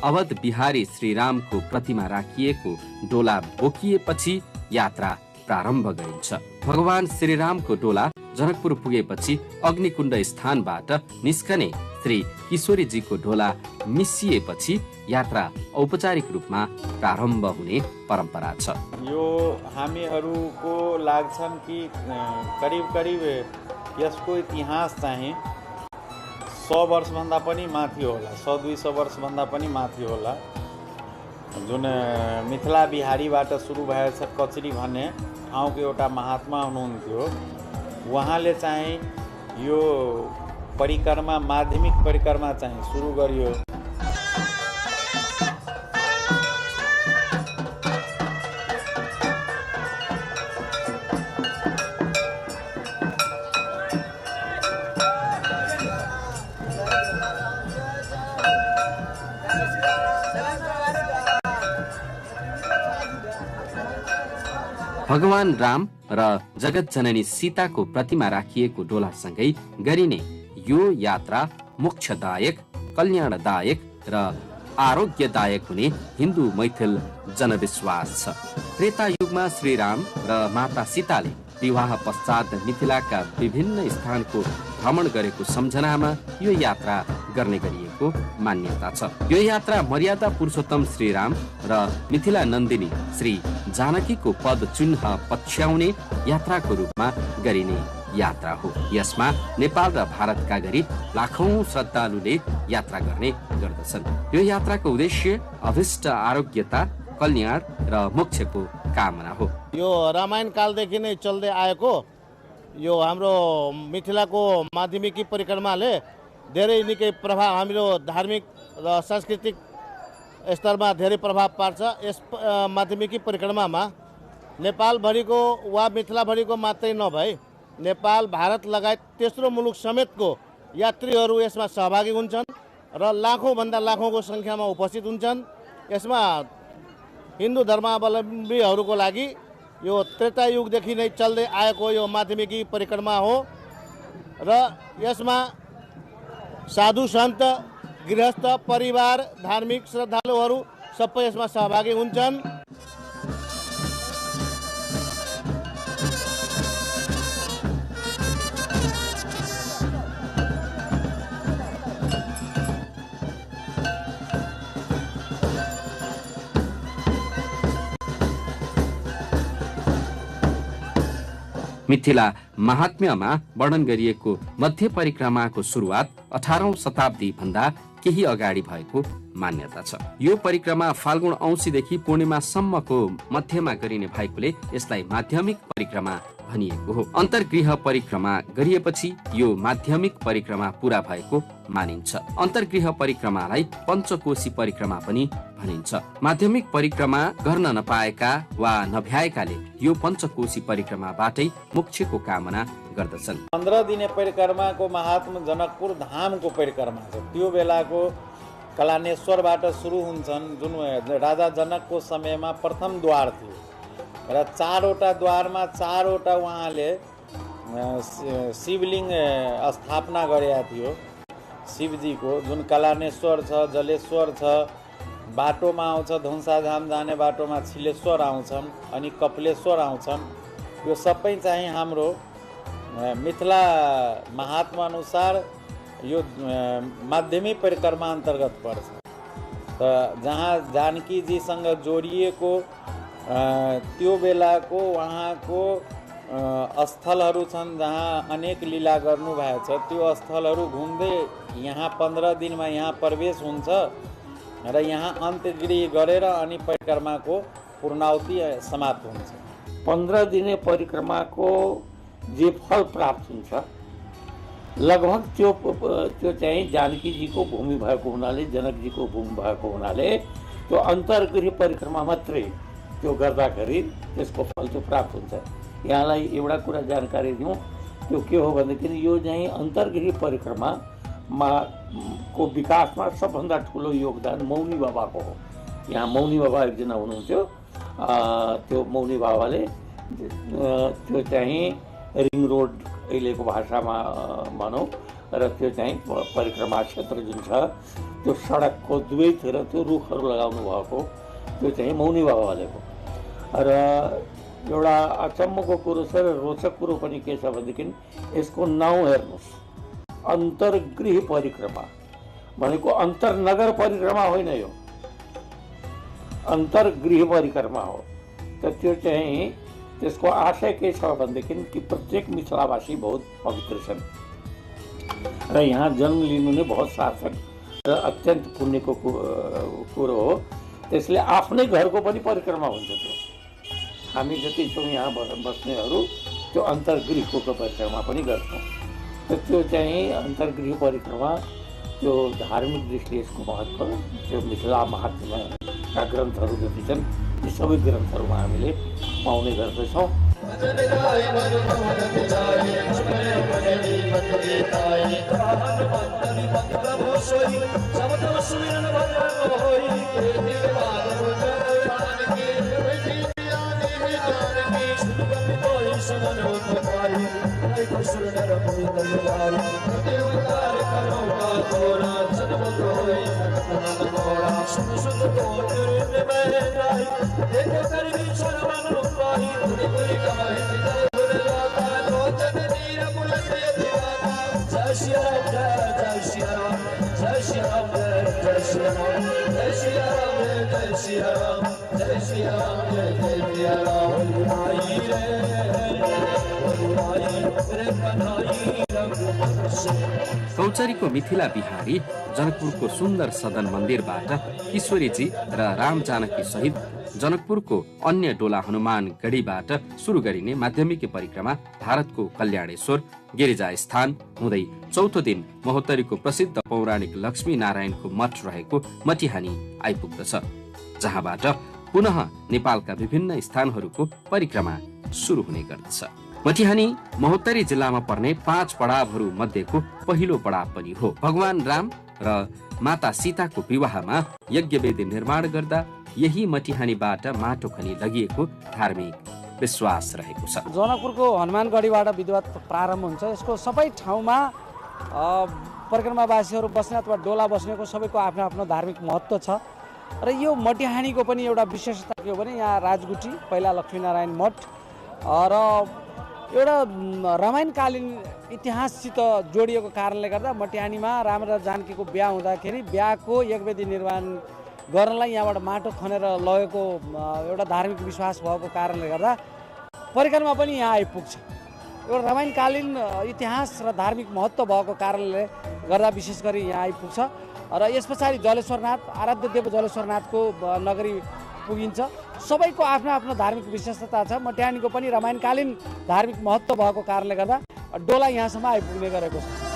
अवध बिहारी श्रीरामको प्रतिमा राखिएको डोला बोकिएपछि यात्रा प्रारम्भ गरिन्छ। भगवान श्रीरामको डोला जनकपुर पुगेपछि अग्निकुण्ड स्थानबाट निस्कने श्री किशोरीजीको डोला मिसिएपछि यात्रा औपचारिक रूपमा प्रारम्भ हुने परम्परा छ। यो हामीहरूको लाग्छन् कि करिब यसको इतिहास चाहिँ 100 वर्षभन्दा पनि माथि होला, 100-200 वर्षभन्दा पनि माथि होला। जुन मिथिला बिहारीबाट सुरु भएछ कचरी भन्ने ठाउँको एउटा महात्मा हुनुहुन्थ्यो, उहाँले चाहिँ यो परिक्रमा माध्यमिक परिक्रमा चाहिँ सुरु गरियो। भगवान राम र जगत जननी सीताको प्रतिमा राखिएको डोलासँगै गरिने यो यात्रा मोक्षदायक, कल्याणदायक र आरोग्यदायक हुने हिन्दू मैथिल जनविश्वास छ। त्रेता युगमा श्रीराम र माता सीताले विवाह पश्चात मिथिलाका विभिन्न स्थानको भ्रमण गरेको सम्झनामा यो यात्रा गर्ने गरिएको मान्यता छ। यो यात्रा मर्यादा पुरुषोत्तम श्रीराम र मिथिला नन्दिनी श्री जानकीको पद चिन्ह पछ्याउने यात्राको रूपमा गरिने यात्रा हो। यसमा नेपाल र भारतका गरी लाखौं श्रद्धालुले यात्रा गर्ने गर्दछन्। यो यात्राको उद्देश्य अभिष्ट आरोग्यता, कल्याण र मोक्षको कामना हो। यो रामायण कालदेखि नै चल्दै आएको यो हाम्रो मिथिलाको माध्यमिकी परिक्रमाले धेरै निकै प्रभाव हाम्रो धार्मिक र सांस्कृतिक स्तरमा धेरै प्रभाव पार्छ। यस माध्यमिकी परिक्रमामा नेपालभरिको वा मिथिलाभरिको मात्रै नभई नेपाल, भारत लगायत तेस्रो मुलुक समेतको यात्रीहरू यसमा सहभागी हुन्छन् र लाखौँभन्दा लाखौँको सङ्ख्यामा उपस्थित हुन्छन्। यसमा हिन्दू धर्मावलम्बीहरूको लागि यो त्रेता युगदेखि नै चल्दै आएको यो माध्यमिकी परिक्रमा हो र यसमा साधु सन्त, गृहस्थ, परिवार, धार्मिक श्रद्धालुहरू सबै यसमा सहभागी हुन्छन्। मिथिला महात्म्यमा वर्णन गरिएको मध्य परिक्रमाको सुरुवात 18औं शताब्दी भन्दा केही अगाडि भएको मान्यता छ। यो परिक्रमा फाल्गुन औँसीदेखि पूर्णिमासम्मको मध्यमा गरिने भएकोले यसलाई माध्यमिक परिक्रमा भनिएको हो। अन्तर्गृह परिक्रमा गरिएपछि यो माध्यमिक परिक्रमा पूरा भएको मानिन्छ। अन्तर्गृह परिक्रमालाई पञ्चकोशी परिक्रमा पनि भनिन्छ। माध्यमिक परिक्रमा गर्न नपाएका वा नभ्याएकाले यो पञ्चकोशी परिक्रमाबाटै मोक्षको कामना गर्दछन्। 15 दिने परिक्रमाको महात्म जनकपुर धामको परिक्रमा छ। त्यो बेलाको कलानेश्वरबाट सुरु हुन्छन्, जुन राजा जनकको समयमा प्रथम द्वार थियो र 4वटा द्वारमा 4वटा उहाँले शिवलिङ्ग स्थापना गरेका थियो शिवजीको, जुन कलानेश्वर छ, जलेश्वर छ, बाटोमा आउँछ धनुषाधाम जाने बाटोमा छिलेश्वर आउँछन् अनि कपिलेश्वर आउँछन्। यो सबै चाहिँ हाम्रो मिथिला महात्मा अनुसार यो माध्यमिक परिक्रमा अन्तर्गत पर्छ। त जहाँ जानकीजीसँग जोडिएको त्यो बेलाको उहाँको स्थलहरू छन् जहाँ अनेक लीला गर्नुभएको छ। त्यो स्थलहरू घुम्दै यहाँ 15 दिनमा यहाँ प्रवेश हुन्छ र यहाँ अन्त्यगृह गरेर अनि परिक्रमाको पूर्णाहुति समाप्त हुन्छ। 15 दिने परिक्रमाको जे फल प्राप्त हुन्छ लगभग त्यो चाहिँ जानकीजीको भूमि भएको हुनाले, जनकजीको भूमि भएको हुनाले त्यो अन्तर्गृह परिक्रमा मात्रै त्यो गर्दाखेरि त्यसको फल चाहिँ प्राप्त हुन्छ। यहाँलाई एउटा कुरा जानकारी दिउँ, त्यो के हो भनेदेखि यो चाहिँ अन्तर्गृह परिक्रमामा को विकासमा सबभन्दा ठुलो योगदान मौनी बाबाको हो। यहाँ मौनी बाबा एकजना हुनुहुन्थ्यो, त्यो मौनी बाबाले त्यो चाहिँ रिङ रोड अहिलेको भाषामा भनौँ र त्यो चाहिँ परिक्रमा क्षेत्र जुन छ त्यो सडकको दुवैतिर त्यो रुखहरू लगाउनु भएको त्यो चाहिँ मौनी बाबाले हो। र एउटा अचम्मको कुरो छ र रोचक कुरो पनि के छ भनेदेखि यसको नाउँ हेर्नुहोस्, अन्तर्गृह परिक्रमा भनेको अन्तर्नगर परिक्रमा होइन, यो अन्तर्गृह परिक्रमा हो। त त्यो चाहिँ त्यसको आशय के छ भनेदेखि कि प्रत्येक मिथिलावासी बहुत पवित्र छन् र यहाँ जन्म लिनु नै बहुत सार्थक र अत्यन्त पुण्यको कुरो हो। त्यसले आफ्नै घरको पनि परिक्रमा हुन्छ। त्यो हामी जति छौँ यहाँ बस्नेहरू त्यो अन्तर्गृहको परिक्रमा पनि गर्छौँ। त त्यो चाहिँ अन्तर्गृह परिक्रमा त्यो धार्मिक दृष्टिले यसको महत्त्व त्यो मिथिला महात्म्यका ग्रन्थहरू जति छन् ती सबै ग्रन्थहरूमा हामीले पाउने गर्दछौँ। कौचरीको मिथिला बिहारी जनकपुरको सुन्दर सदन मन्दिरबाट ईश्वरीजी र राम जानकी सहित जनकपुरको अन्य डोला हनुमान गढीबाट सुरु गरिने माध्यमिक परिक्रमा भारतको कल्याणेश्वर गिरिजा स्थान हुँदै चौथो दिन महोत्तरीको प्रसिद्ध पौराणिक लक्ष्मी नारायणको मठ रहेको मटिहानी आइपुग्दछ, जहाँबाट पुनः नेपालका विभिन्न स्थानहरूको परिक्रमा सुरु हुने गर्दछ। मटिहानी महोत्तरी जिल्लामा पर्ने 5 पडावहरू मध्येको पहिलो पडाव पनि हो। भगवान राम र माता सीताको विवाहमा यज्ञवेदी निर्माण गर्दा यही मटिहानीबाट माटो खनी लगिएको धार्मिक विश्वास रहेको छ। जनकपुरको हनुमानगढीबाट विधिवत प्रारम्भ हुन्छ। यसको सबै ठाउँमा परिक्रमावासीहरू बस्ने अथवा डोला बस्नेको सबैको आफ्नो आफ्नो धार्मिक महत्त्व छ र यो मटिहानीको पनि एउटा विशेषता के हो भने यहाँ राजगुटी पहिला लक्ष्मीनारायण मठ र एउटा रामायणकालीन इतिहाससित जोडिएको कारणले गर्दा मटिहानीमा राम र जानकीको बिहा हुँदाखेरि बिहाको यज्ञवेदी निर्माण गर्नलाई यहाँबाट माटो खनेर लगेको एउटा धार्मिक विश्वास भएको कारणले गर्दा परिक्रमा पनि यहाँ आइपुग्छ। एउटा रामायणकालीन इतिहास र धार्मिक महत्त्व भएको कारणले गर्दा विशेष गरी यहाँ आइपुग्छ र यस पछाडि जलेश्वरनाथ आराध्य देव जलेश्वरनाथको नगरी पुगिन्छ। सबैको आफ्नो आफ्नो धार्मिक विशेषता छ। मटिहानीको पनि रामायणकालीन धार्मिक महत्त्व भएको कारणले गर्दा डोला यहाँसम्म आइपुग्ने गरेको छ।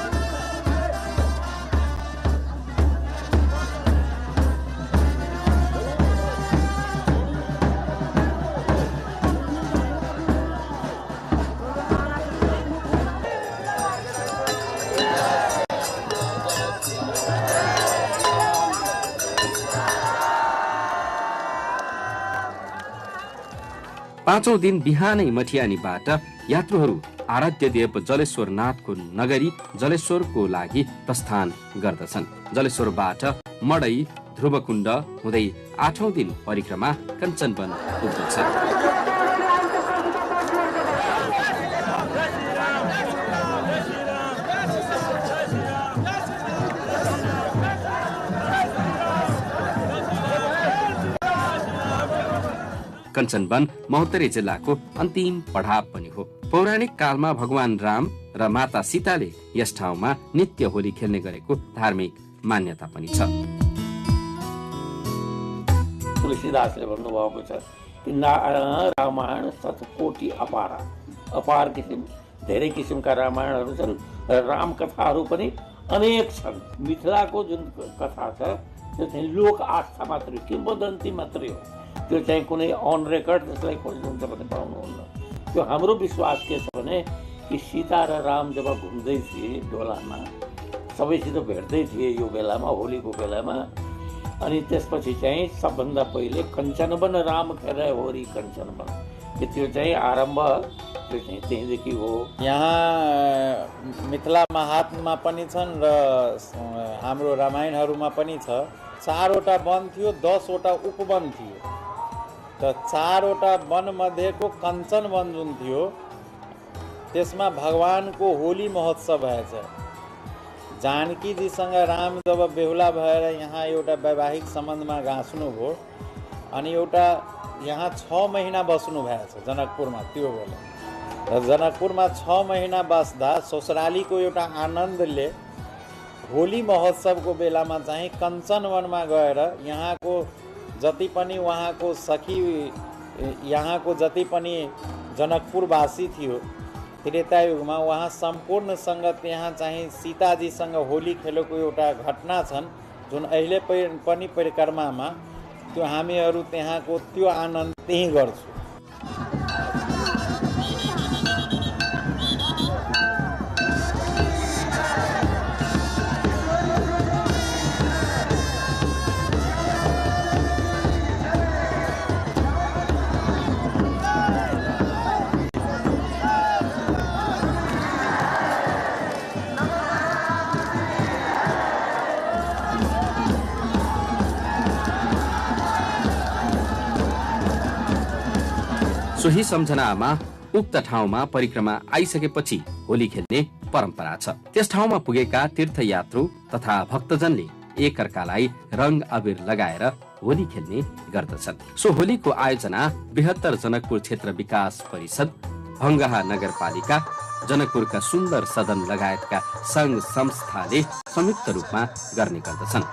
पाँचौं दिन बिहानै मटिहानीबाट यात्रुहरू आराध्य देव जलेश्वरनाथको नगरी जलेश्वरको लागि प्रस्थान गर्दछन्। जलेश्वरबाट मडै ध्रुवकुण्ड हुँदै 8औं दिन परिक्रमा कञ्चनवन पुग्दछ। कञ्चनवन महोत्तरी जिल्लाको अन्तिम पडाव पनि हो। पौराणिक कालमा भगवान राम र माता सीताले यस ठाउँमा नित्य होली खेल्ने गरेको धार्मिक मान्यता पनि छ। तुलसीदासले भन्नुभएको छ कि रामायण शतकोटि अपार, अपार किसिम धेरै किसिमका रामायणहरू छन् र राम कथाहरू पनि अनेक छन्। मिथिलाको जुन कथा छ त्यो चाहिँ लोक आस्था मात्रै, किंवदन्ती मात्रै हो। त्यो चाहिँ कुनै अन रेकर्ड त्यसलाई खोज्नु हुन्छ भने पाउनुहुन्न। त्यो हाम्रो विश्वास के छ भने कि सीता र राम जब घुम्दै थिए डोलामा, सबैसित भेट्दै थिए यो बेलामा, होलीको बेलामा, अनि त्यसपछि चाहिँ सबभन्दा पहिले कञ्चनवन राम खेलाए होरी कञ्चनवन, त्यो चाहिँ आरम्भ त्यो चाहिँ त्यहीँदेखि हो। यहाँ मिथिला महात्मा पनि छन् र हाम्रो रामायणहरूमा पनि छ। 4वटा वन थियो, 10वटा उपवन थियो। त 4वटा वन मध्येको कञ्चन वन जुन थियो त्यसमा भगवानको होली महोत्सव भएछ। जानकीजीसँग राम जब बेहुला भएर यहाँ एउटा वैवाहिक सम्बन्धमा गाँच्नुभयो अनि एउटा यहाँ 6 महिना बस्नु भएछ जनकपुरमा। त्यो बेला र जनकपुरमा 6 महिना बस्दा ससुरालीको एउटा आनन्दले होली महोत्सवको बेलामा चाहिँ कञ्चनवनमा गएर यहाँको जति पनि उहाँको सखी, यहाँको जति पनि जनकपुरवासी थियो त्रेतायुगमा उहाँ सम्पूर्णसँग त्यहाँ चाहिँ सीताजीसँग होली खेलेको एउटा घटना छन् जुन अहिले पनि परिक्रमामा त्यो हामीहरू त्यहाँको त्यो आनन्द त्यही गर्छौँ। सोही सम्झनामा उक्त ठाउँमा परिक्रमा आइसकेपछि होली खेल्ने परम्परा छ। त्यस ठाउँमा पुगेका तीर्थयात्रु तथा भक्तजनले एकअर्कालाई रंग अबिर लगाएर होली खेल्ने गर्दछन्। सो होलीको आयोजना बृहत्तर जनकपुर क्षेत्र विकास परिषद, भङ्गहा नगरपालिका, जनकपुरका सुन्दर सदन लगायतका संघ संस्थाले संयुक्त रूपमा गर्ने गर्दछन्।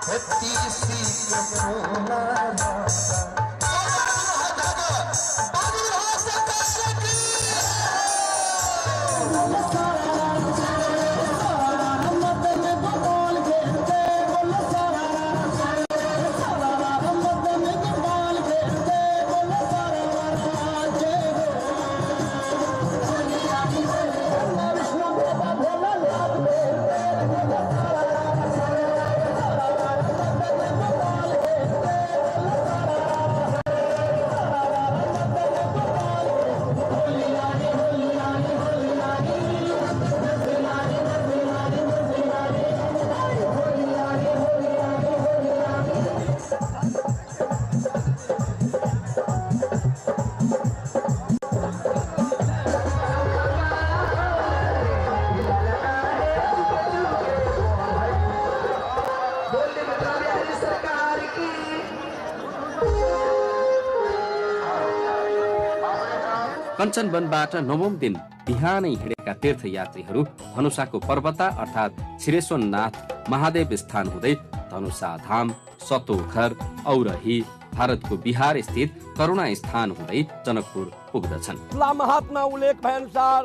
कञ्चनवनबाट 9औं दिन बिहानै हिँडेका तीर्थयात्रीहरू धनुषाको पर्वता अर्थात् श्रीश्वरनाथ महादेव स्थान हुँदै धनुषा धाम, सतोखर, औरही, भारतको बिहार स्थित करुणा स्थान हुँदै जनकपुर पुग्दछन्। महात्मा उल्लेख भए अनुसार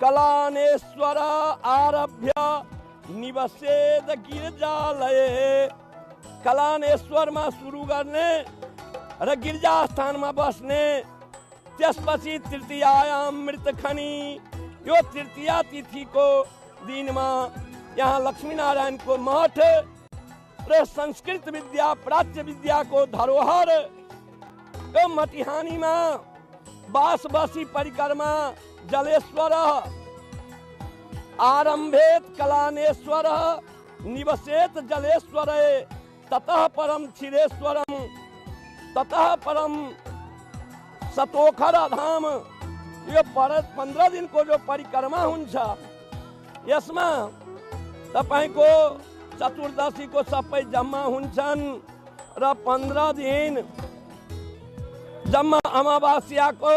कलानेश्वर आरभ्य निवसेद गिरिजालय, कलानेश्वरमा सुरु गर्ने र गिरिजा स्थानमा बस्ने, त्यसपछि तृतीयायाम मृतखनी, यो तृतीया तिथिको दिनमा यहाँ लक्ष्मीनारायणको मठ र संस्कृत विद्या प्राच्य विद्याको धरोहर यो मटिहानीमा बासबसी परिक्रमा जलेश्वर आरम्भेत कलानेश्वर निवसेत जलेश्वर ततः परम क्षीरेश्वरम ततः परम सतोखर धाम। यो 15 दिनको जो परिक्रमा हुन्छ यसमा तपाईको चतुर्दशीको सबै जम्मा हुन्छन् र 15 दिन जम्मा अमावास्याको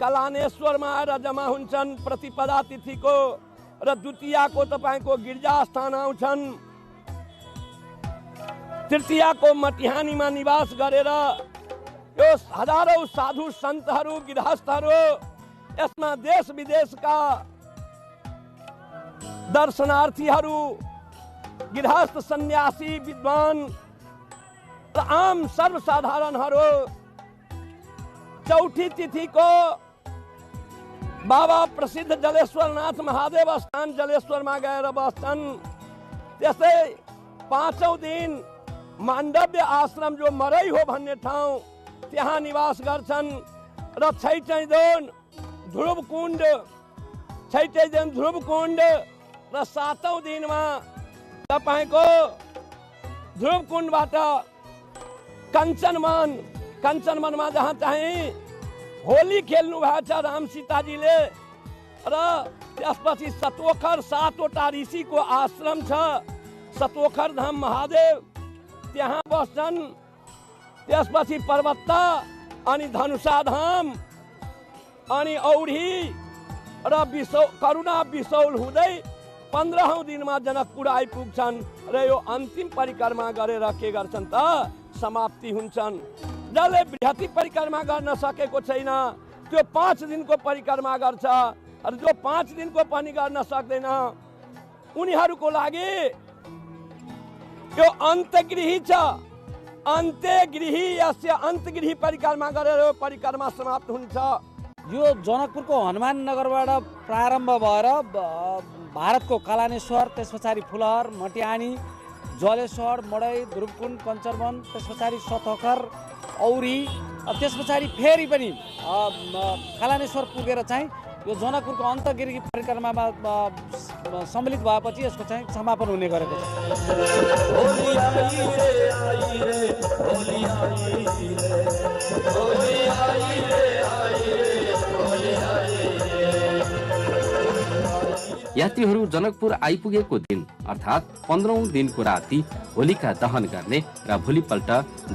कलानेश्वरमा आएर जम्मा हुन्छन् प्रतिपदा तिथिको र द्वितीयाको तपाईको गिरिजा स्थान आउँछन्, तृतीयाको मटिहानीमा निवास गरेर यो हजारौं साधु सन्तहरू गृहस्थहरू यसमा देश विदेशका दर्शनार्थीहरू गृहस्थ सन्यासी विद्वान र आम सर्वसाधारणहरू चौथी तिथिको बाबा प्रसिद्ध जलेश्वरनाथ महादेव स्थान जलेश्वरमा गएर बस्छन्। त्यसै 5औं दिन माण्डव्य आश्रम जो मरै हो भन्ने ठाउँ त्यहाँ निवास गर्छन् र छैटौं दिन ध्रुवकुण्ड र 7औं दिनमा तपाईको ध्रुवकुण्डबाट कञ्चनवन कञ्चनवनमा जहाँ चाहिँ होली खेल्नु भएको छ राम सीताजीले र त्यसपछि सतोखर 7वटा ऋषिको आश्रम छ। सतोखर धाम महादेव त्यहाँ बस्छन्। त्यसपछि पर्वता अनि धनुषा धाम अनि औढी र करुणा बिसौल हुँदै 15औं दिनमा जनकपुर आइपुग्छन् र यो अन्तिम परिक्रमा गरेर के गर्छन् त समाप्ति हुन्छन्। जसले बृहति परिक्रमा गर्न सकेको छैन त्यो 5 दिनको परिक्रमा गर्छ र जो 5 दिनको पनि गर्न सक्दैन उनीहरूको लागि यो अन्तगृही छ। अन्त्यगृही यस्य अन्तगृही परिक्रमा गरेर यो परिक्रमा समाप्त हुन्छ। यो जनकपुरको हनुमान नगरबाट प्रारम्भ भएर भारतको कलानेश्वर, त्यस पछाडि फुलहर, मटिहानी, जलेश्वर, मडै, ध्रुवकुण्ड, कञ्चनवन, त्यस पछाडि सतोखर, औरी, त्यस पछाडि फेरि पनि कलानेश्वर पुगेर चाहिँ यो जनकपुरको अन्तगिरी परिक्रमामा सम्मिलित भएपछि यसको चाहिँ समापन हुने गरेको यात्रीहरू जनकपुर आइपुगेको दिन अर्थात् 15औं दिनको राति होलिका दहन गर्ने र भोलिपल्ट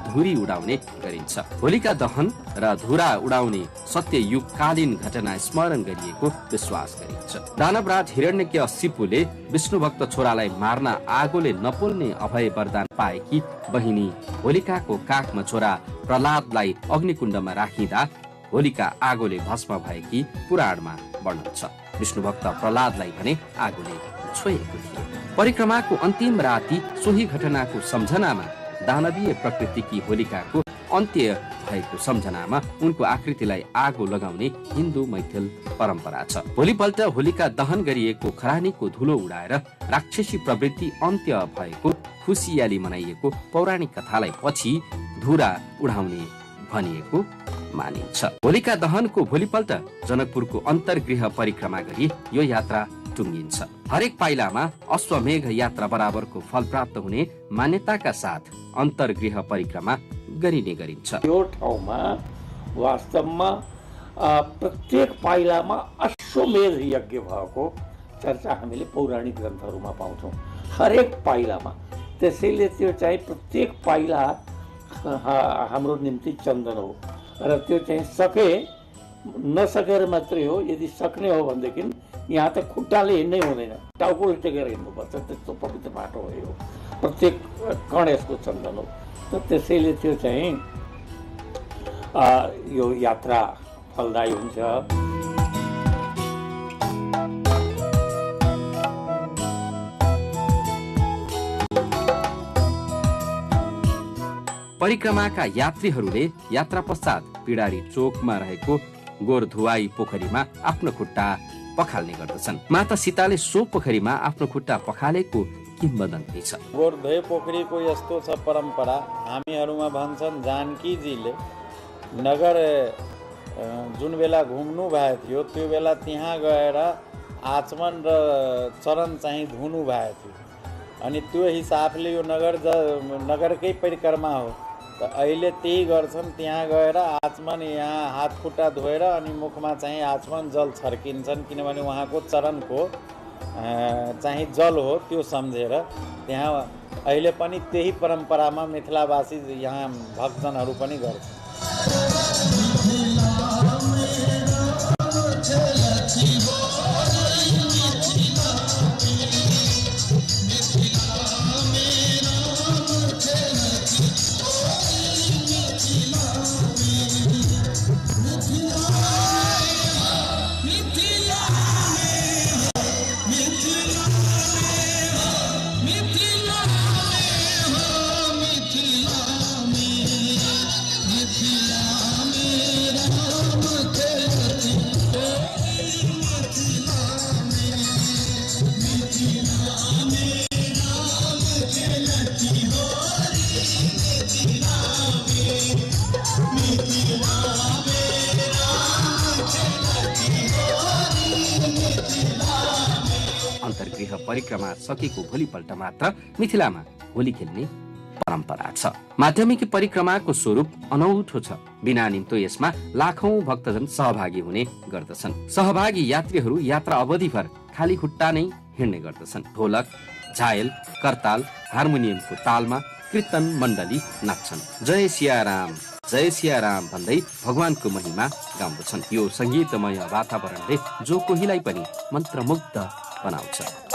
धुरी उडाउने गरिन्छ। होलिका दहन र धुरा उडाउने सत्ययुगकालीन घटना स्मरण गरिएको विश्वास गरिन्छ। दानवराज हिरण्यके सिपुले विष्णुभक्त छोरालाई मार्न आगोले नपोल्ने अभय वरदान पाएकी बहिनी होलिकाको काखमा छोरा प्रहलादलाई अग्निकुण्डमा राखिँदा होलिका आगोले भस्म भएकी पुराणमा वर्णन छ। विष्णुभक्त प्रहलादलाई भने आगोले छोएको थियो। परिक्रमाको अन्तिम राति सोही घटनाको सम्झनामा दानवीय प्रकृतिकी होलिकाको अन्त्य भएको सम्झनामा उनको आकृतिलाई आगो लगाउने हिन्दू मैथिल परम्परा छ। भोलिपल्ट होलिका दहन गरिएको खरानीको धुलो उडाएर राक्षसी प्रवृत्ति अन्त्य भएको खुसियाली मनाइएको पौराणिक कथालाई पछि धुरा उडाउने भनिएको मानिन्छ। होलिका दहनको भोलिपल्ट जनकपुरको अन्तर्गृह परिक्रमा गरी यो यात्रा टुङ्गिन्छ। हरेक पाइलामा अश्वमेघ यात्रा बराबरको फल प्राप्त हुने मान्यताका साथ अन्तर्गृह परिक्रमा गरिने गरिन्छ। यो ठाउँमा वास्तवमा प्रत्येक पाइलामा अश्वमेध यज्ञ भएको चर्चा हामीले पौराणिक ग्रन्थहरूमा पाउँछौँ। हरेक पाइलामा त्यसैले त्यो चाहिँ प्रत्येक पाइला हाम्रो निम्ति चन्दन हो र त्यो चाहिँ नसकेर मात्रै हो। यदि सक्ने हो भनेदेखि यहाँ त खुट्टाले हिँड्नै हुँदैन, टाउको टेकेर हिँड्नुपर्छ। त्यस्तो पवित्र बाटो हो यो, प्रत्येक कण यसको चन्दन हो। त त्यसैले त्यो चाहिँ यो यात्रा फलदायी हुन्छ। परिक्रमाका यात्रीहरूले यात्रा पश्चात पिडारी चोकमा रहेको गोरधुवाई पोखरीमा आफ्नो खुट्टा पखाल्ने गर्दछन्। माता सीताले सो पोखरीमा आफ्नो खुट्टा पखालेको किम्वदन्ती छ। गोरधुवाई पोखरीको यस्तो छ परम्परा, हामीहरूमा भन्छन् जानकीजीले नगर जुन बेला घुम्नु भएको थियो त्यो बेला त्यहाँ गएर आचमन र चरण चाहिँ धुनु भएको थियो। अनि त्यो हिसाबले यो नगरकै परिक्रमा हो। त अहिले त्यही गर्छन्, त्यहाँ गएर आचमन यहाँ हात खुट्टा धोएर अनि मुखमा चाहिँ आचमन जल छर्किन्छन्, किनभने उहाँको चरणको चाहिँ जल हो त्यो सम्झेर। त्यहाँ अहिले पनि त्यही परम्परामा मिथिलावासी यहाँ भक्तजनहरू पनि गर्छन्। अन्तर्गृह परिक्रमा सकेको भोलिपल्ट मात्र मिथिलामा होली खेल्ने परम्परा छ। माध्यमिकी परिक्रमाको स्वरूप अनौठो छ। बिना निम्तो यसमा लाखौं भक्तजन सहभागी हुने गर्दछन्। सहभागी यात्रीहरू यात्रा अवधिभर खाली खुट्टा नै हिँड्ने गर्दछन्। ढोलक, झायल, करताल, हार्मोनियमको तालमा कीर्तन मण्डली नाच्छन्। जय सिया राम भन्दै भगवानको महिमा गाउँदछन्। यो संगीतमय वातावरणले जो कोहीलाई पनि मन्त्रमुग्ध बनाउँछ।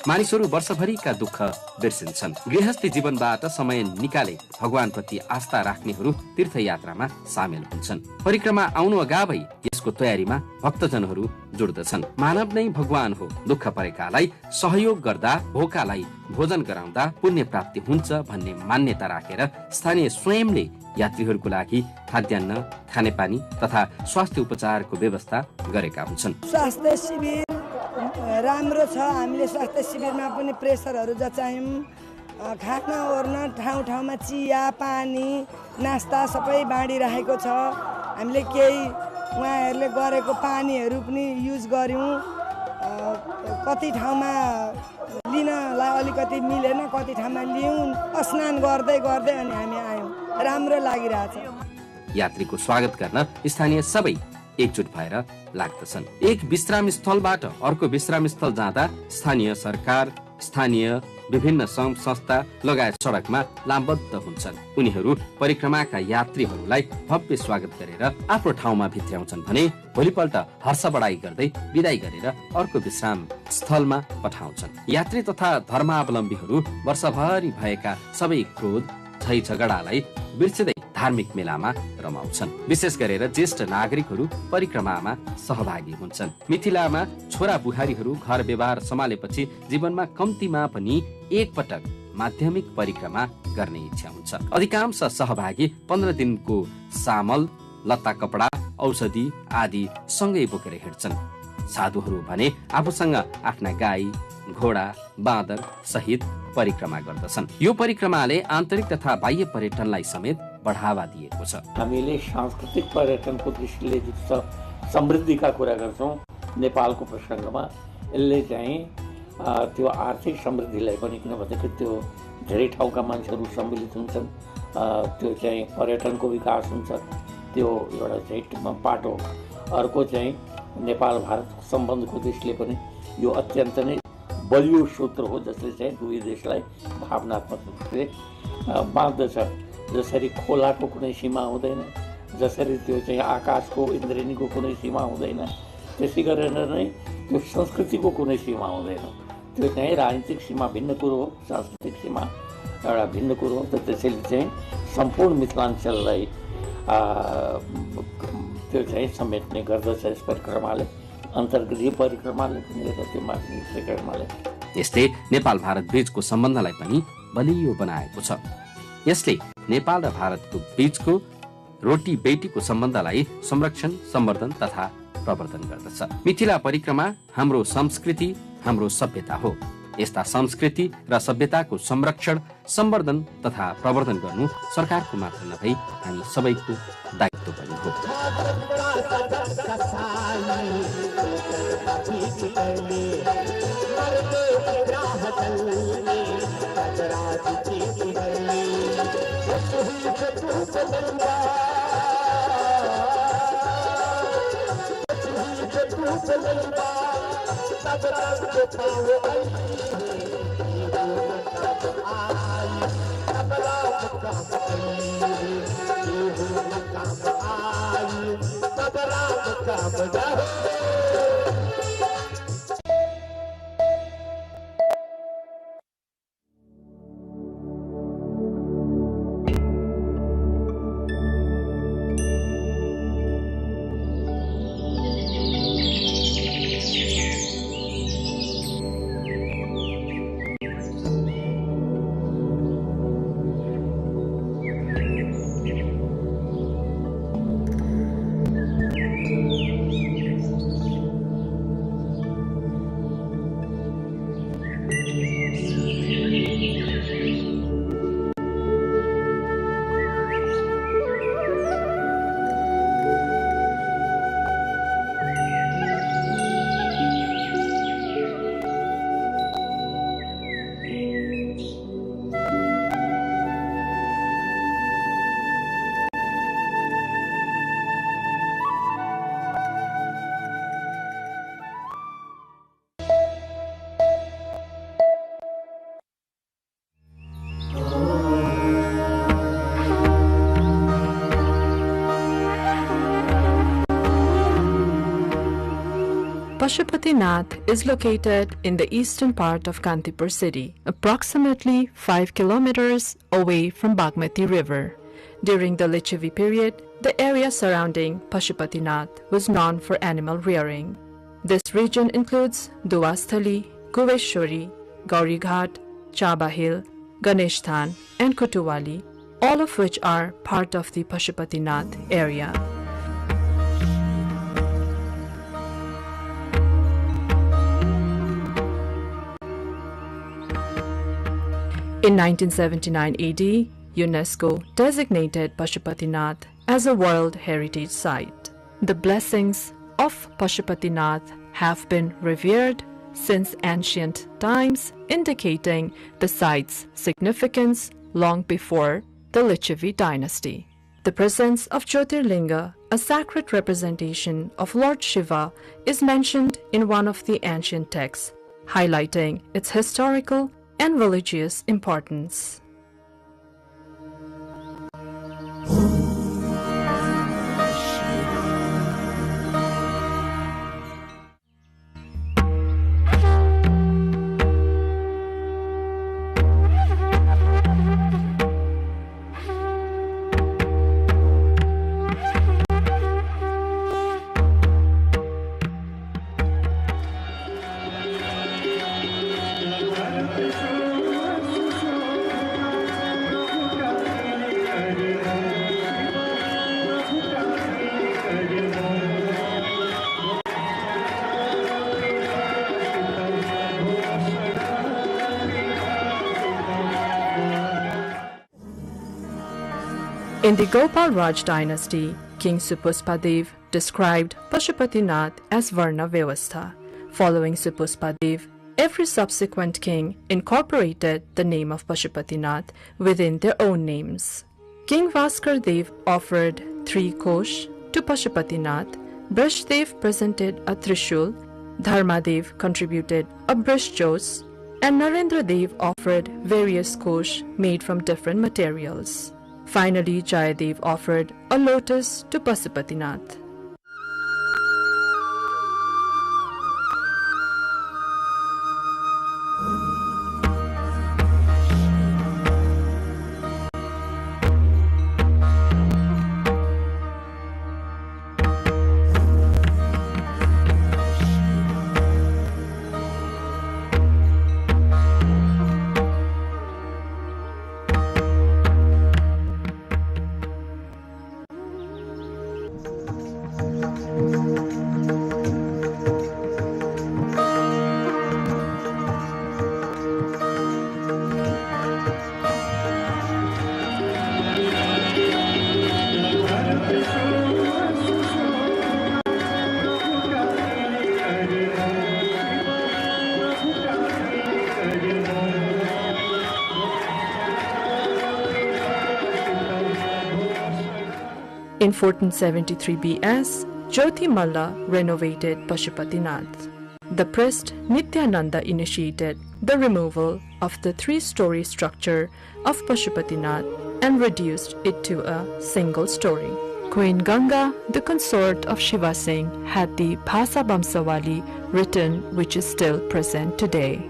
मानिसहरू वर्षभरिका दुःख बिर्सिन्छन्। गृहस्थी जीवनबाट समय निकाले भगवानप्रति आस्था राख्नेहरू तीर्थयात्रामा सामेल हुन्छन्। परिक्रमा आउनु अगावै यसको तयारीमा भक्तजनहरू जुड्दछन्। मानव नै भगवान हो। दुःख परेकालाई सहयोग गर्दा, भोकालाई भोजन गराउँदा पुण्य प्राप्ति हुन्छ भन्ने मान्यता राखेर स्थानीय स्वयंले यात्रीहरूको लागि खाद्यान्न, खानेपानी तथा स्वास्थ्य उपचारको व्यवस्था गरेका हुन्छन्। स्वास्थ्य शिविर राम्रो छ। हामीले स्वास्थ्य शिविरमा पनि प्रेसरहरू जचायौँ। खाना ओर्न ठाउँ ठाउँमा चिया, पानी, नास्ता सबै बाँडिरहेको छ। हामीले केही उहाँहरूले गरेको पानीहरू पनि युज गऱ्यौँ। कति ठाउँमा लिनलाई अलिकति मिलेन, कति ठाउँमा लियौँ। स्नान गर्दै गर्दै अनि हामी आयौँ। राम्रो लागिरहेछ। यात्रीको स्वागत गर्न स्थानीय सबै एकजुट भएर लाग्दछन्। एक विश्राम स्थलबाट अर्को विश्राम स्थल जाँदा स्थानीय सरकार, स्थानीय विभिन्न संघ संस्था लगायत सडकमा लामबद्ध हुन्छन्। उनीहरू परिक्रमाका यात्रीहरूलाई भव्य स्वागत गरेर आफ्नो ठाउँमा भित्र्याउँछन् भने भोलिपल्ट हर्ष बढाई गर्दै विदाई गरेर अर्को विश्राम स्थलमा पठाउँछन्। यात्री तथा धर्मावलम्बीहरू वर्षभरि भएका सबै क्रोध, झै झगडालाई बिर्सिँदै धार्मिक मेलामा रमाउँछन्। विशेष गरेर ज्येष्ठ नागरिकहरू परिक्रमामा सहभागी हुन्छन्। मिथिलामा छोरा बुहारीहरू घर व्यवहार सम्हालेपछि जीवनमा कम्तीमा पनि एक पटक माध्यमिक परिक्रमा गर्ने इच्छा हुन्छ। अधिकांश सहभागी 15 दिनको सामल, लत्ता कपडा, औषधि आदि सँगै बोकेर हिँड्छन्। साधुहरू भने आफूसँग आफ्ना गाई, घोडा, बाँदर सहित परिक्रमा गर्दछन्। यो परिक्रमाले आन्तरिक तथा बाह्य पर्यटनलाई समेत बढावा दिएको छ। हामीले सांस्कृतिक पर्यटनको दृष्टिले समृद्धिका कुरा गर्छौँ नेपालको प्रसङ्गमा, यसले चाहिँ त्यो आर्थिक समृद्धिलाई पनि, किनभने त्यो धेरै ठाउँका मान्छेहरू सम्मिलित हुन्छन्, त्यो चाहिँ पर्यटनको विकास हुन्छ। त्यो एउटा चाहिँ पाटो। अर्को चाहिँ नेपाल भारतको सम्बन्धको दृष्टिले पनि यो अत्यन्त नै बलियो सूत्र हो, जसले चाहिँ दुवै देशलाई भावनात्मक रूपले बाँध्दछ। जसरी खोलाको कुनै सीमा हुँदैन, जसरी त्यो चाहिँ आकाशको, इन्द्रेणीको कुनै सीमा हुँदैन, त्यसै गरेर नै त्यो संस्कृतिको कुनै सीमा हुँदैन। त्यो चाहिँ राजनीतिक सीमा भिन्न कुरो हो, सांस्कृतिक सीमा एउटा भिन्न कुरो हो। त त्यसैले चाहिँ सम्पूर्ण मिथिलाञ्चललाई त्यो चाहिँ समेट्ने गर्दछ यस परिक्रमाले, अन्तर्गतीय परिक्रमाले पनि र त्यो माध्यमिक परिक्रमाले। यस्तै नेपाल भारत बीचको सम्बन्धलाई पनि बलियो बनाएको छ। यसले नेपाल र भारतको बीचको रोटी बेटीको सम्बन्धलाई संरक्षण, सम्वर्धन तथा प्रवर्धन गर्दछ। मिथिला परिक्रमा हाम्रो संस्कृति, हाम्रो सभ्यता हो। यस्ता संस्कृति र सभ्यताको संरक्षण, सम्वर्धन तथा प्रवर्धन गर्नु सरकारको मात्र नभई हामी सबैको दायित्व पनि हो। Pashupatinath is located in the eastern part of Kantipur city, approximately 5 kilometers away from Bagmati River. During the Lichavi period, the area surrounding Pashupatinath was known for animal rearing. This region includes Duasthali, Kuveshwari, Gaurighat, Chaba Hill, Ganeshtan, and Kutuwali, all of which are part of the Pashupatinath area. In 1979 AD, UNESCO designated Pashupatinath as a World Heritage Site. The blessings of Pashupatinath have been revered since ancient times, indicating the site's significance long before the Lichavi dynasty. The presence of Jyotirlinga, a sacred representation of Lord Shiva, is mentioned in one of the ancient texts, highlighting its historical and religious importance. In the Gopal Raj dynasty, King Supuspadev described Pashupatinath as Varna Vyavastha. Following Supuspadev, every subsequent king incorporated the name of Pashupatinath within their own names. King Vaskar Dev offered 3 kosh to Pashupatinath, Brishdev presented a Trishul, Dharmadev contributed a Brishjos, and Narendra Dev offered various kosh made from different materials. Finally, Jayadev offered a lotus to Pashupatinath. In 1473 BS, Jyoti Malla renovated Pashupatinath. The priest Nityananda initiated the removal of the 3-story structure of Pashupatinath and reduced it to a single story. Queen Ganga, the consort of Shiva Singh, had the Bhasa Bamsawali written, which is still present today.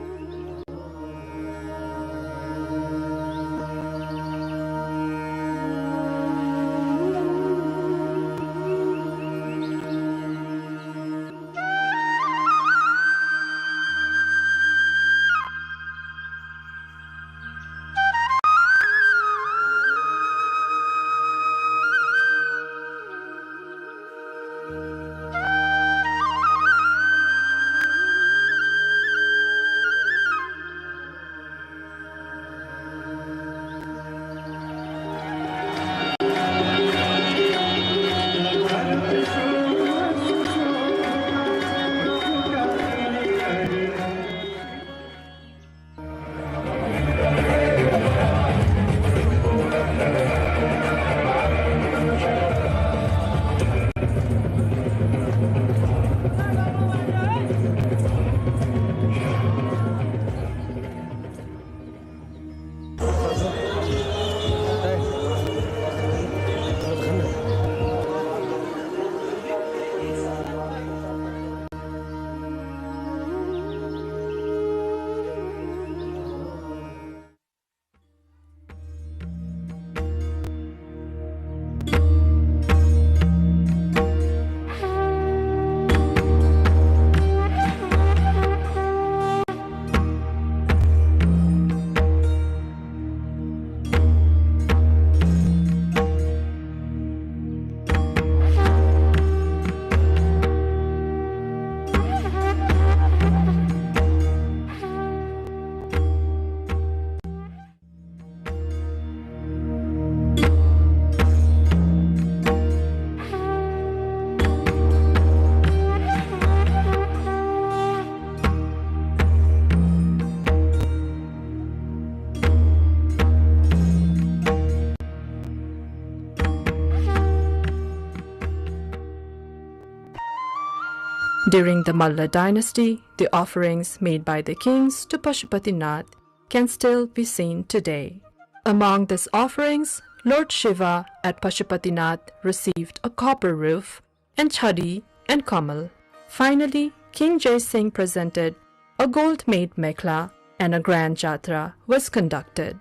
During the Malla dynasty, the offerings made by the kings to Pashupatinath can still be seen today. Among these offerings, Lord Shiva at Pashupatinath received a copper roof and chhari and kamal. Finally, King Jai Singh presented a gold-made mekhla and a grand jatra was conducted.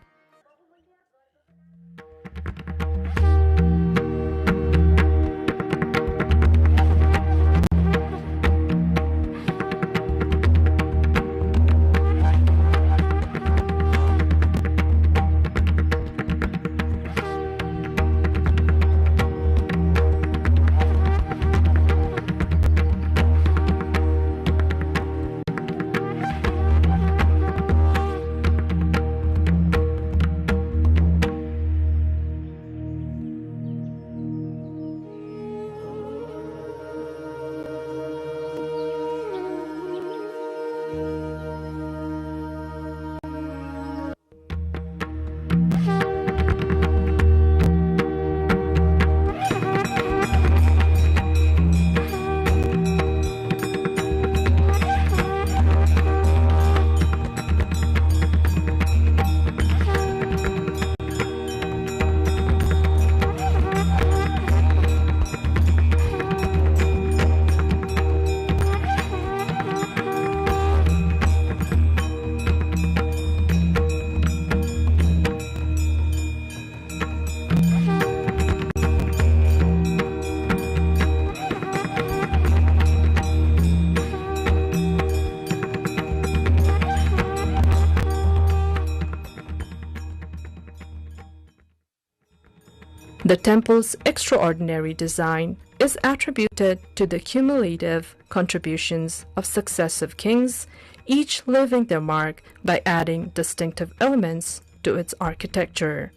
The temple's extraordinary design is attributed to the cumulative contributions of successive kings, each leaving their mark by adding distinctive elements to its architecture.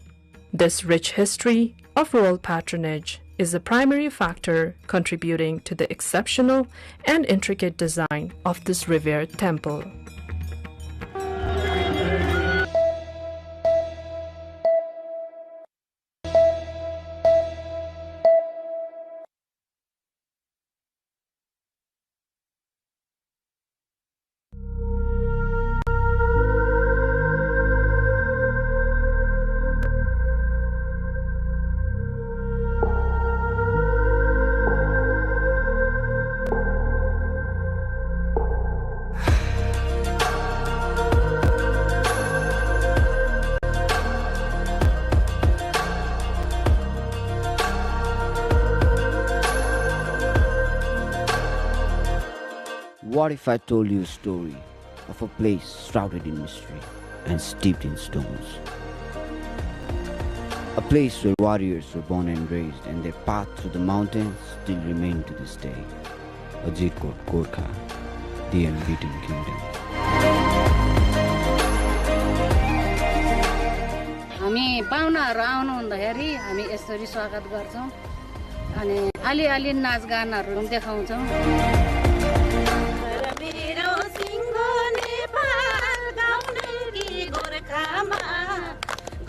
This rich history of royal patronage is a primary factor contributing to the exceptional and intricate design of this revered temple. What if I told you a story of a place shrouded in mystery and steeped in stones? A place where warriors were born and raised, and their path through the mountains still remain to this day. Ajirkot Gorkha, the unbeaten kingdom. हामी पाहुनाहरू आउनु हुँदाखेरि हामी यसरी स्वागत गर्छौं अनि अलि नाचगानहरू पनि देखाउँछौं। मेरो सिंहो नेपाल गाउँकी गोरखामा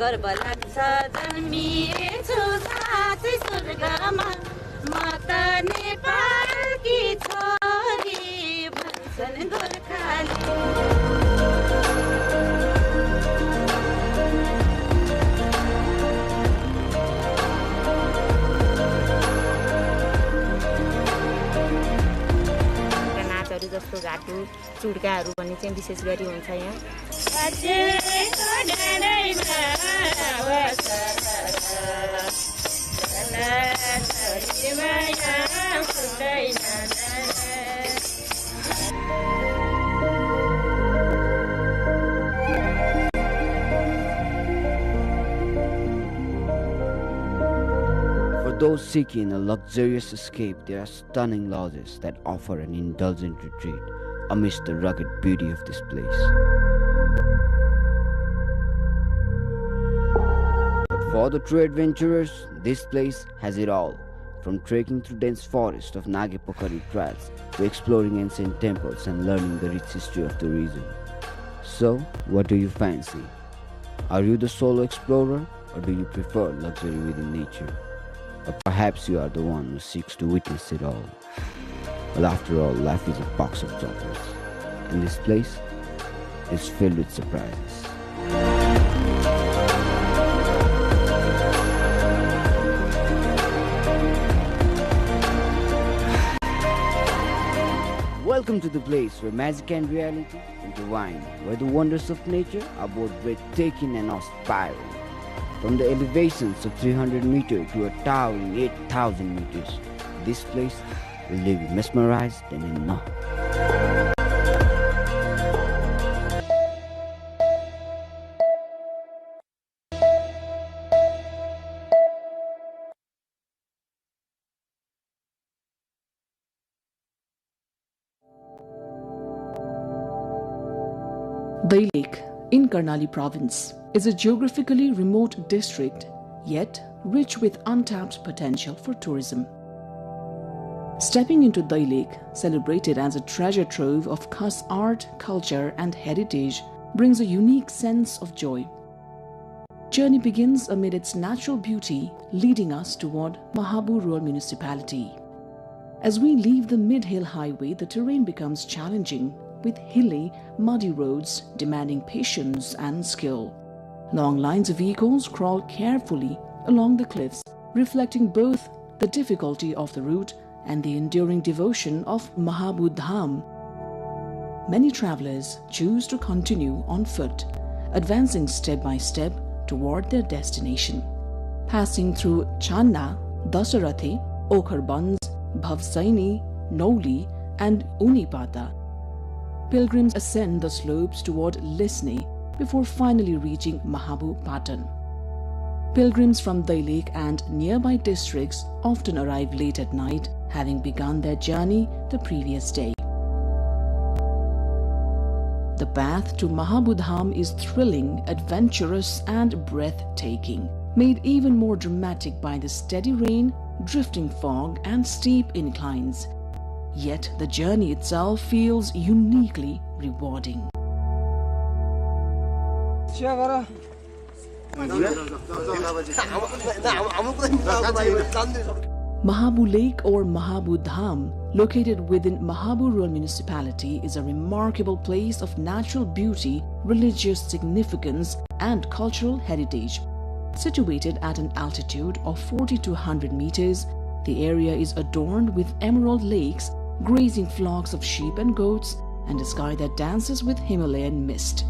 गर्व लाग्छ जन्मिएछु साँच्चै स्वर्गमा म त नेपालकी छोरी भन्छन् गोर्खाली। जस्तो घाटु चुड्काहरू पनि चाहिँ विशेष गरी हुन्छ यहाँ। For those seeking a luxurious escape, there are stunning lodges that offer an indulgent retreat amidst the rugged beauty of this place. But for the true adventurers, this place has it all, from trekking through dense forest of Nagepokari trails to exploring ancient temples and learning the rich history of the region. So, what do you fancy? Are you the solo explorer, or do you prefer luxury within nature? Or perhaps you are the one who seeks to witness it all. Well, after all, life is a box of chocolates, and this place is filled with surprises. Welcome to the place where magic and reality intertwine, where the wonders of nature are both breathtaking and awe-inspiring. From the elevations of 300 meters to a towering 8,000 meters, this place will leave you mesmerized and in awe. Dai Lake in Karnali province is a geographically remote district, yet rich with untapped potential for tourism. Stepping into Dai Lake, celebrated as a treasure trove of Khas art, culture and heritage, brings a unique sense of joy. Journey begins amid its natural beauty, leading us toward Mahabu Rural Municipality. As we leave the mid-hill highway, the terrain becomes challenging, with hilly, muddy roads demanding patience and skill. Long lines of vehicles crawl carefully along the cliffs, reflecting both the difficulty of the route and the enduring devotion of Mahabu Dham. Many travelers choose to continue on foot, advancing step by step toward their destination. Passing through Channa, Dasarathi, Okharbans, Bhavsaini, Noli and Unipata, pilgrims ascend the slopes toward Lisni before finally reaching Mahabu Patan. Pilgrims from Dai Lake and nearby districts often arrive late at night, having begun their journey the previous day. The path to Mahabu Dham is thrilling, adventurous and breathtaking, made even more dramatic by the steady rain, drifting fog and steep inclines. Yet the journey itself feels uniquely rewarding. Mahabu Lake or Mahabu Dham, located within Mahabu Rural Municipality, is a remarkable place of natural beauty, religious significance and cultural heritage. Situated at an altitude of 4,200 meters, the area is adorned with emerald lakes, grazing flocks of sheep and goats, and a sky that dances with Himalayan mist.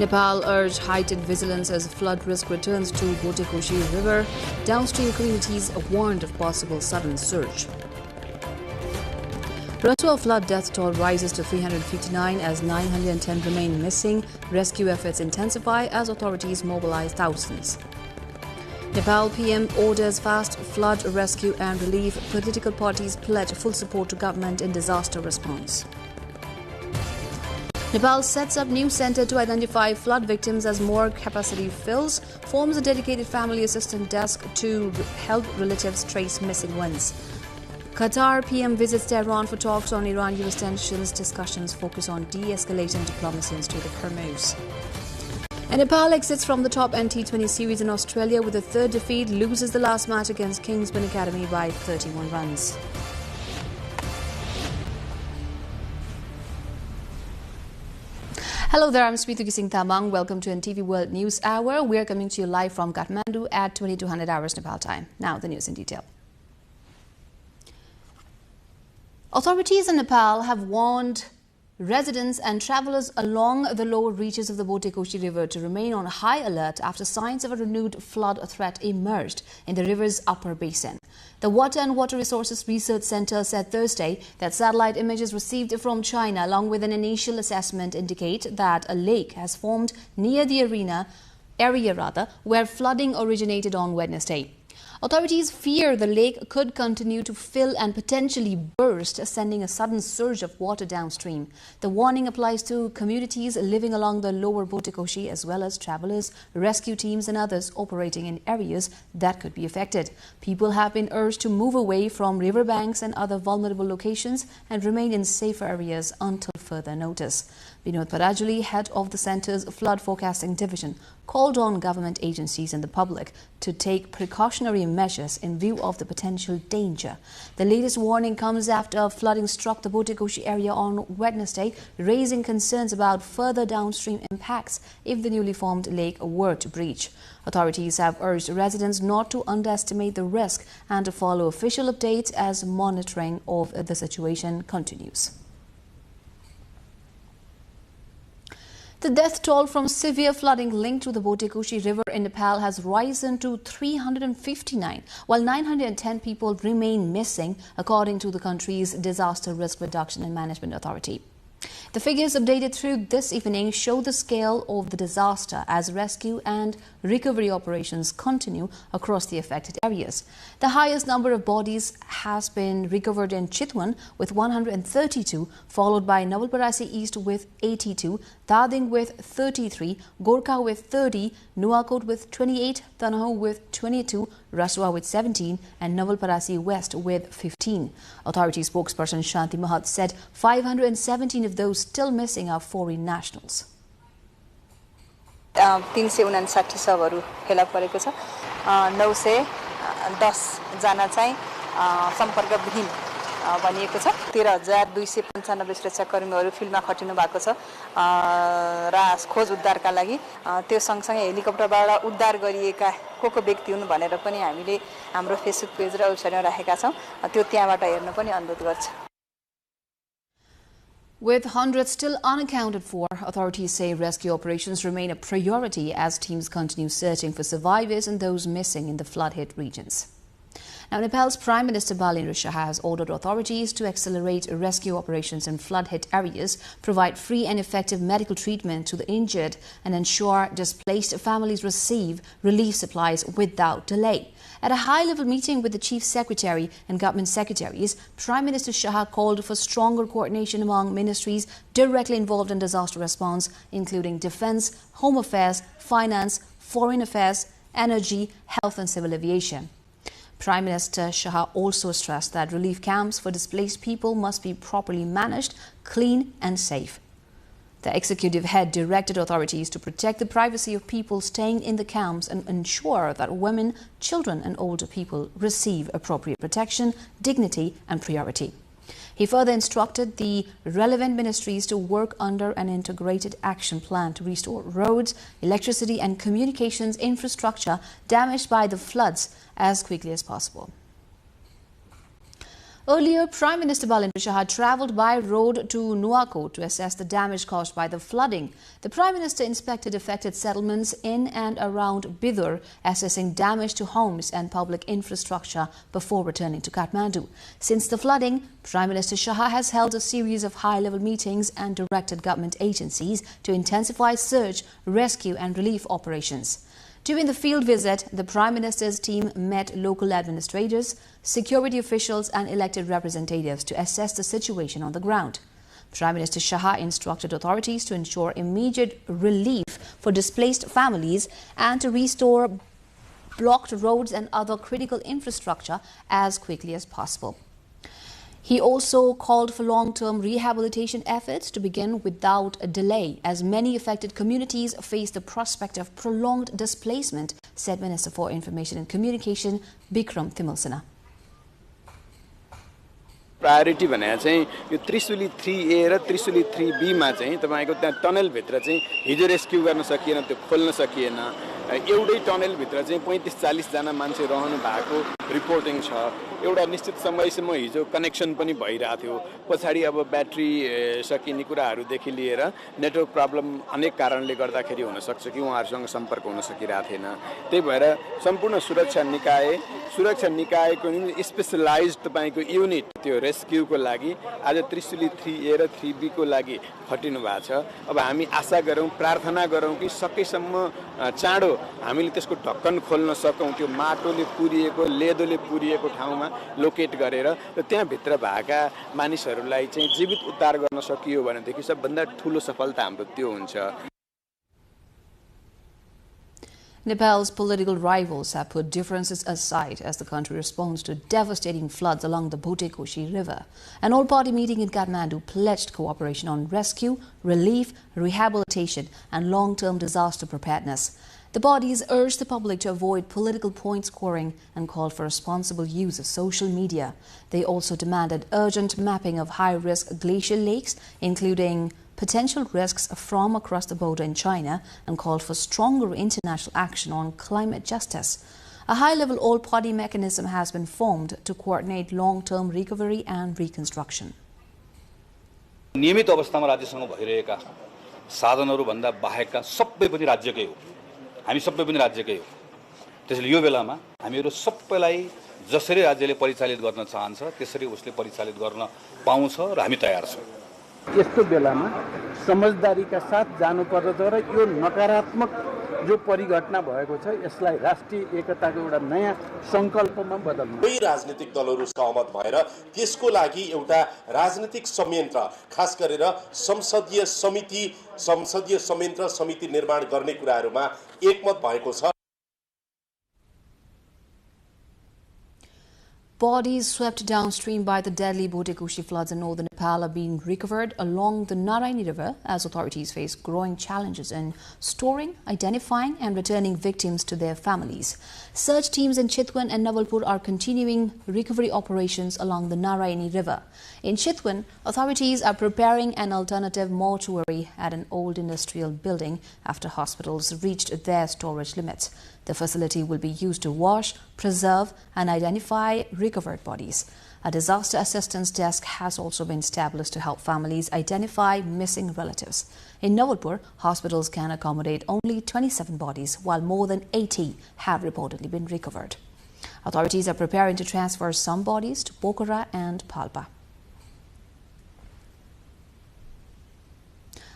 Nepal urged heightened vigilance as flood risk returns to Botekoshi River. Downstream communities warned of possible sudden surge. Rasua flood death toll rises to 359 as 910 remain missing. Rescue efforts intensify as authorities mobilize thousands. Nepal PM orders fast flood rescue and relief. Political parties pledge full support to government in disaster response. Nepal sets up new center to identify flood victims as more capacity fills. Forms a dedicated family assistance desk to help relatives trace missing ones. Qatar PM visits Tehran for talks on Iran-US tensions. Discussions focus on de-escalating diplomacy in Strait of Hormuz. And Nepal exits from the top T20 series in Australia with a third defeat, loses the last match against Kingsman Academy by 31 runs. Hello there, I'm Smriti Singh Tamang. Welcome to NTV World News Hour. We are coming to you live from Kathmandu at 2200 hours Nepal time. Now the news in detail. Authorities in Nepal have warned residents and travellers along the lower reaches of the Botekoshi River to remain on high alert after signs of a renewed flood threat emerged in the river's upper basin. The Water and Water Resources Research Centre said Thursday that satellite images received from China along with an initial assessment indicate that a lake has formed near the area where flooding originated on Wednesday. Authorities fear the lake could continue to fill and potentially burst, sending a sudden surge of water downstream. The warning applies to communities living along the lower Botekoshi as well as travellers, rescue teams and others operating in areas that could be affected. People have been urged to move away from riverbanks and other vulnerable locations and remain in safer areas until further notice. Vinod Parajuli, head of the centre's flood forecasting division, called on government agencies and the public to take precautionary measures in view of the potential danger. The latest warning comes after flooding struck the Botekoshi area on Wednesday, raising concerns about further downstream impacts if the newly formed lake were to breach. Authorities have urged residents not to underestimate the risk and to follow official updates as monitoring of the situation continues. The death toll from severe flooding linked to the Botekoshi River in Nepal has risen to 359, while 910 people remain missing, according to the country's Disaster Risk Reduction and Management Authority. The figures updated through this evening show the scale of the disaster as rescue and recovery operations continue across the affected areas. The highest number of bodies has been recovered in Chitwan with 132, followed by Nawalparasi East with 82, Dading with 33, Gorkha with 30, Nuwakot with 28, Tanaho with 22, Rasua with 17 and Nawalparasi West with 15. Authority spokesperson Shanti Mahat said 517 of those still missing are foreign nationals. 359 शवहरू फेला परेको छ 910 जना चाहिँ सम्पर्कविहीन भनिएको छ 13295 सुरक्षाकर्मीहरू फिल्डमा खटिनु भएको छ र खोज उद्धारका लागि त्यो सँगसँगै हेलिकप्टरबाट उद्धार गरिएका को व्यक्ति हुन् भनेर पनि हामीले हाम्रो फेसबुक पेज र वेबसाइटमा राखेका छौं त्यो त्यहाँबाट हेर्न पनि अनुरोध गर्छु. With hundreds still unaccounted for, authorities say rescue operations remain a priority as teams continue searching for survivors and those missing in the flood-hit regions. Now, Nepal's Prime Minister Balendra Shah has ordered authorities to accelerate rescue operations in flood-hit areas, provide free and effective medical treatment to the injured, and ensure displaced families receive relief supplies without delay. At a high-level meeting with the Chief Secretary and Government Secretaries, Prime Minister Shah called for stronger coordination among ministries directly involved in disaster response, including Defence, Home Affairs, Finance, Foreign Affairs, Energy, Health and Civil Aviation. Prime Minister Shah also stressed that relief camps for displaced people must be properly managed, clean and safe. The executive head directed authorities to protect the privacy of people staying in the camps and ensure that women, children and older people receive appropriate protection, dignity and priority. He further instructed the relevant ministries to work under an integrated action plan to restore roads, electricity and communications infrastructure damaged by the floods as quickly as possible. Earlier, Prime Minister Balendra Shah travelled by road to Nuwakot to assess the damage caused by the flooding. The Prime Minister inspected affected settlements in and around Bidur, assessing damage to homes and public infrastructure before returning to Kathmandu. Since the flooding, Prime Minister Shah has held a series of high-level meetings and directed government agencies to intensify search, rescue and relief operations. During the field visit, the Prime Minister's team met local administrators, security officials and elected representatives to assess the situation on the ground. Prime Minister Shah instructed authorities to ensure immediate relief for displaced families and to restore blocked roads and other critical infrastructure as quickly as possible. He also called for long-term rehabilitation efforts to begin without a delay, as many affected communities face the prospect of prolonged displacement, said Minister for Information and Communication Bikram Thimalsana. Priority भने चाहिँ यो Trishuli 3A र Trishuli 3B मा चाहिँ तपाईको त्यहाँ tunnel भित्र चाहिँ हिजो rescue गर्न सकिएन, त्यो खोल्न सकिएन। एउटै टनल भित्र चाहिँ 35-40 जना मान्छे रहनु भएको रिपोर्टिङ छ। एउटा निश्चित समयसम्म हिजो कनेक्सन पनि भइरा थियो। पछाडी अब ब्याट्री सकिने कुराहरु देखि लिएर नेटवर्क प्रब्लम अनेक कारणले गर्दाखेरि हुन सक्छ कि उहाँहरुसँग सम्पर्क हुन सकिरा थिएन। त्यही भएर सम्पूर्ण सुरक्षा निकायको स्पेशलाइज्ड तपाईको युनिट त्यो रेस्क्युको लागि आज त्रिशुली 3A र 3B को लागि खटिनु भएको छ। अब हामी आशा गरौं, प्रार्थना गरौं कि सकेसम्म चाँडो हामीले त्यसको ढक्कन खोल्न सकौं, त्यो माटोले पुरिएको, लेदोले पुरिएको ठाउँमा लोकेट गरेर र त्यहाँ भित्र भएका मानिसहरूलाई चाहिँ जीवित उद्धार गर्न सकियो भनेदेखि सबभन्दा ठूलो सफलता हाम्रो त्यो हुन्छ। Nepal's political rivals have put differences aside as the country responds to devastating floods along the Bhote-Koshi River. An all-party meeting in Kathmandu pledged cooperation on rescue, relief, rehabilitation and long-term disaster preparedness. The bodies urged the public to avoid political point scoring and called for responsible use of social media. They also demanded urgent mapping of high-risk glacial lakes, including potential risks from across the border in China, and called for stronger international action on climate justice. A high-level all-party mechanism has been formed to coordinate long-term recovery and reconstruction. नियमित अवस्थामा राज्यसँग भइरहेका साधनहरू भन्दा बाहेकका सबै पनि राज्यकै हो। हामी सबै पनि राज्यकै हो। त्यसैले यो बेलामा हामीहरू सबैलाई जसरी राज्यले परिचालित गर्न चाहन्छ त्यसरी उसले परिचालित गर्न पाउँछ र हामी तयार छौं। यस्तो बेलामा समझदारीका साथ जानुपर्दछ र यो नकारात्मक जो परिघटना भएको छ यसलाई राष्ट्रिय एकताको एउटा नयाँ संकल्पमा बदल्नु। दुई राजनीतिक दलहरू सहमत भएर त्यसको लागि एउटा राजनीतिक संयन्त्र खास गरेर संसदीय संयन्त्र समिति निर्माण गर्ने कुराहरूमा एकमत भएको छ। Bodies swept downstream by the deadly Bhote-Koshi floods in northern Nepal are being recovered along the Narayani River as authorities face growing challenges in storing, identifying and returning victims to their families. Search teams in Chitwan and Navalpur are continuing recovery operations along the Narayani River. In Chitwan, authorities are preparing an alternative mortuary at an old industrial building after hospitals reached their storage limits. The facility will be used to wash, preserve and identify recovered bodies. A disaster assistance desk has also been established to help families identify missing relatives. In Navalpur, hospitals can accommodate only 27 bodies, while more than 80 have reportedly been recovered. Authorities are preparing to transfer some bodies to Pokhara and Palpa.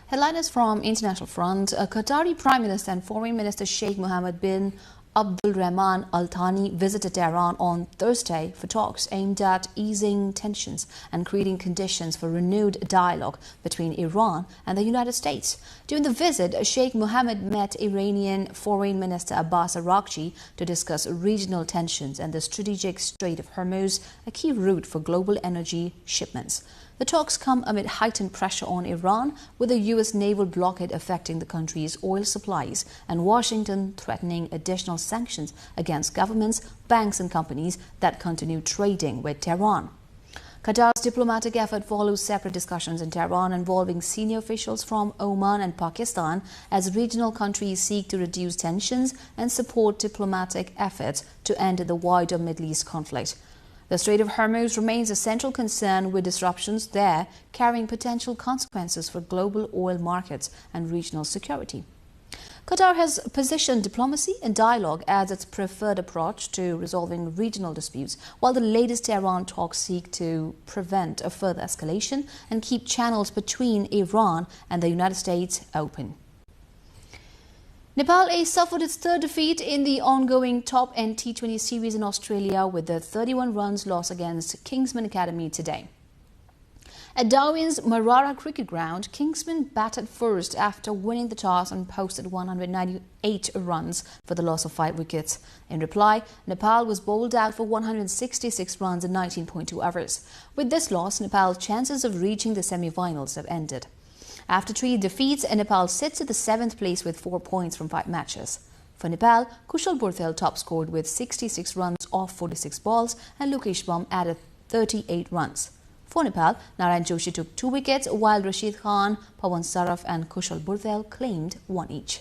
Headliners from International Front. Qatari Prime Minister and Foreign Minister Sheikh Mohammed bin Abdul Rahman Al Thani visited Tehran on Thursday for talks aimed at easing tensions and creating conditions for renewed dialogue between Iran and the United States. During the visit, Sheikh Mohammed met Iranian Foreign Minister Abbas Araghchi to discuss regional tensions and the strategic Strait of Hormuz, a key route for global energy shipments. The talks come amid heightened pressure on Iran, with the U.S. naval blockade affecting the country's oil supplies and Washington threatening additional sanctions against governments, banks and companies that continue trading with Tehran. Qatar's diplomatic effort follows separate discussions in Tehran involving senior officials from Oman and Pakistan as regional countries seek to reduce tensions and support diplomatic efforts to end the wider Middle East conflict. The Strait of Hormuz remains a central concern, with disruptions there carrying potential consequences for global oil markets and regional security. Qatar has positioned diplomacy and dialogue as its preferred approach to resolving regional disputes, while the latest Iran talks seek to prevent a further escalation and keep channels between Iran and the United States open. Nepal A suffered its third defeat in the ongoing top end T20 series in Australia with the 31 runs loss against Kingsman Academy today. At Darwin's Marara cricket ground, Kingsman batted first after winning the toss and posted 198 runs for the loss of 5 wickets. In reply, Nepal was bowled out for 166 runs in 19.2 overs. With this loss, Nepal's chances of reaching the semi-finals have ended. After 3 defeats, Nepal sits at the 7th place with 4 points from 5 matches. For Nepal, Kushal Burthel top scored with 66 runs off 46 balls and Lokesh Baum added 38 runs. For Nepal, Narayan Joshi took 2 wickets, while Rashid Khan, Pawan Saraf and Kushal Burthel claimed 1 each.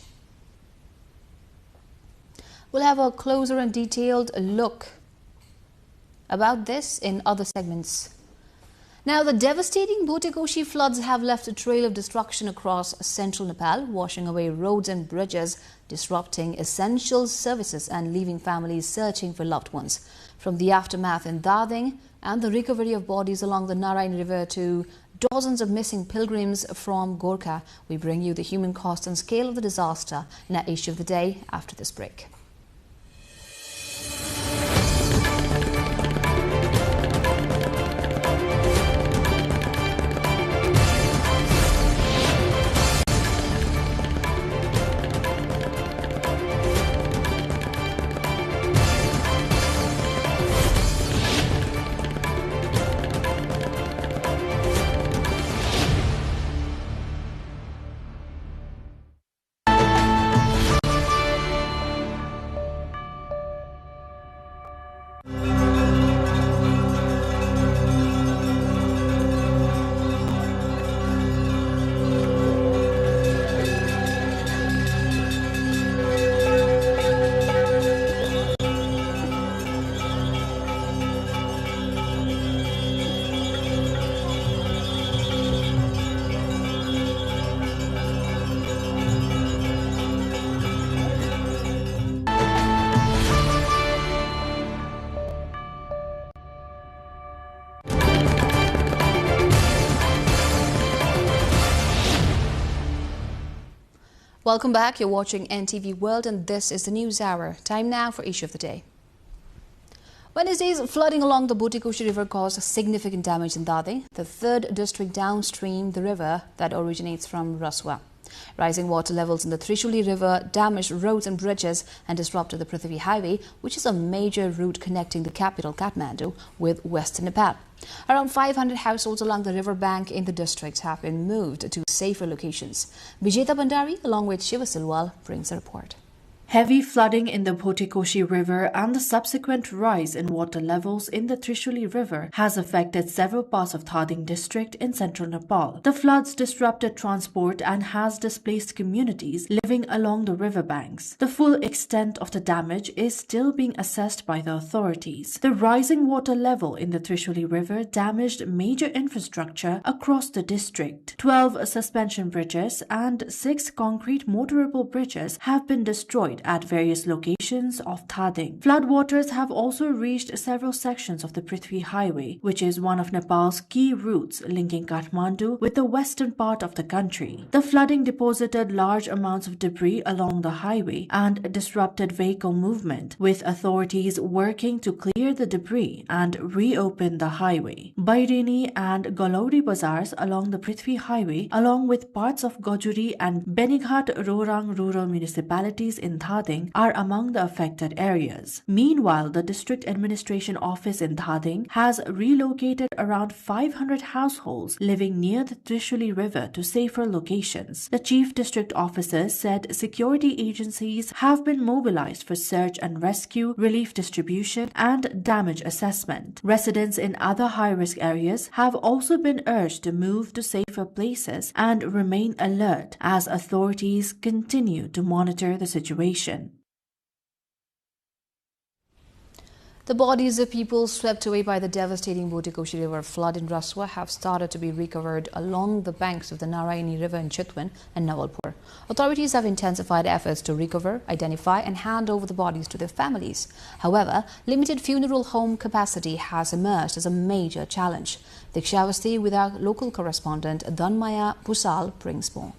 We'll have a closer and detailed look about this in other segments. Now, the devastating Bhotekoshi floods have left a trail of destruction across central Nepal, washing away roads and bridges, disrupting essential services and leaving families searching for loved ones. From the aftermath in Dading and the recovery of bodies along the Narayan River to dozens of missing pilgrims from Gorkha, we bring you the human cost and scale of the disaster in our issue of the day after this break. Welcome back. You're watching NTV World and this is the News Hour. Time now for Issue of the Day. Wednesday's flooding along the Bhotekoshi River caused significant damage in Dading, the 3rd district downstream the river that originates from Raswa. Rising water levels in the Trishuli River damaged roads and bridges and disrupted the Prithvi Highway, which is a major route connecting the capital Kathmandu with western Nepal. Around 500 households along the river bank in the district have been moved to safer locations. Vijeta Bandari, along with Shiva Silwal, brings a report. Heavy flooding in the Bhotekoshi River and the subsequent rise in water levels in the Trishuli River has affected several parts of Thading district in central Nepal. The floods disrupted transport and has displaced communities living along the riverbanks. The full extent of the damage is still being assessed by the authorities. The rising water level in the Trishuli River damaged major infrastructure across the district. 12 suspension bridges and 6 concrete motorable bridges have been destroyed at various locations of Thading. Floodwaters have also reached several sections of the Prithvi Highway, which is one of Nepal's key routes linking Kathmandu with the western part of the country. The flooding deposited large amounts of debris along the highway and disrupted vehicle movement, with authorities working to clear the debris and reopen the highway. Bairini and Golauri Bazaars along the Prithvi Highway, along with parts of Gojuri and Benighat Rorang rural municipalities in Thading, are among the affected areas. Meanwhile, the district administration office in Thading has relocated around 500 households living near the Trishuli River to safer locations. The chief district officer said security agencies have been mobilized for search and rescue, relief distribution, and damage assessment. Residents in other high-risk areas have also been urged to move to safer places and remain alert as authorities continue to monitor the situation. The bodies of people swept away by the devastating Botekoshi River flood in Raswa have started to be recovered along the banks of the Narayani River in Chitwan and Nawalpur. Authorities have intensified efforts to recover, identify and hand over the bodies to their families. However, limited funeral home capacity has emerged as a major challenge. Dikshavasti with our local correspondent Dhanmaya Pusal brings more.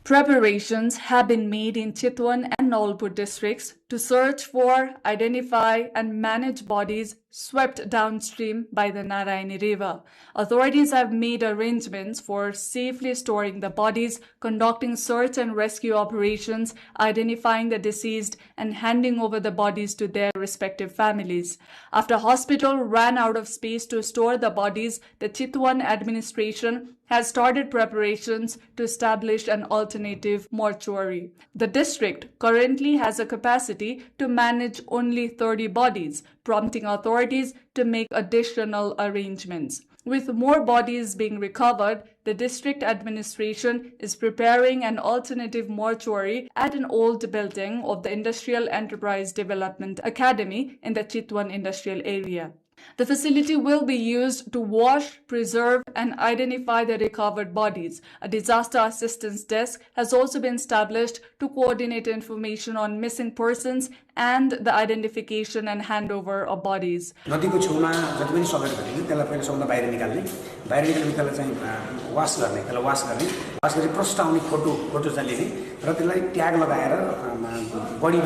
Preparations have been made in Chitwan and Nawalpur districts to search for, identify and manage bodies swept downstream by the Narayani River. Authorities have made arrangements for safely storing the bodies, conducting search and rescue operations, identifying the deceased and handing over the bodies to their respective families. After hospital ran out of space to store the bodies, the Chitwan administration has started preparations to establish an alternative mortuary. The district currently has a capacity to manage only 30 bodies, prompting authorities to make additional arrangements. With more bodies being recovered, the district administration is preparing an alternative mortuary at an old building of the Industrial Enterprise Development Academy in the Chitwan industrial area. The facility will be used to wash, preserve and identify the recovered bodies. A disaster assistance desk has also been established to coordinate information on missing persons and the identification and handover of bodies. नदीको छेउमा जति पनि सगेर भेटिन्छ त्यसलाई पहिले सबभन्दा बाहिर निकाल्ने त्यसलाई चाहिँ वास गरेर प्रष्ट आउने फोटो चाहिँ लिने र त्यसलाई ट्याग लगाएर बडी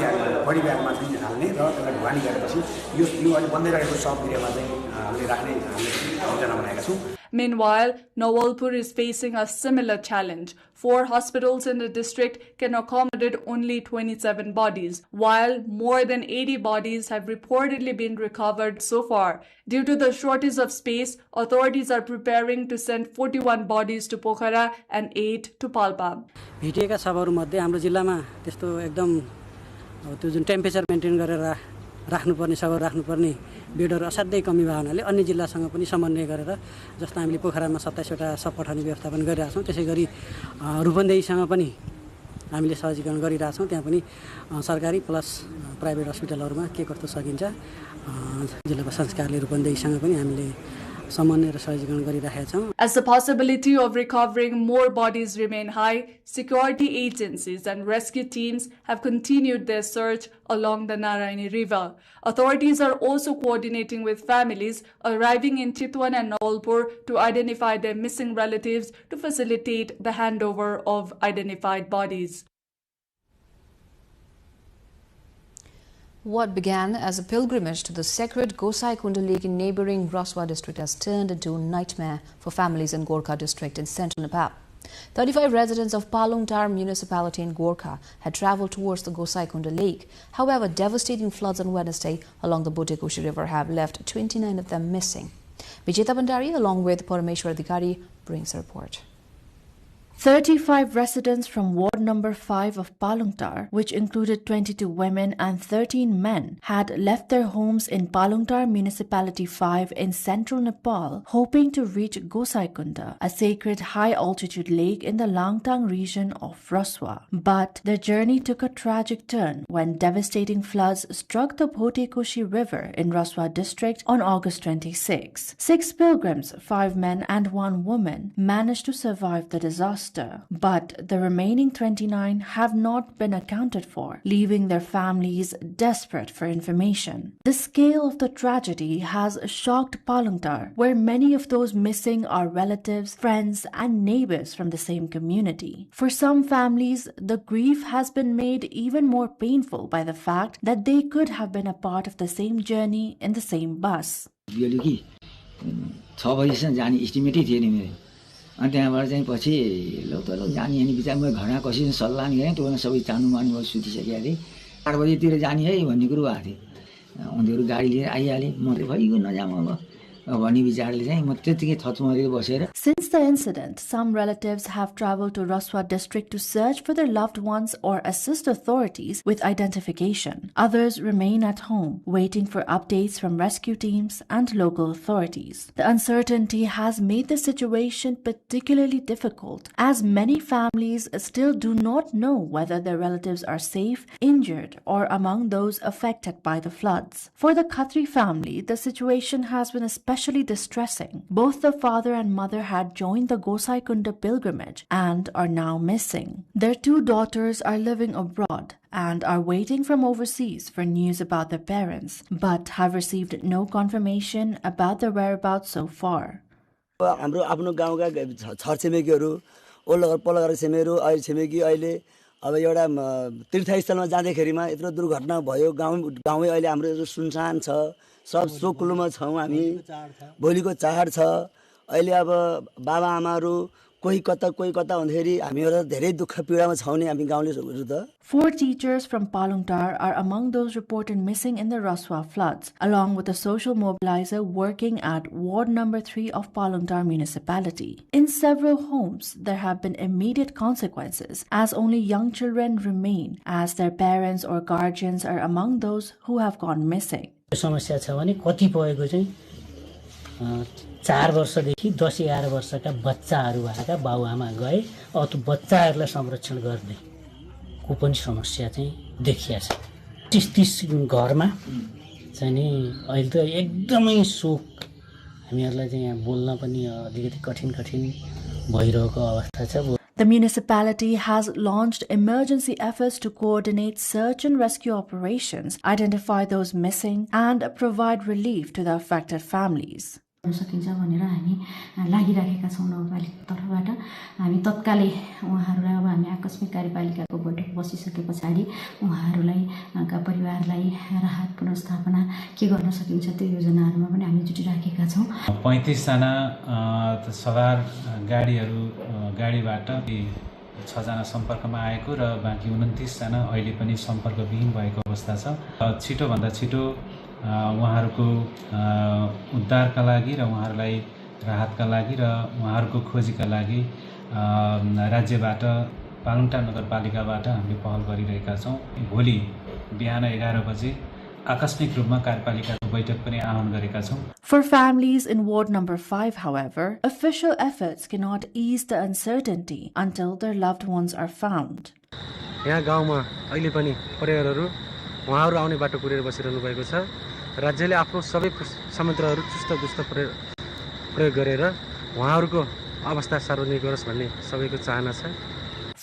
ब्यागमा चाहिँ हाल्ने र त्यसलाई ढुवानी गरेपछि यो अहिले बन्दै गरेको सब गृहमा चाहिँ हामीले राख्ने योजना बनाएका छौं. Meanwhile, Nawalpur is facing a similar challenge. 4 hospitals in the district can accommodate only 27 bodies, while more than 80 bodies have reportedly been recovered so far. Due to the shortage of space, authorities are preparing to send 41 bodies to Pokhara and 8 to Palpa. भेटिएका सबहरुमध्ये हाम्रो जिल्लामा त्यस्तो एकदम त्यो जुन temperature maintain गरेर राख्नुपर्ने सबहरु राख्नुपर्ने बेडहरु असाध्यै कमी भए हुनाले अन्य जिल्लासँग पनि समन्वय गरेर जस्तो हामीले पोखरामा 27 वटा सब पठाउने व्यवस्थापन गरिरहेका छौं. त्यसैगरी रूपन्देहीसँग पनि हामीले सहजीकरण गरिरहेका छौं. त्यहाँ पनि सरकारी प्लस प्राइभेट हस्पिटलहरुमा के कस्तो सकिन्छ जिल्ला प्रशासन कार्यालय रूपन्देहीसँग पनि हामीले As the possibility of recovering more bodies remain high, security agencies and rescue teams have continued their search along the Narayani River. Authorities are also coordinating with families arriving in Chitwan and Nawalpur to identify their missing relatives to facilitate the handover of identified bodies. What began as a pilgrimage to the sacred Gosai Kunda Lake in neighbouring Raswa district has turned into a nightmare for families in Gorkha district in central Nepal. 35 residents of Palungtar municipality in Gorkha had travelled towards the Gosai Kunda Lake. However, devastating floods on Wednesday along the Botekoshi River have left 29 of them missing. Vijeta Bandari along with Parameshwar Adhikari brings a report. 35 residents from Ward number 5 of Palungtar, which included 22 women and 13 men, had left their homes in Palungtar Municipality 5 in central Nepal, hoping to reach Gosai Kunda, a sacred high-altitude lake in the Langtang region of Raswa. But their journey took a tragic turn when devastating floods struck the Botekoshi River in Raswa district on August 26. 6 pilgrims, 5 men and 1 woman, managed to survive the disaster. But the remaining 29 have not been accounted for, leaving their families desperate for information. The scale of the tragedy has shocked Palungtar, where many of those missing are relatives, friends, and neighbors from the same community. For some families, the grief has been made even more painful by the fact that they could have been a part of the same journey in the same bus. अनि त्यहाँबाट चाहिँ पछि ल त ल जानी अनि बिचार म घरमा कसैसँग सल्लाह नि गरेँ त्यो सबै चानु मानु भयो सुतिसकेको थिएँ 8 बजेतिर जाने है भन्ने कुरो भएको थियो उनीहरू गाडी लिएर आइहाले म त भइगयो नजाम अब भन्ने विचारले चाहिँ म त्यतिकै थचमरी बसेर Since the incident, some relatives have traveled to Raswa district to search for their loved ones or assist authorities with identification. Others remain at home, waiting for updates from rescue teams and local authorities. The uncertainty has made the situation particularly difficult, as many families still do not know whether their relatives are safe, injured, or among those affected by the floods. For the Khatri family, the situation has been especially distressing. Both the father and mother had joined the Gosai Kunda pilgrimage and are now missing. Their 2 daughters are living abroad and are waiting from overseas for news about their parents, but have received no confirmation about their whereabouts so far. हाम्रो आफ्नो गाउँका छरछिमेकीहरू ओल्लो पल्लो छिमेकीहरू अहिले छिमेकी अहिले अब एउटा तीर्थस्थलमा जाँदैखेरिमा यत्रो दुर्घटना भयो गाउँ अहिले हाम्रो सुनसान छ सब सोकुलुमा छौं हामी भोलिको चाड छ अहिले अब बाबा आमाहरू कोही कता भन्दाखेरि हामीहरु धेरै दुःख पीडामा छौं नि हामी गाउँलेहरु त 4 teachers from Palungtar are among those reported missing in the Raswa floods, along with a social mobilizer working at Ward number 3 of Palungtar municipality. In several homes, there have been immediate consequences, as only young children remain, as their parents or guardians are among those who have gone missing. समस्या छ भने कतिपयको चाहिँ 4 वर्षदेखि 10-11 वर्षका बच्चाहरू भएका बाबुआमा गए अब त्यो बच्चाहरूलाई संरक्षण गर्ने को पनि समस्या चाहिँ देखिया छ 30 घरमा चाहिँ नि अहिले त एकदमै शोक हामीहरुलाई चाहिँ यहाँ बोल्न पनि अलिकति कठिन भइरहेको अवस्था छ. The municipality has launched emergency efforts to coordinate search and rescue operations, identify those missing, and provide relief to the affected families. सकिन्छ भनेर हामी लागिराखेका छौं नगरपालिका तर्फबाट हामी तत्कालै उहाँहरुलाई अब हामी आकस्मिक कार्यपालिकाको बैठक बसिसकेपछि उहाँहरुलाई का परिवारलाई राहत पुनर्स्थापना के गर्न सकिन्छ त्यो योजनाहरुमा पनि हामी जुटिराखेका छौं. 35 जना सवार गाडीबाट 6 जना सम्पर्कमा आएको र बाँकी 29 जना अहिले पनि सम्पर्कविहीन भएको अवस्था छ. छिटो भन्दा छिटो उहाँहरुको उद्धारका लागि र उहाँहरुलाई राहतका लागि र उहाँहरुको खोजीका लागि राज्यबाट पालुङटार नगरपालिकाबाट हामीले पहल गरिरहेका छौं. भोलि बिहान 11 बजे आकस्मिक रूपमा कार्यपालिकाको बैठक पनि आह्वान गरेका छौं. For families in Ward number 5, however, official efforts cannot ease the uncertainty until their loved ones are found. यहाँ गाउँमा अहिले पनि परिवारहरु उहाँहरु आउने बाटो कुरेर बसिरहनु भएको छ. राज्यले आफ्नो सबै संयन्त्रहरु चुस्त प्रयोग गरेर उहाँहरुको अवस्था सार्वजनिक गरोस् भन्ने सबैको चाहना छ.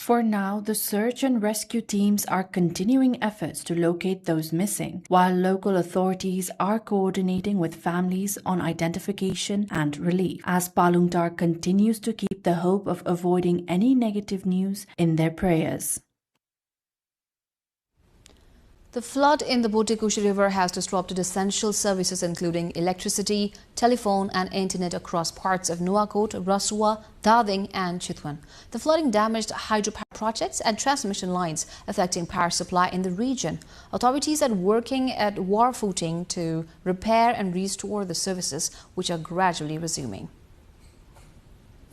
For now, the search and rescue teams are continuing efforts to locate those missing, while local authorities are coordinating with families on identification and relief, as Palungtar continues to keep the hope of avoiding any negative news in their prayers. The flood in the Botekoshi River has disrupted essential services including electricity, telephone and internet across parts of Nuwakot, Raswa, Dading and Chitwan. The flooding damaged hydropower projects and transmission lines, affecting power supply in the region. Authorities are working at war footing to repair and restore the services, which are gradually resuming.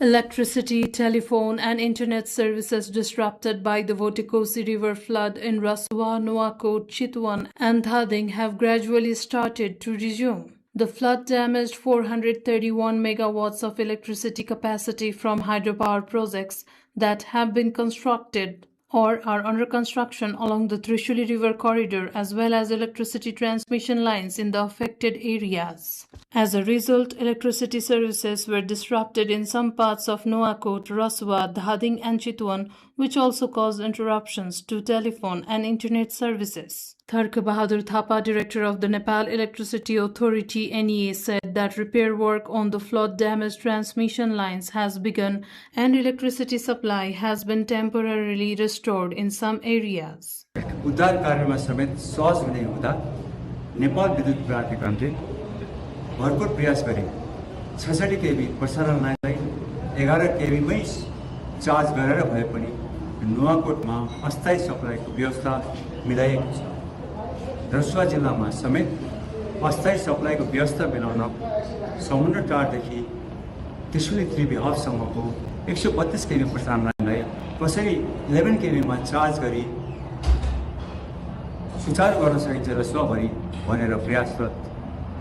Electricity, telephone and internet services disrupted by the Botekoshi River flood in Raswa, Nuwakot, Chitwan and Dading have gradually started to resume. The flood damaged 431 megawatts of electricity capacity from hydropower projects that have been constructed or are under construction along the Trishuli River corridor, as well as electricity transmission lines in the affected areas. As a result, electricity services were disrupted in some parts of Nuwakot, Raswa, Dading and Chitwan, which also caused interruptions to telephone and internet services. Tharka Bahadur Thapa, director of the Nepal Electricity Authority NEA, said that repair work on the flood-damaged transmission lines has begun and electricity supply has been temporarily restored in some areas. उद्धार कार्यमा समेत सहज हुने हुँदा नेपाल विद्युत प्राधिकरणले भरपूर प्रयास गरे 66 केबी प्रसारण लाइनलाई 11 केबीमै चार्ज गरेर भए पनि नुवाकोटमा अस्थायी सप्लाईको व्यवस्था मिलाएको छ. रसुवा जिल्लामा समेत अस्थायी सप्लाईको व्यवस्था मिलाउन समुद्र टारदेखि 303 हबसम्मको 132 केबी प्रसारण लाइनलाई कसरी 11 केबीमा चार्ज गरी सुचारू गर्न सकिन्छ रसुवाभरि भनेर प्रयासरत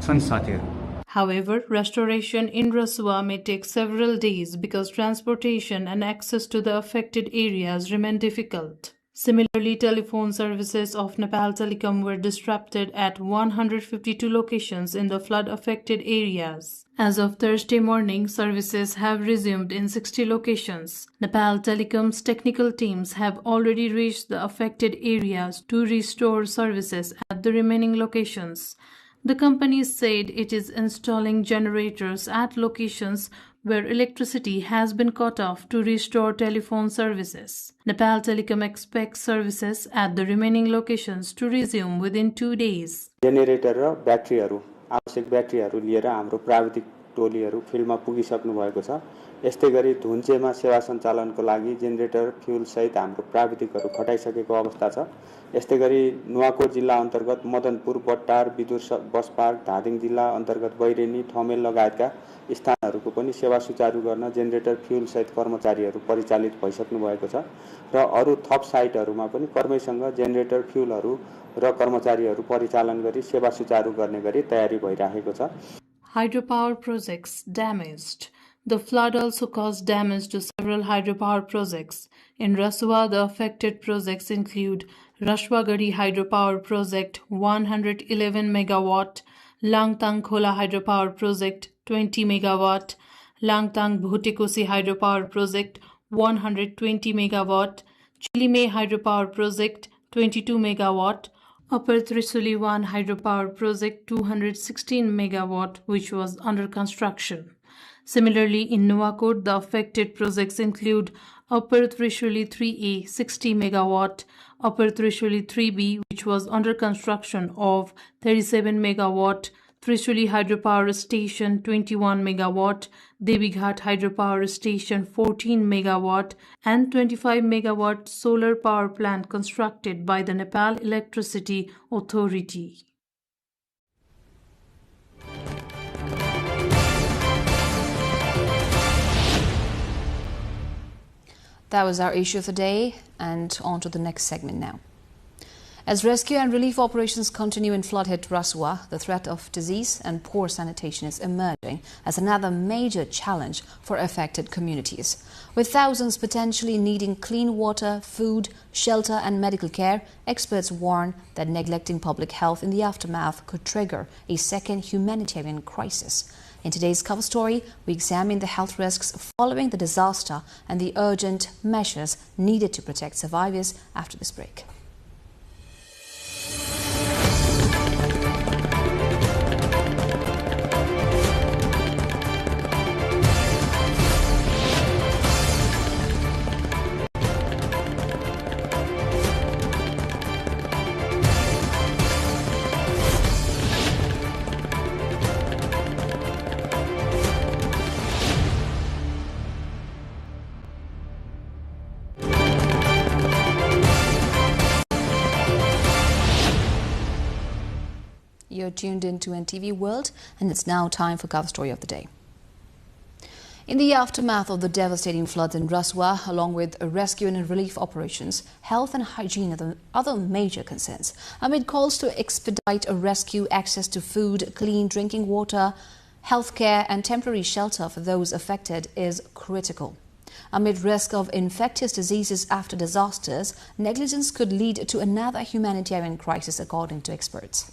छन् साथीहरू। However, restoration in Rasua may take several days because transportation and access to the affected areas remain difficult. Similarly, telephone services of Nepal Telecom were disrupted at 152 locations in the flood-affected areas. As of Thursday morning, services have resumed in 60 locations. Nepal Telecom's technical teams have already reached the affected areas to restore services at the remaining locations. The company said it is installing generators at locations where electricity has been cut off to restore telephone services. Nepal Telecom expects services at the remaining locations to resume within 2 days. Generator र ब्याट्रीहरू आवश्यक ब्याट्रीहरू लिएर हाम्रो प्राविधिक टोलीहरू फिल्डमा पुगिसक्नु भएको छ। यस्तै गरी धुन्चेमा सेवा सञ्चालनको लागि जेनेरेटर फ्युल सहित हाम्रो प्राविधिकहरू खटाइसकेको अवस्था छ। यस्तै गरी नुवाकोट जिल्ला अन्तर्गत मदनपुर, बट्टार, विदुर बस पार्क, धादिङ जिल्ला अन्तर्गत बैरेनी, ठमेल लगायतका स्थानहरूको पनि सेवा सुचारू गर्न जेनेरेटर फ्युल सहित कर्मचारीहरू परिचालित भइसक्नु भएको छ र अरू थप साइटहरूमा पनि कर्मैसँग जेनेरेटर फ्युलहरू र कर्मचारीहरू परिचालन गरी सेवा सुचारू गर्ने गरी तयारी भइरहेको छ। Hydropower projects damaged. The flood also caused damage to several hydropower projects. In Rasua, the affected projects include Rashwagari Hydropower Project 111 megawatt, Langtang Khola Hydropower Project 20 megawatt, Langtang Bhutekosi Hydropower Project 120 megawatt, Chilime Hydropower Project 22 megawatt, Upper Trisuli 1 Hydropower Project 216 megawatt, which was under construction. Similarly, in Nuwakot, the affected projects include Upper Trishuli 3A 60 megawatt, Upper Trishuli 3B, which was under construction, of 37 megawatt, Trishuli Hydropower Station 21 megawatt, Devighat Hydropower Station 14 megawatt, and 25 megawatt solar power plant constructed by the Nepal Electricity Authority. That was our issue of the day, and on to the next segment now. As rescue and relief operations continue in flood-hit Rasua, the threat of disease and poor sanitation is emerging as another major challenge for affected communities. With thousands potentially needing clean water, food, shelter and medical care, experts warn that neglecting public health in the aftermath could trigger a second humanitarian crisis. In today's cover story, we examine the health risks following the disaster and the urgent measures needed to protect survivors after this break. You're tuned into NTV World, and it's now time for Cover Story of the Day. In the aftermath of the devastating floods in Rasua, along with rescue and relief operations, health and hygiene are the other major concerns. Amid calls to expedite a rescue, access to food, clean drinking water, healthcare and temporary shelter for those affected is critical. Amid risk of infectious diseases after disasters, negligence could lead to another humanitarian crisis, according to experts.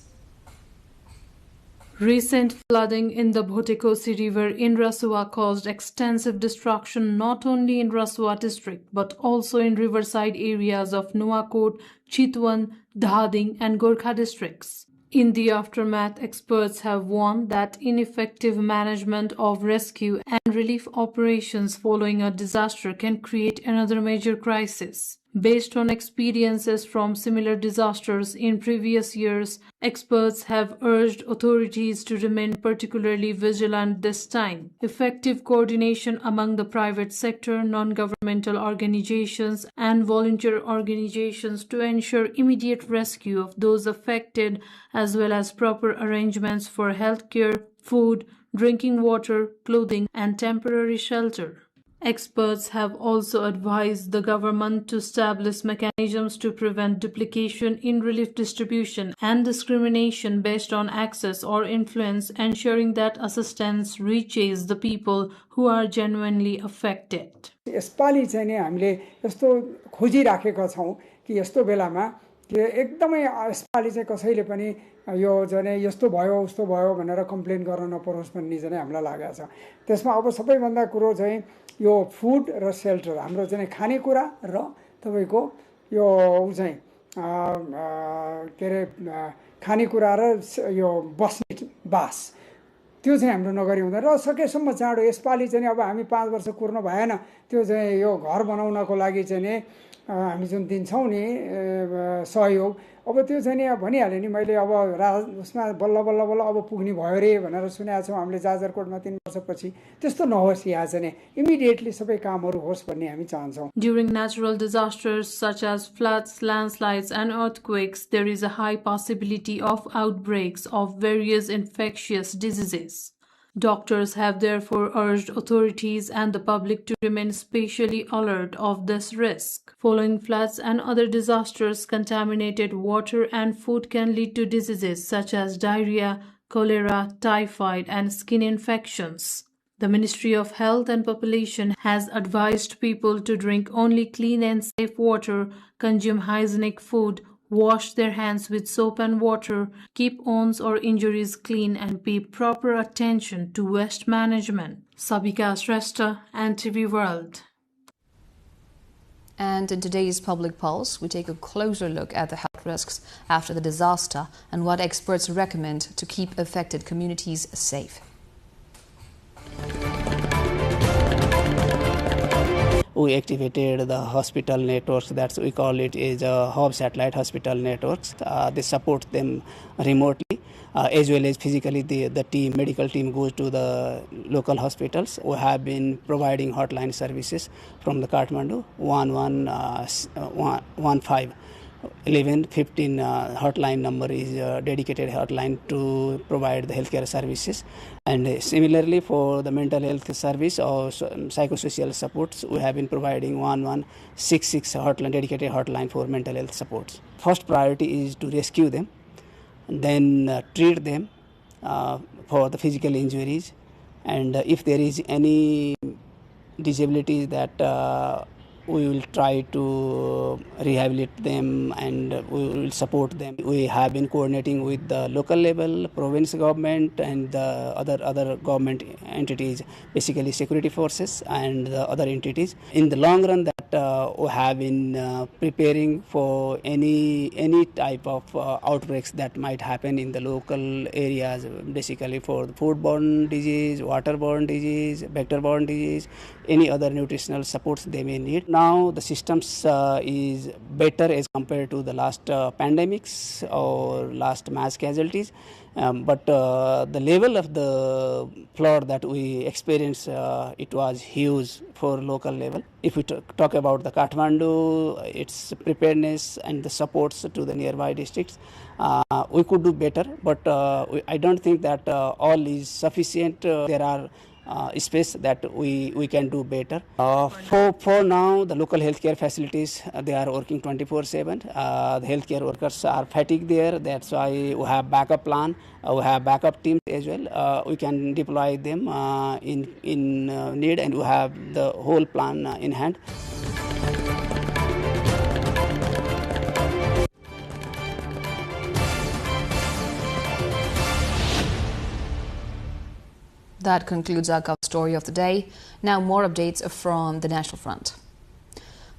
Recent flooding in the Bhutekosi River in Rasua caused extensive destruction not only in Rasua district but also in riverside areas of Nuwakot, Chitwan, Dhading and Gorkha districts. In the aftermath, experts have warned that ineffective management of rescue and relief operations following a disaster can create another major crisis. Based on experiences from similar disasters in previous years, experts have urged authorities to remain particularly vigilant this time. Effective coordination among the private sector, non-governmental organizations, and volunteer organizations to ensure immediate rescue of those affected, as well as proper arrangements for healthcare, food, drinking water, clothing, and temporary shelter. Experts have also advised the government to establish mechanisms to prevent duplication in relief distribution and discrimination based on access or influence, ensuring that assistance reaches the people who are genuinely affected. यसपालि चाहिँ नि हामीले यस्तो खोजिराखेका छौं कि यस्तो बेलामा कि एकदमै यसपालि चाहिँ कसैले पनि यो जने यस्तो भयो उस्तो भयो भनेर कम्प्लेन गर्न नपरोस् भन्ने चाहिँ हामीलाई लागेको छ। त्यसमा अब सबैभन्दा कुरो चाहिँ यो फुड र सेल्टर हाम्रो चाहिँ खानेकुरा र तपाईको यो चाहिँ के रे खानेकुरा र यो बस्ने बास त्यो चाहिँ हाम्रो नगरी हुँदैन र सकेसम्म चाँडो यसपालि चाहिँ अब हामी 5 वर्ष कुर्न भएन त्यो चाहिँ यो घर बनाउनको लागि चाहिँ नि हामी जुन दिन्छौं नि सहयोग अब त्यो चाहिँ नि भनिहाले नि मैले अब उसमा बल्ल बल्ल बल्ल अब पुग्ने भयो रे भनेर सुनेका छौं हामीले जाजरकोटमा 3 वर्षपछि त्यस्तो नहोस् यहाँ चाहिँ नि इमिडिएटली सबै कामहरु होस् भन्ने हामी चाहन्छौं। During natural disasters such as floods, landslides and earthquakes, there is a high possibility of outbreaks of various infectious diseases. Doctors have therefore urged authorities and the public to remain specially alert of this risk. Following floods and other disasters, contaminated water and food can lead to diseases such as diarrhea, cholera, typhoid, and skin infections. The Ministry of Health and Population has advised people to drink only clean and safe water, consume hygienic food, wash their hands with soap and water, keep wounds or injuries clean, and pay proper attention to waste management. Sabika Shrestha, NTV World. And in today's Public Pulse, we take a closer look at the health risks after the disaster and what experts recommend to keep affected communities safe. We activated the hospital networks, that's we call it is hub satellite hospital networks. They support them remotely as well as physically. The team, medical team goes to the local hospitals. We have been providing hotline services from the Kathmandu 1115. 1115 hotline number is a dedicated hotline to provide the healthcare services, and similarly for the mental health service or psychosocial supports, we have been providing 1166 hotline, dedicated hotline for mental health supports. First priority is to rescue them, then treat them for the physical injuries, and if there is any disability that we will try to rehabilitate them and we will support them. We have been coordinating with the local level, province government and the other government entities, basically security forces and the other entities. In the long run, that we have been preparing for any type of outbreaks that might happen in the local areas, basically for the foodborne disease, waterborne disease, vector-borne disease, any other nutritional supports they may need. Now the systems is better as compared to the last pandemics or last mass casualties, but the level of the flood that we experienced, it was huge for local level. If we talk about the Kathmandu, its preparedness and the supports to the nearby districts, we could do better, but I don't think that all is sufficient. There are space that we can do better. For now, the local healthcare facilities, they are working 24/7. The healthcare workers are fatigued there. That's why we have backup plan. We have backup teams as well. We can deploy them in need, and we have the whole plan in hand. That concludes our cover story of the day. Now more updates from the National Front.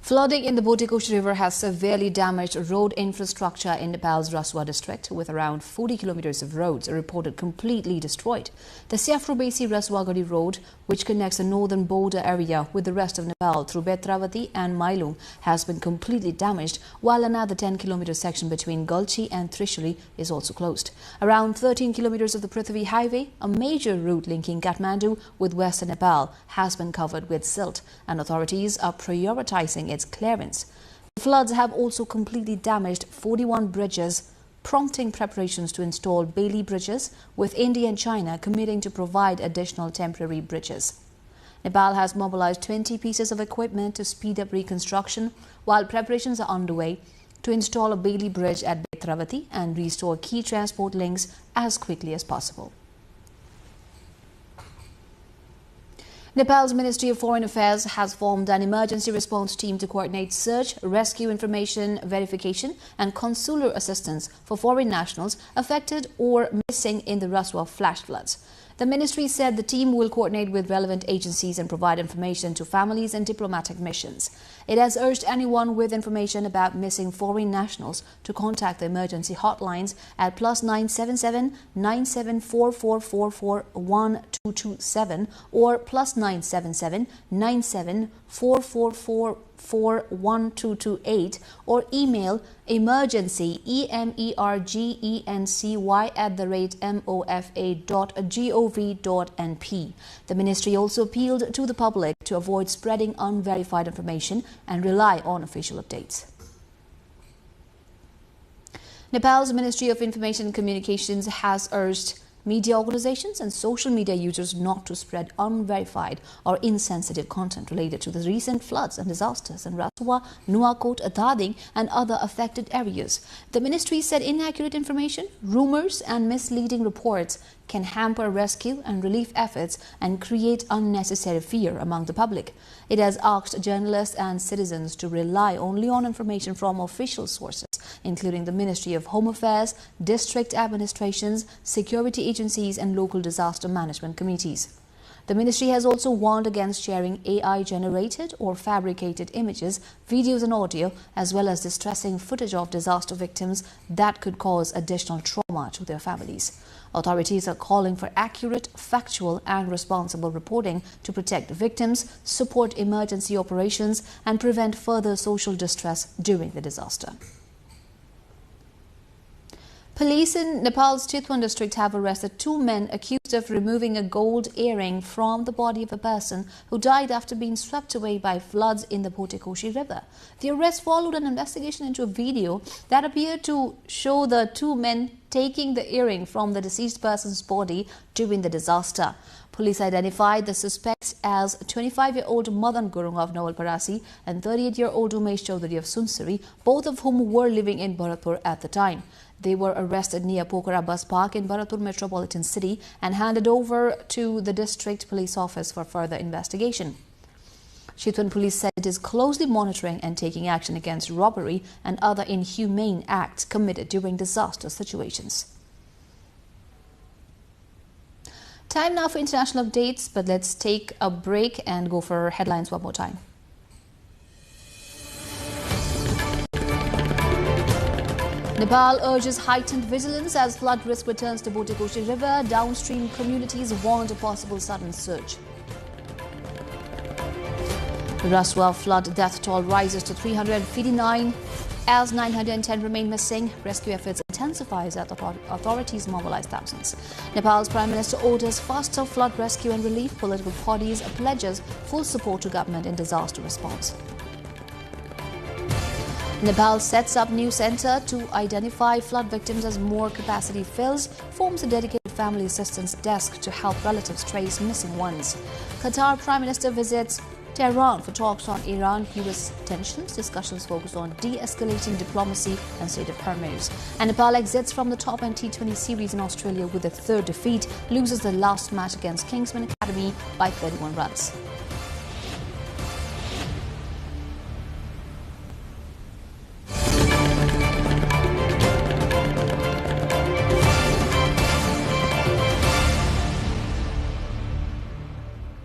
Flooding in the Botikoshi River has severely damaged road infrastructure in Nepal's Raswa district, with around 40 kilometers of roads reported completely destroyed. The Siafrobesi Raswagadi Road, which connects the northern border area with the rest of Nepal through Betravati and Mailung, has been completely damaged, while another 10-kilometer section between Galchi and Trishuli is also closed. Around 13 kilometers of the Prithvi Highway, a major route linking Kathmandu with western Nepal, has been covered with silt, and authorities are prioritizing its clearance. The floods have also completely damaged 41 bridges prompting preparations to install Bailey bridges, with India and China committing to provide additional temporary bridges. Nepal has mobilized 20 pieces of equipment to speed up reconstruction, while preparations are underway to install a Bailey bridge at Betravati and restore key transport links as quickly as possible. Nepal's Ministry of Foreign Affairs has formed an emergency response team to coordinate search, rescue, information verification and consular assistance for foreign nationals affected or missing in the Raswa flash floods. The ministry said the team will coordinate with relevant agencies and provide information to families and diplomatic missions. It has urged anyone with information about missing foreign nationals to contact the emergency hotlines at +977 974444 1227 or +977 974444 1228 or email emergency emergency@mofa.gov.np. The ministry also appealed to the public to avoid spreading unverified information and rely on official updates. Nepal's Ministry of Information and Communications has urged media organizations and social media users not to spread unverified or insensitive content related to the recent floods and disasters in Raswa, Nuwakot, Athading and other affected areas. The ministry said inaccurate information, rumors and misleading reports can hamper rescue and relief efforts and create unnecessary fear among the public. It has asked journalists and citizens to rely only on information from official sources, including the Ministry of Home Affairs, district administrations, security agencies and local disaster management committees. The ministry has also warned against sharing AI-generated or fabricated images, videos and audio, as well as distressing footage of disaster victims that could cause additional trauma to their families. Authorities are calling for accurate, factual and responsible reporting to protect victims, support emergency operations and prevent further social distress during the disaster. Police in Nepal's Chitwan district have arrested 2 men accused of removing a gold earring from the body of a person who died after being swept away by floods in the Potekoshi River. The arrest followed an investigation into a video that appeared to show the 2 men taking the earring from the deceased person's body during the disaster. Police identified the suspects as 25-year-old Madan Gurung of Nawalparasi and 38-year-old Umesh Chaudhary of Sunsari, both of whom were living in Bharatpur at the time. They were arrested near Pokhara Bus Park in Bharatpur Metropolitan City and handed over to the district police office for further investigation. Chitwan police said it is closely monitoring and taking action against robbery and other inhumane acts committed during disaster situations. Time now for international updates, but let's take a break and go for headlines one more time. Nepal urges heightened vigilance as flood risk returns to Potekoshi River. Downstream communities warned of possible sudden surge. The Raswa flood death toll rises to 359 as 910 remain missing. Rescue efforts intensify as authorities mobilize thousands. Nepal's Prime Minister orders faster flood rescue and relief. Political parties pledges full support to government in disaster response. Nepal sets up new centre to identify flood victims as more capacity fills, forms a dedicated family assistance desk to help relatives trace missing ones. Qatar Prime Minister visits Tehran for talks on Iran-US tensions. Discussions focus on de-escalating diplomacy and state of Hormuz. And Nepal exits from the top end T20 series in Australia with a 3rd defeat, loses the last match against Kingsman Academy by 31 runs.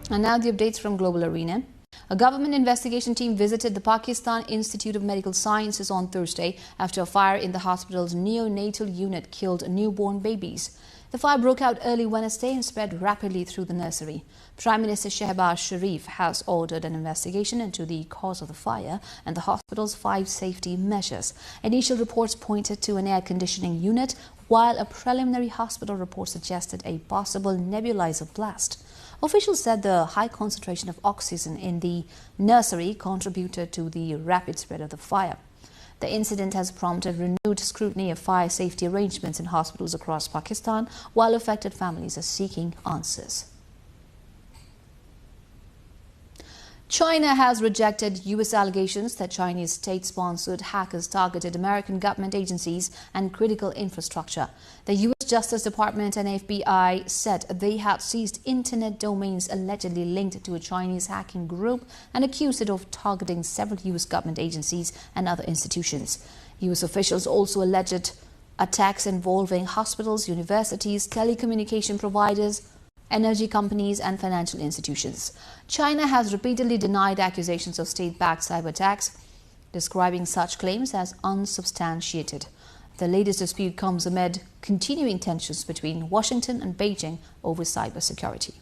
And now the updates from Global Arena. A government investigation team visited the Pakistan Institute of Medical Sciences on Thursday after a fire in the hospital's neonatal unit killed newborn babies. The fire broke out early Wednesday and spread rapidly through the nursery. Prime Minister Shehbaz Sharif has ordered an investigation into the cause of the fire and the hospital's 5 safety measures. Initial reports pointed to an air conditioning unit, while a preliminary hospital report suggested a possible nebulizer blast. Officials said the high concentration of oxygen in the nursery contributed to the rapid spread of the fire. The incident has prompted renewed scrutiny of fire safety arrangements in hospitals across Pakistan, while affected families are seeking answers. China has rejected U.S. allegations that Chinese state-sponsored hackers targeted American government agencies and critical infrastructure. The U.S. Justice Department and FBI said they had seized internet domains allegedly linked to a Chinese hacking group and accused it of targeting several U.S. government agencies and other institutions. U.S. officials also alleged attacks involving hospitals, universities, telecommunication providers, energy companies and financial institutions. China has repeatedly denied accusations of state-backed cyber attacks, describing such claims as unsubstantiated. The latest dispute comes amid continuing tensions between Washington and Beijing over cybersecurity.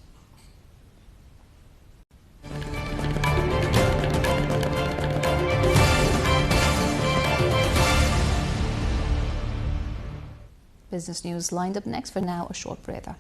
Business news lined up next. For now, a short breather.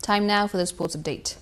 Time now for the sports update.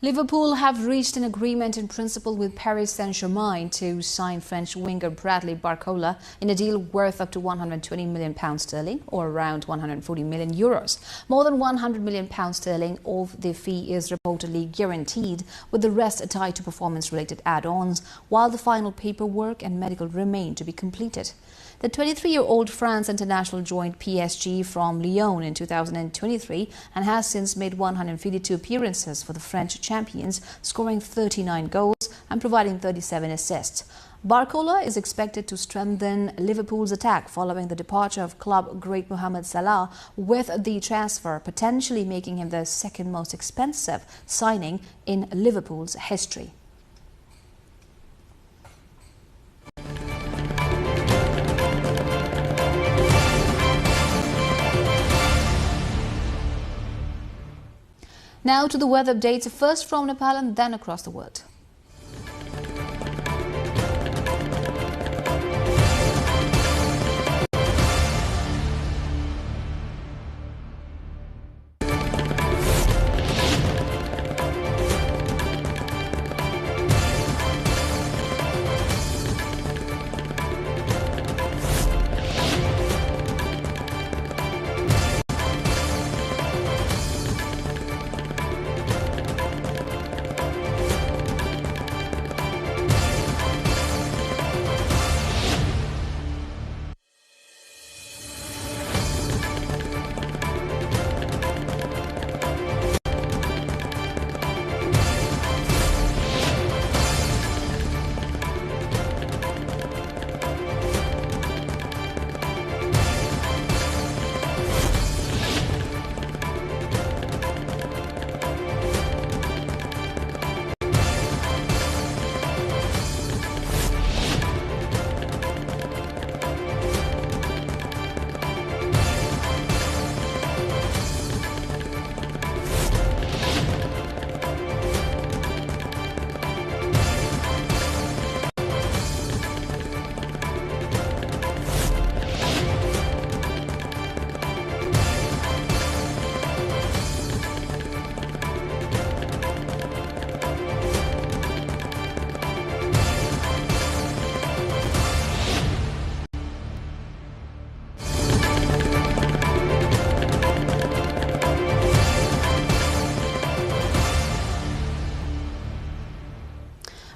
Liverpool have reached an agreement in principle with Paris Saint-Germain to sign French winger Bradley Barcola in a deal worth up to £120 million sterling, or around 140 million euros. More than £100 million sterling of the fee is reportedly guaranteed, with the rest tied to performance-related add-ons, while the final paperwork and medical remain to be completed. The 23-year-old France international joined PSG from Lyon in 2023 and has since made 152 appearances for the French champions, scoring 39 goals and providing 37 assists. Barcola is expected to strengthen Liverpool's attack following the departure of club great Mohamed Salah, with the transfer potentially making him the second most expensive signing in Liverpool's history. Now to the weather updates, first from Nepal and then across the world.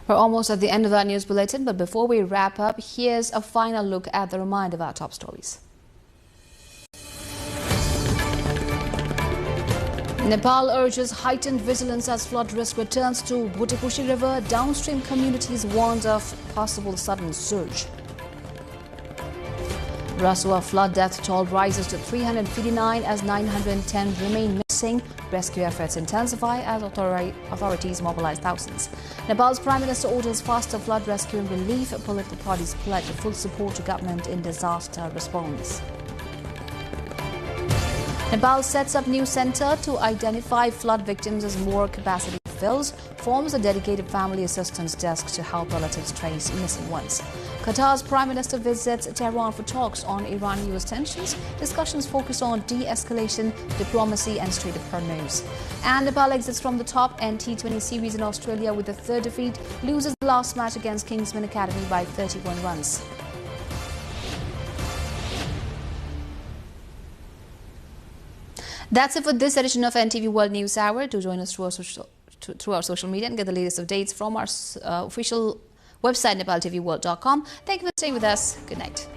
We're almost at the end of our news bulletin, but before we wrap up, here's a final look at the reminder of our top stories. Nepal urges heightened vigilance as flood risk returns to Bhutekoshi River. Downstream communities warned of possible sudden surge. Rasua flood death toll rises to 359 as 910 remain missing. Rescue efforts intensify as authorities mobilize thousands. Nepal's Prime Minister orders faster flood rescue and relief. Political parties pledge full support to government in disaster response. Nepal sets up new centre to identify flood victims as more capacity fills. Forms a dedicated family assistance desk to help relatives trace missing ones. Qatar's Prime Minister visits Tehran for talks on Iran-US tensions. Discussions focus on de-escalation, diplomacy and Strait of Hormuz. And Nepal exits from the top T20 series in Australia with a third defeat. Loses the last match against Kingsman Academy by 31 runs. That's it for this edition of NTV World News Hour. Do join us through our social media and get the latest updates from our official website, nepaltelevision.com. Thank you for staying with us. Good night.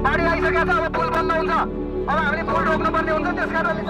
पानी आइसकेको छ अब पुल बन्द हुन्छ अब हामीले पुल रोक्नुपर्ने हुन्छ। त्यसकारणले